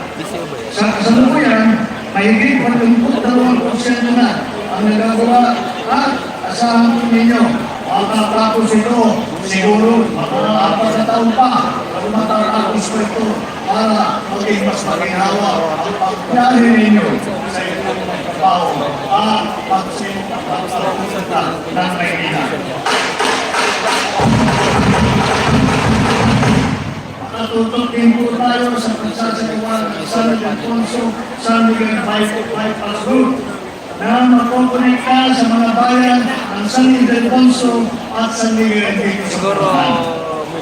Sa kasalukuyan, mahigit 42% na ang nagagawa at asahan po ninyo. Makakapos ito, siguro, mga 4 na taon pa, kung matatapos ko ito para maging mas maginhawa ang pagkari ninyo sa inyong magtrabaho at pagsipunta ng Maynila. Makatutok din po tayo sa pagsasagawa ng San Ildefonso, San Miguel Bypass Route na makokonekta sa mga bayan ng San Ildefonso at San Miguel Siguro,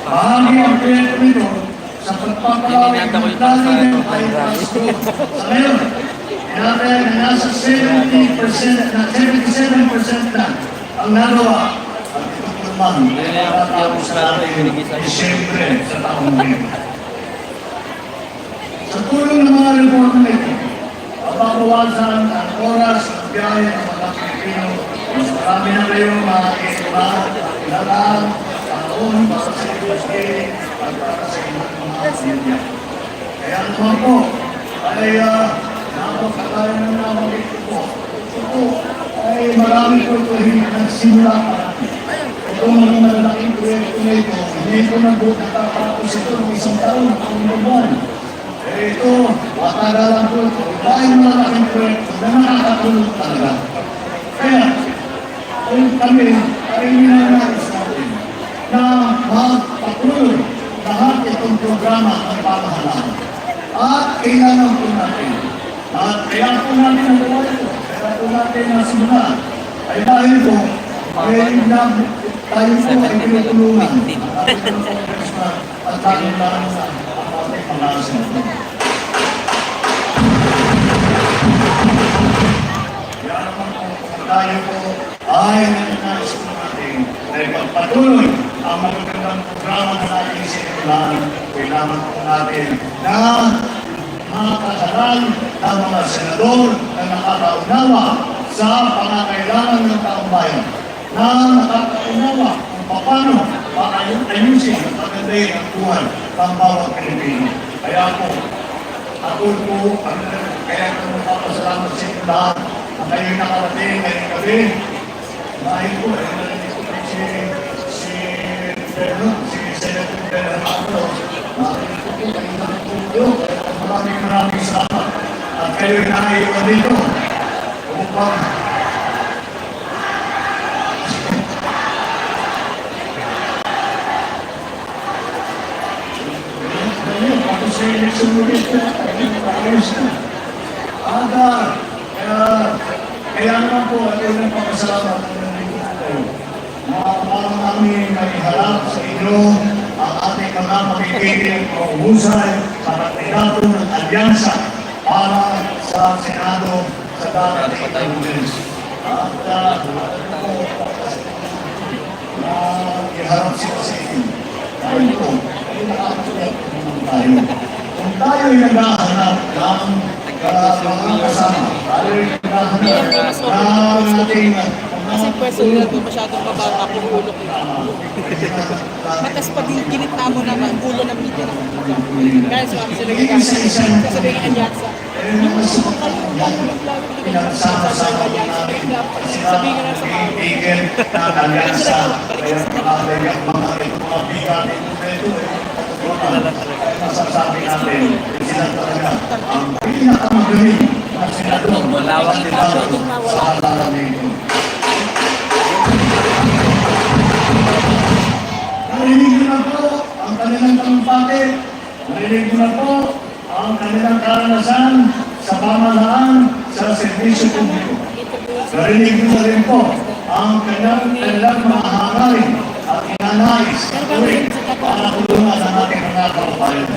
bahagi ang proyekto nito sa pagpapalawag ng dati ng bypass road. Sa ngayon, inatay na nasa 77% na ang nagawa at ito po naman ay nakatapos natin Disyembre sa taong ngayon. Sa tulong ng mga reforma nito, mapapawasan ang oras ng biyahe ng mga Pilipino. Mas marami na kayong makikita at ilalaan taon para sa USD at para sa inyong mga pamilya. Kaya naman po, ay napakalayo na naman ito po. Ito ay marami po ito hindi nagsimula pa. Itong mga malalaking proyekto na ito, hindi ito nagtatapos ito ng 1 taon at 1 buwan. Ito, matagalan po ito. Dahil malaking proyekto na nakakatulong talaga. Kaya, kami ay ninanais natin na magpatuloy lahat itong programa ng pamahalaan. At kailangan po natin. At kaya po natin ang gawa ito. Kaya po natin ang simula. Ay dahil po, tayo po ay pinutulungan. At tayo lang sa ating pangalasan. Kaya naman po, tayo po ay nananais po natin ay magpatuloy ang magagandang programa na natin sinulan. Kailangan po natin na makakasalan ng mga senador na nakakaunawa sa pangangailangan ng taong bayan, na nakakaunawa kung paano ayusin at pagandahin ang buhay ng bawat Pilipino. Kaya po, ako po, kaya ko magpapasalamat sa inyo lahat na kayo'y nakarating ngayong gabi. Dahil po, narinig ko si Senator Bernard Marcos. Narinig ko po kayo nakatulog. Maraming salamat. At kayo'y naiwan dito. Upang ako sa eleksyon ulit na ayos na. Kaya naman po, at yun ang papasalamat ng nandito kayo. Parang namin naiharap sa inyo ang ating mga makikigil o uhusay sa kandidato ng alyansa para sa Senado sa darating na Lunes. At iharap si Pasipin. Dahil ito, ay nakakatulad tayo. Kung tayo ay naghahanap ng mga kasama, tayo ay naghahanap ng ating Kasi pwesto nila ito masyadong mababa kung ulo ko. Matas pag ginitna mo naman, ulo ng media na kumita. Kaya sa mga sila gagawin. Sasabihin ang Alyasa. Yung gusto ko kayo, yung plano, hindi ka naman sa Alyasa. Sabihin ka na sa mga. Tigil na Alyasa. Kaya mga bigat ito masasabi natin, sila talaga ang pinakamagaling na senador Malawak din ako. sa halalan nito. Narinig niyo na po ang kanilang talumpati. Narinig niyo na po ang kanilang karanasan sa pamahalaan sa serbisyo publiko. Narinig niyo na rin po ang kanilang mga hangarin at inanais na tuwing para tulungan ang ating mga kababayan.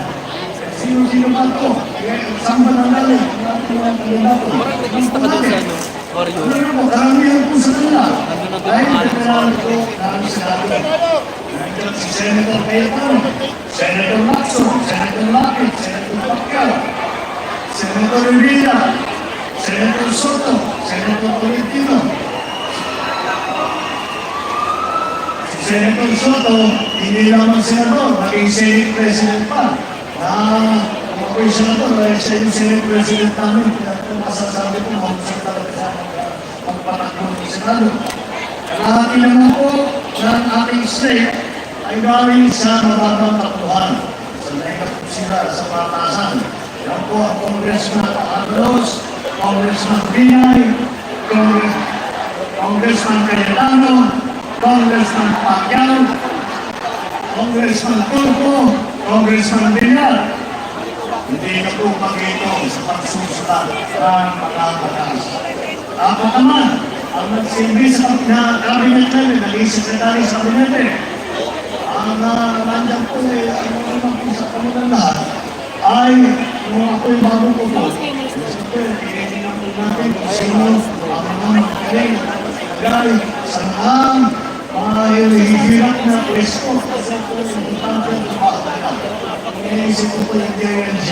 Sino-sino ba ito? Saan ba nangaling? Parang nag-lista ka dun sa ano, Oreo. Karamihan po sa kanila. Dahil kailangan ko ng Senado. Nandiyan si Senator Cayetano, Senator Lacson, Senator Lapid, Senator Pacquiao, Senator Rivera, Senator Soto, Senator Tolentino. Si Senator Soto, hindi lamang senador, naging Senate President pa. Na kung ako'y senador, dahil siya yung Senate President namin, kung masasabi ko, mahusap talaga sa pagpatakbo ng Senado. Kalahati naman po ng ating state ay galing sa mababang takbuhan. Sanay na po sila sa patasan. Yan po ang Congressman Aglos, Congressman Binay, Congressman Cayetano, Congressman Pacquiao, Congressman Tulfo, Congressman Villar. Hindi na po magito sa pagsusulat ng mga batas. Dapat naman, ang nagsilbi sa cabinet namin, naging sekretary sa kabinete, ang nandiyan po ang naman po sa kanilang lahat, ay kung ako'y bago po po. Siyempre, tinitingnan po natin kung sino ang mga magaling nagay sa mga hirap na pwesto kasi po yung importante ng mga iniisip ko po yung DILG.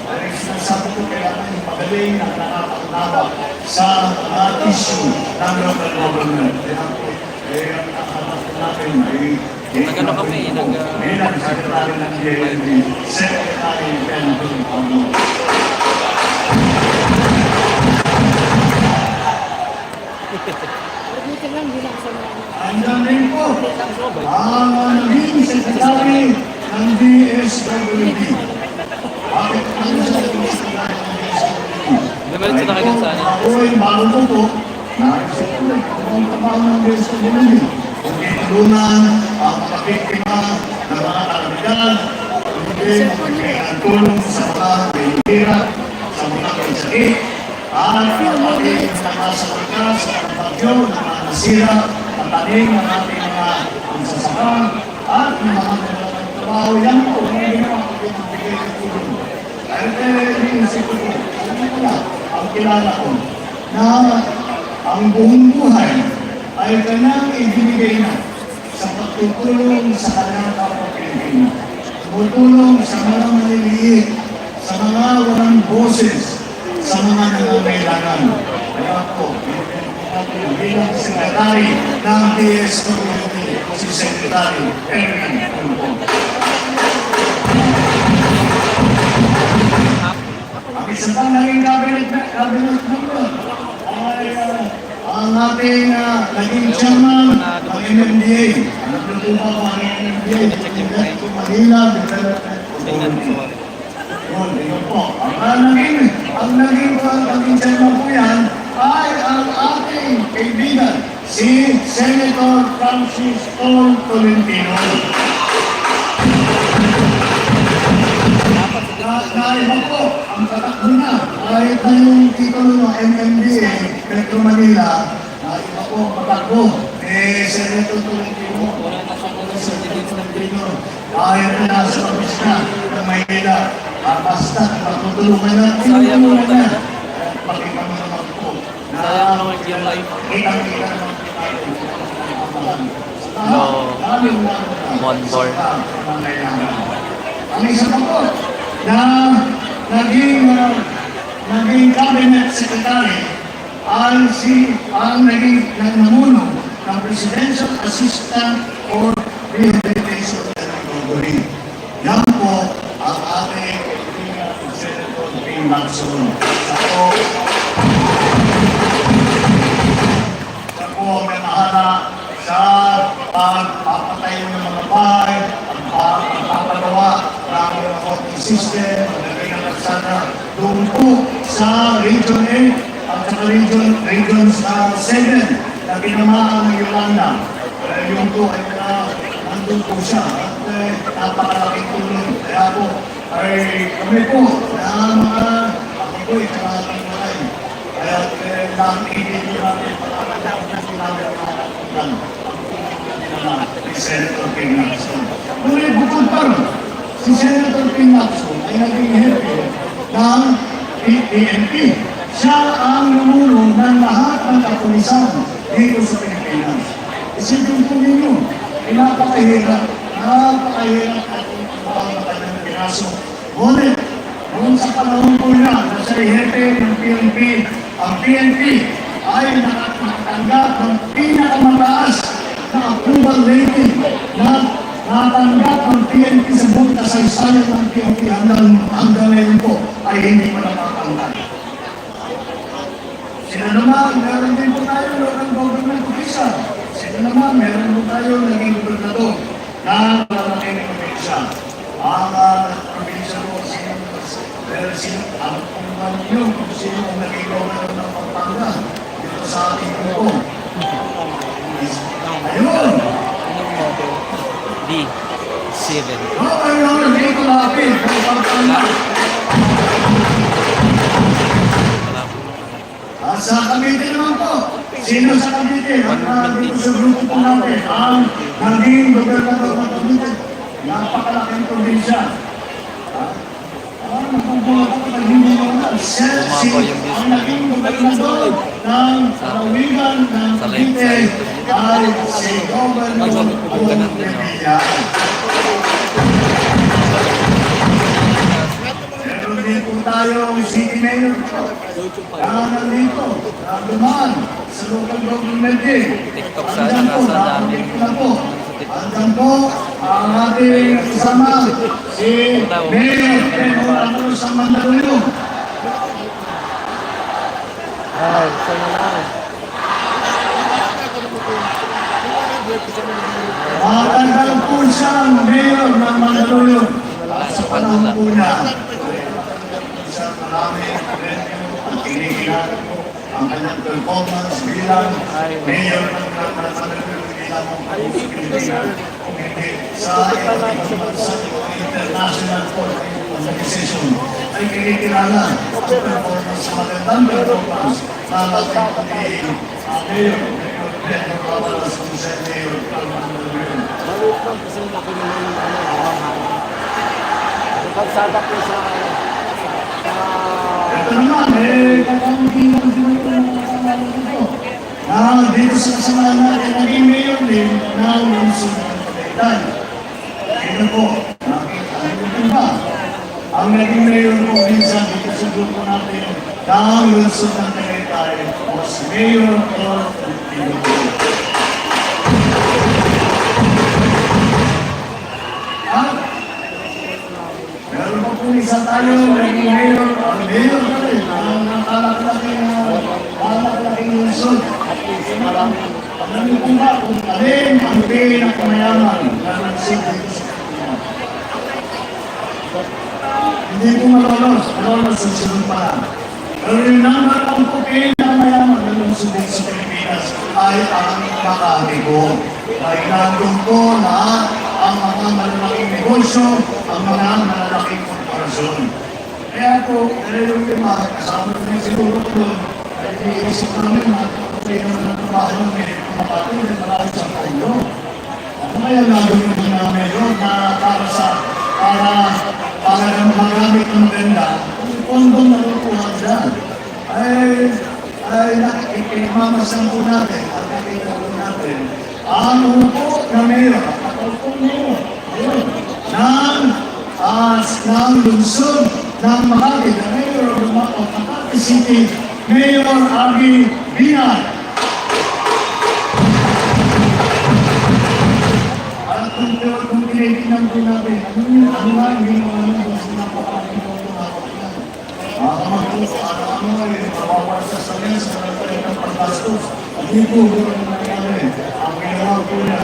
Dahil sinasabi ko kailangan yung magaling na nakapagnawa sa issue ng local government. Kaya po, ang nakahanap natin ay Nagano kami, bilang Secretary ng DILG, Secretary Benjamin Paulo. Andiyan rin po ang naging Secretary ng DSWD. Bakit ang Secretary ng DSWD? Naman ito nakagansana. Ako ay bago po naisip ko ang trabaho ng DSWD. Kung itulungan ang kapiktima ng mga kalamidad, hindi ang tulong sa mga kahihirap, sa mga kaisakit, at kapatid na nasa likas sa bagyo na mga nasira, at taning ng ating mga magsasaka, at mga trabaho yan po, hindi naman pagkakabigay ng tulong. Dahil iniisip ko po, ang kilala ko, na ang buong buhay ay kanyang ibinigay na sa pagtutulong sa kanyang kapwa Pilipino. Tumutulong sa mga maliliit, sa mga walang boses, sa mga nangangailangan. Kaya po, bilang Secretary ng DSWD, si Secretary Erwin Tulfo. Ang isa pang naging cabinet member ay ang ating naging chairman ng MMDA. Ano po ba ang MMDA? Manila Development Authority. Yun po. Ang naging chairman po yan ay ang ating kaibigan, si Senator Francis Tolentino. Naiba po, ang katakbo na, kahit na yung titulo ng MMDA, Metro Manila, naiba po ang katakbo ni Senator Tolentino. Ayaw na nasa office na ng Maynila. basta matutulungan na, Sayang naman tinutulungan na. talaga. Pakita mo naman po na Sayang naman yung life. kitang-kita naman po tayo. No. Mondor. Ang isa pa po, na naging cabinet secretary ang naging namuno ng Presidential Assistant for Rehabilitation and Recovery. Yan po ang ating Senator Ping Lacson. Ako may mahala sa pagpapatayo ng mga bahay, ang pagpapagawa ng mga voting system, ang naging ng kalsada doon po sa Region 8 at sa Region 7 na tinamaan ng Yolanda. Yung po ay nandun po siya at napakalaking tulong. Kaya po ay kami po na mga ako po ay kalaking malay. Kaya lang hindi natin pagkakataon na sinabi ang ni Senator Ping Lacson. Ngunit bukod pa rin, si Senator Ping Lacson ay naging hepe ng PNP. Siya ang numuno ng lahat ng kapulisan dito sa Pilipinas. Isipin po ninyo, napakahirap at ang kanyang pinaso. Ngunit, noon sa panahon po niya na siya hepe ng PNP, ang PNP ay nakatanggap ng pinakamataas na approval rating na natanggap ng PNP sa buong kasaysayan ng PNP hanggang ngayon po ay hindi pa natatanggal. Sila naman, meron din po tayo ng government official. Sila naman, meron po tayo naging gobernador na malaking probinsya. Ang probinsya po, kung sino ang naging gobernador ng Pampanga dito sa ating grupo. Ayun! D7. Ayun, dito natin. Pampanga. Sa Cavite naman po, sino sa Cavite? Dito sa grupo po natin, ang naging gobernador ng Cavite. Napakalaking probinsya. Nakubuhat ako pag hindi mo na. Ang naging gobernador ng Palawigan ng Cavite ay si Governor Ong Revilla. Meron din po tayong city mayor po. Nandito, dumaan sa local government din. Andyan po, nakakabit na po. Andyan po, ang ating kasama, si Mayor Pedro Ramos ng Mandaluyong. Matagal po siyang Mayor ng Mandaluyong. Sa panahon po niya. Marami ang kinikilalan po ang kanyang performance bilang mayor ng Pilipinas sa international organization ay kinikilala ang performance sa magandang performance na ating pagiging mayor Pedro Ramos kung siya mayor ng Mandaluyong. Maliit lang kasi laki naman yung mamahal. Kalsada po sa ito naman, kakamukilang din ito ng kasamahan dito. Dito sa kasamahan natin, naging mayor din ng lungsod ng Tagaytay. Ito po, nakita ba? Ang naging mayor po minsan dito sa grupo natin ng lungsod ng Tagaytay was Mayor of Pilipinas. Meron pa po isa tayo, naging mayor pa rin, ang nakalaking lungsod. Alam niyo po ba kung alin ang pinakamayaman na nagsig dito sa Pilipinas? Hindi po malolos sa sunod pa lang. Pero yung number ang po pinakamayaman na lungsod dito sa Pilipinas ay ang Makati po. Ay nandun po na ang mga malalaking negosyo, ang mga malalaking korporasyon. Kaya po, yung lima, kasama rin siguro po doon, ay iniisip namin na okay naman ang trabaho ng mapatuloy, marami sa pondo. Ano kaya gagawin din namin yun na para magamit maganda, kung kondom na nakukuha dyan, ay pinagmamasan po natin at nakikita po natin ang upo na mayor, ng lungsod ng Makati, na mayor of Makati City, Mayor Abby Binay. At kung tinitingnan po natin, ano nga yung ginawa nyo sa napakaling po ito nakapagyan? Ano ay mawawarsa sa mesa sa nagpalit ng paggastos. Hindi po gano'n nangyari. Ang ginawa po na,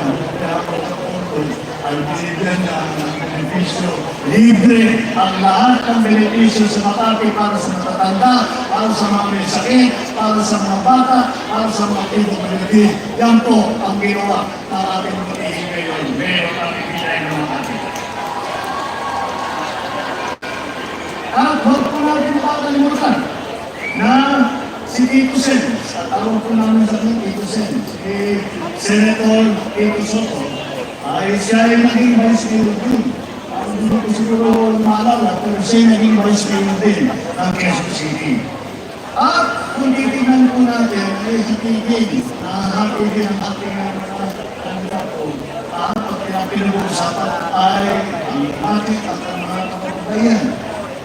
ay binibigyan na ng benepisyo. Libre ang lahat ng benepisyo sa Makati para sa matatanda, para sa mga may sakit, para sa mga bata, para sa mga PWD. Yan po ang ginawa ng ating magiging ngayon. Mayor kami pinay ng Makati. At huwag po natin makakalimutan na si Tito Sen, sa tawag po namin sa Tito Sen, si Senator Tito Soto, ay siya ay naging vice mayor din. Hindi ko siguro maalala, pero siya naging vice mayor din ng Quezon City. At kung titignan po natin, ay happy na happy din ang ating mga kandidato. At pag pinag-uusapan ay ang ating at ang mga kapatbayan.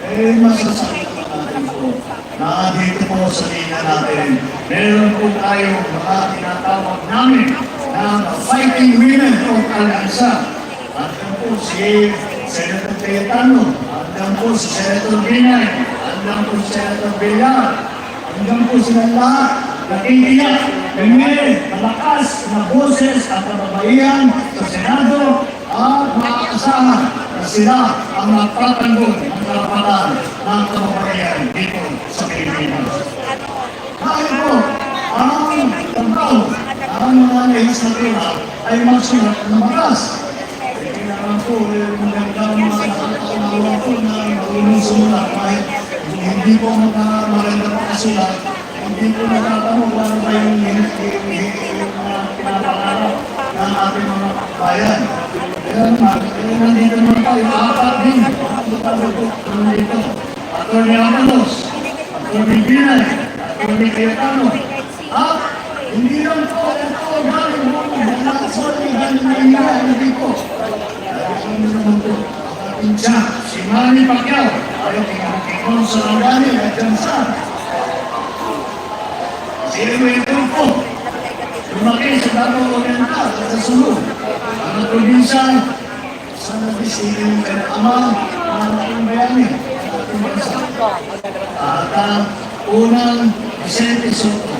Masasabi natin po na dito po sa linya natin, meron po tayong mga tinatawag namin na fighting women of Alansa. At yan po si Senator Cayetano, at yan po si Senator Binay, at yan po si Senator Villar, at yan po sila lahat nakikiyak, may malakas na boses at kababaihan sa Senado at makakasahan na sila ang nagtatanggol ng karapatan ng kababaihan dito sa Pilipinas. Dahil po, ang trabaho ang mga legislatura ay magsulat ng batas. Hindi naman po, magandang mga nakakaunawa po na marunong sumulat kahit hindi po maganda makasulat, hindi po natatanong kung ano ba yung pinapangarap ng ating mga bayan. Kaya naman, nandito naman tayo, apat din. Nandito. Atty. Amalos, Atty. Binay, Atty. Cayetano. At hindi lang po, ito, galing mo, galing na iya, hindi po. Ano naman po, ating siya, si Manny Pacquiao, ayaw tingnan sa Langani, at dyan sa. Si Emeton po, lumaki sa Davao Oriental, sa Sulu. Ang probinsya, sa nabisilin ng ama, ng ating bayani, ng ating bansa. At ang unang Vicente Soto,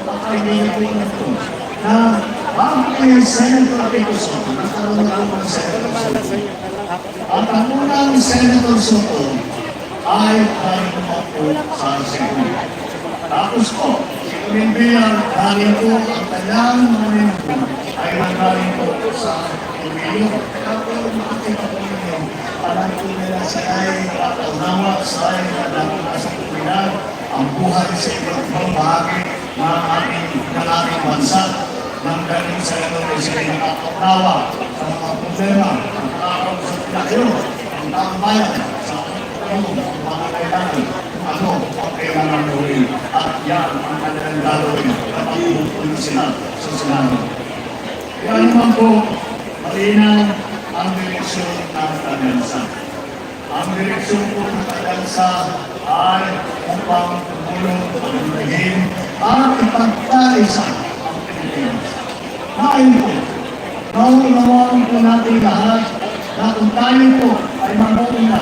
pakaibigan ko na bago ko yung Senator Tito Soto, nagkaroon na ako ng Senator Soto. At ang unang Senator Soto ay galing po sa Cebu. Tapos po, si Olimpia, galing po ang kanyang mga membro ay nagaling po sa Emilio. Kaya po makakita po ninyo, alam po nila siya ay nakaunawa sa ay nasa komunidad ang buhay sa iba't ibang bahagi ng ating bansa nang galing sa ito ay sila nakakaunawa sa mga problema ang nakakausap nila kayo, ang taong bayan sa mga kailangan ano ang kailangan gawin at yan ang kanilang gagawin kapag pupunta sila sa Senado. Kaya naman po, malinaw ang direksyon ng Alyansa. Ang direksyon po ng Alyansa ay upang tumulong, pagulagin, at ipagkaisa ang Pilipinas. Dahil po, naunawaan po natin lahat na kung tayo po ay mabuuna,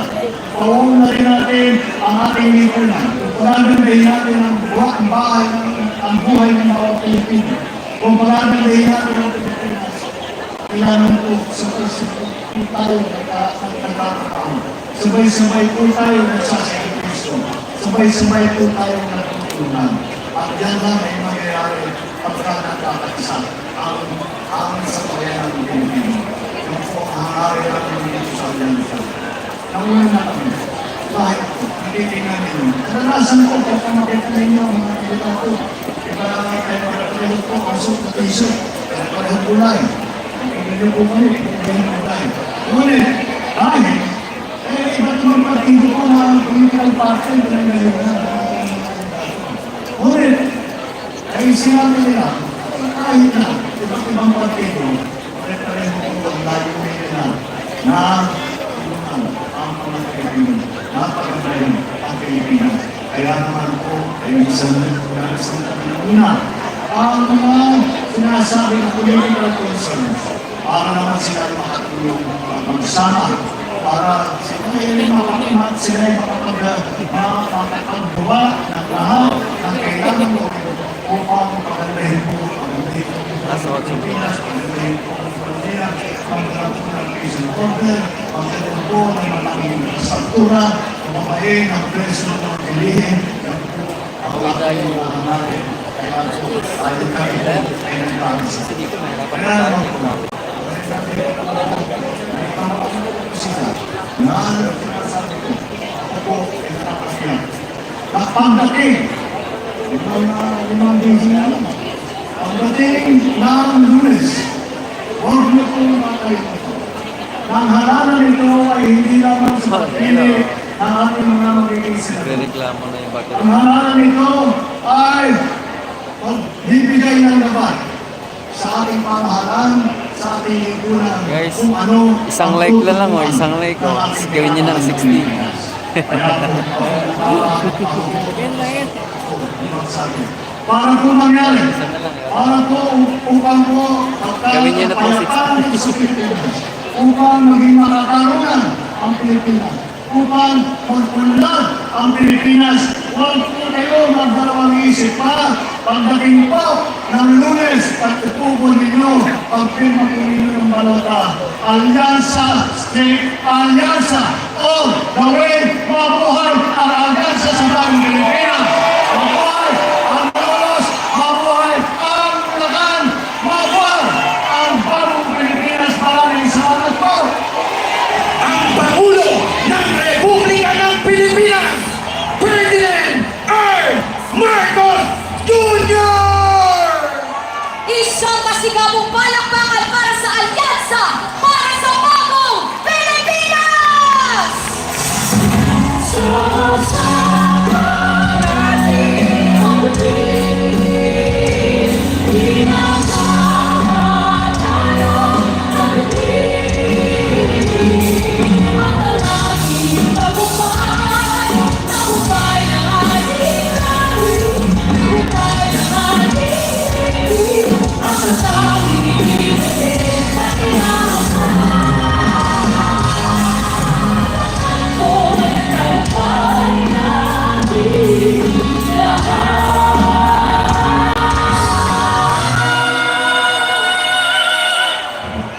pawang na rin natin ang ating lipunan. Paglalagay natin ang bahay, ang buhay ng mga Pilipino. Kung paglalagay natin ang Pilipinas, kailangan po tayo nagkakataon. Sabay-sabay po tayo nagsasakripisyo. Sabay-sabay po tayo natutunan. At yan lang ay mangyayari pagka nagkakaisa ang sabayan ng Pilipino. Yung po ang hangarin natin dito sa Alyansa. Nakuha na kami. Bakit po? Nakitingnan ninyo. Kadalasan po, kapag makita ninyo ang mga kilita po, iba naman kayo magkakalit po, pasok na piso, pero parang kulay. Nakikita niyo po kami, nakikita niyo po tayo. Ngunit, dahil, iba't mga partido po na parte ng pinagalingan ng ating ngunit, ay sinabi nila, kahit na iba't ibang partido, pare-pareho po ang layunin nila na tulungan ang mga kaibigan, napagandaan ang Pilipinas. Kaya naman po ay isang una ang mga sinasabi ng political concerns para naman sila makatulong magsama para sila ay makapaggawa ng lahat ng kailangan mo upang pagandahin po ang Pilipinas, pagandahin po ang frontera, pagdating po ng peace and order, pagdating po ng malaking infrastruktura, kumapain ang presyo ng pilihin, ang lakay mo natin. Kaya po, ayaw kami ay nagpapis. Kaya naman po, pagdating ng Lunes, huwag niyo po makalimutan. Ang halalan nito ay hindi lamang sa pagpili ng ating mga magiging senador. Reklamo na yung bakit. Ang halalan nito ay pagbibigay ng laban sa ating pamahalaan, sa ating lingkuran, Guys, kung ano isang like na lang isang like gawin niyo ng 60. Para po mangyari, para po upang po Gawin niyo na po 60. upang maging makakaroon ang Pilipinas, upang magpunlad ang Pilipinas. Huwag po kayo magdalawang isip pa pagdating po ng Lunes at ipupon ninyo pagpirma po ninyo ng balota. Alyansa, state alyansa, all the way, mabuhay ang alyansa sa bagong Pilipinas. Mabuhay ang Lolos, mabuhay ang Bulacan, mabuhay ang bagong Pilipinas. Maraming salamat po. Ang Pangulo ng Republika ng Pilipinas, Ferdinand R. Marcos Jr. Isang masigabong palakpakan para sa alyansa, para sa bagong Pilipinas!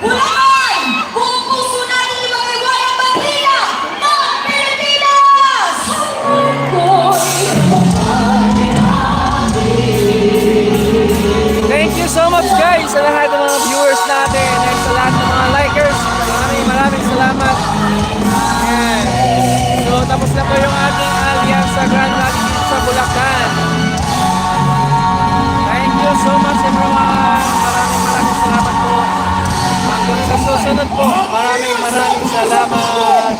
Bulacan! Buong puso natin ibagay ang bandila ng Pilipinas! Thank you so much guys sa lahat ng mga viewers natin at sa lahat ng mga likers. Maraming salamat. Ayan. So tapos na po yung ating Alyansa Grand Rally dito sa Bulacan. Thank you so much everyone. Maraming salamat po. Hanggang sa susunod po. Maraming salamat.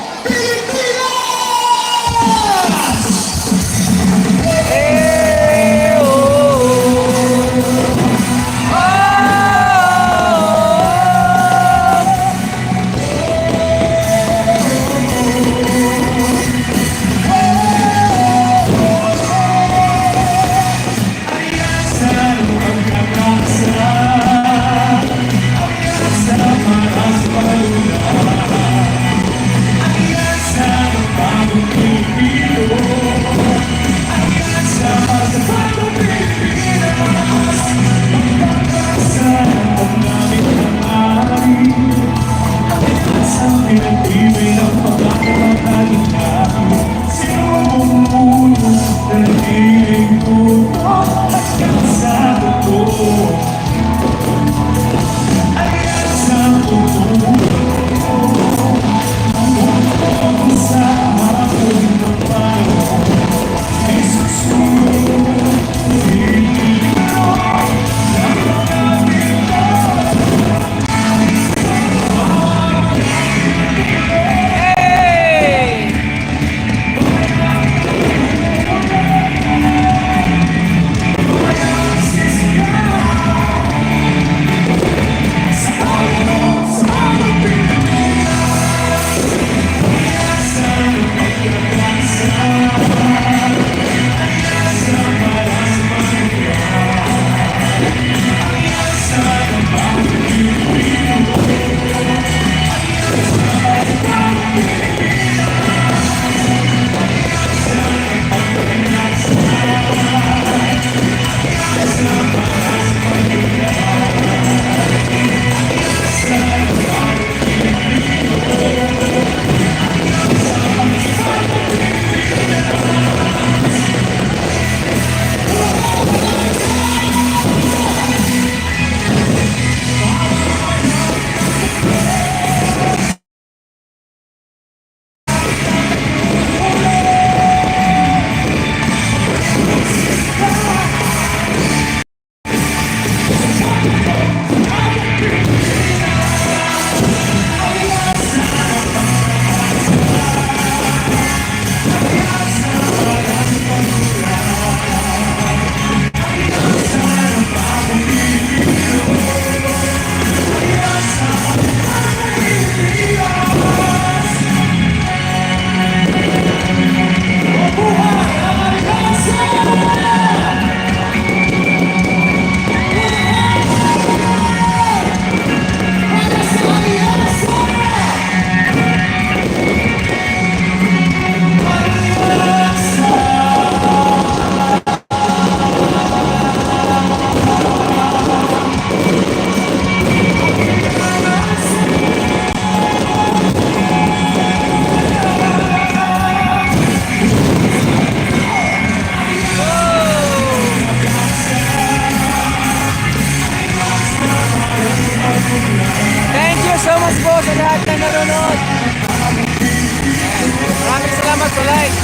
pa sa like.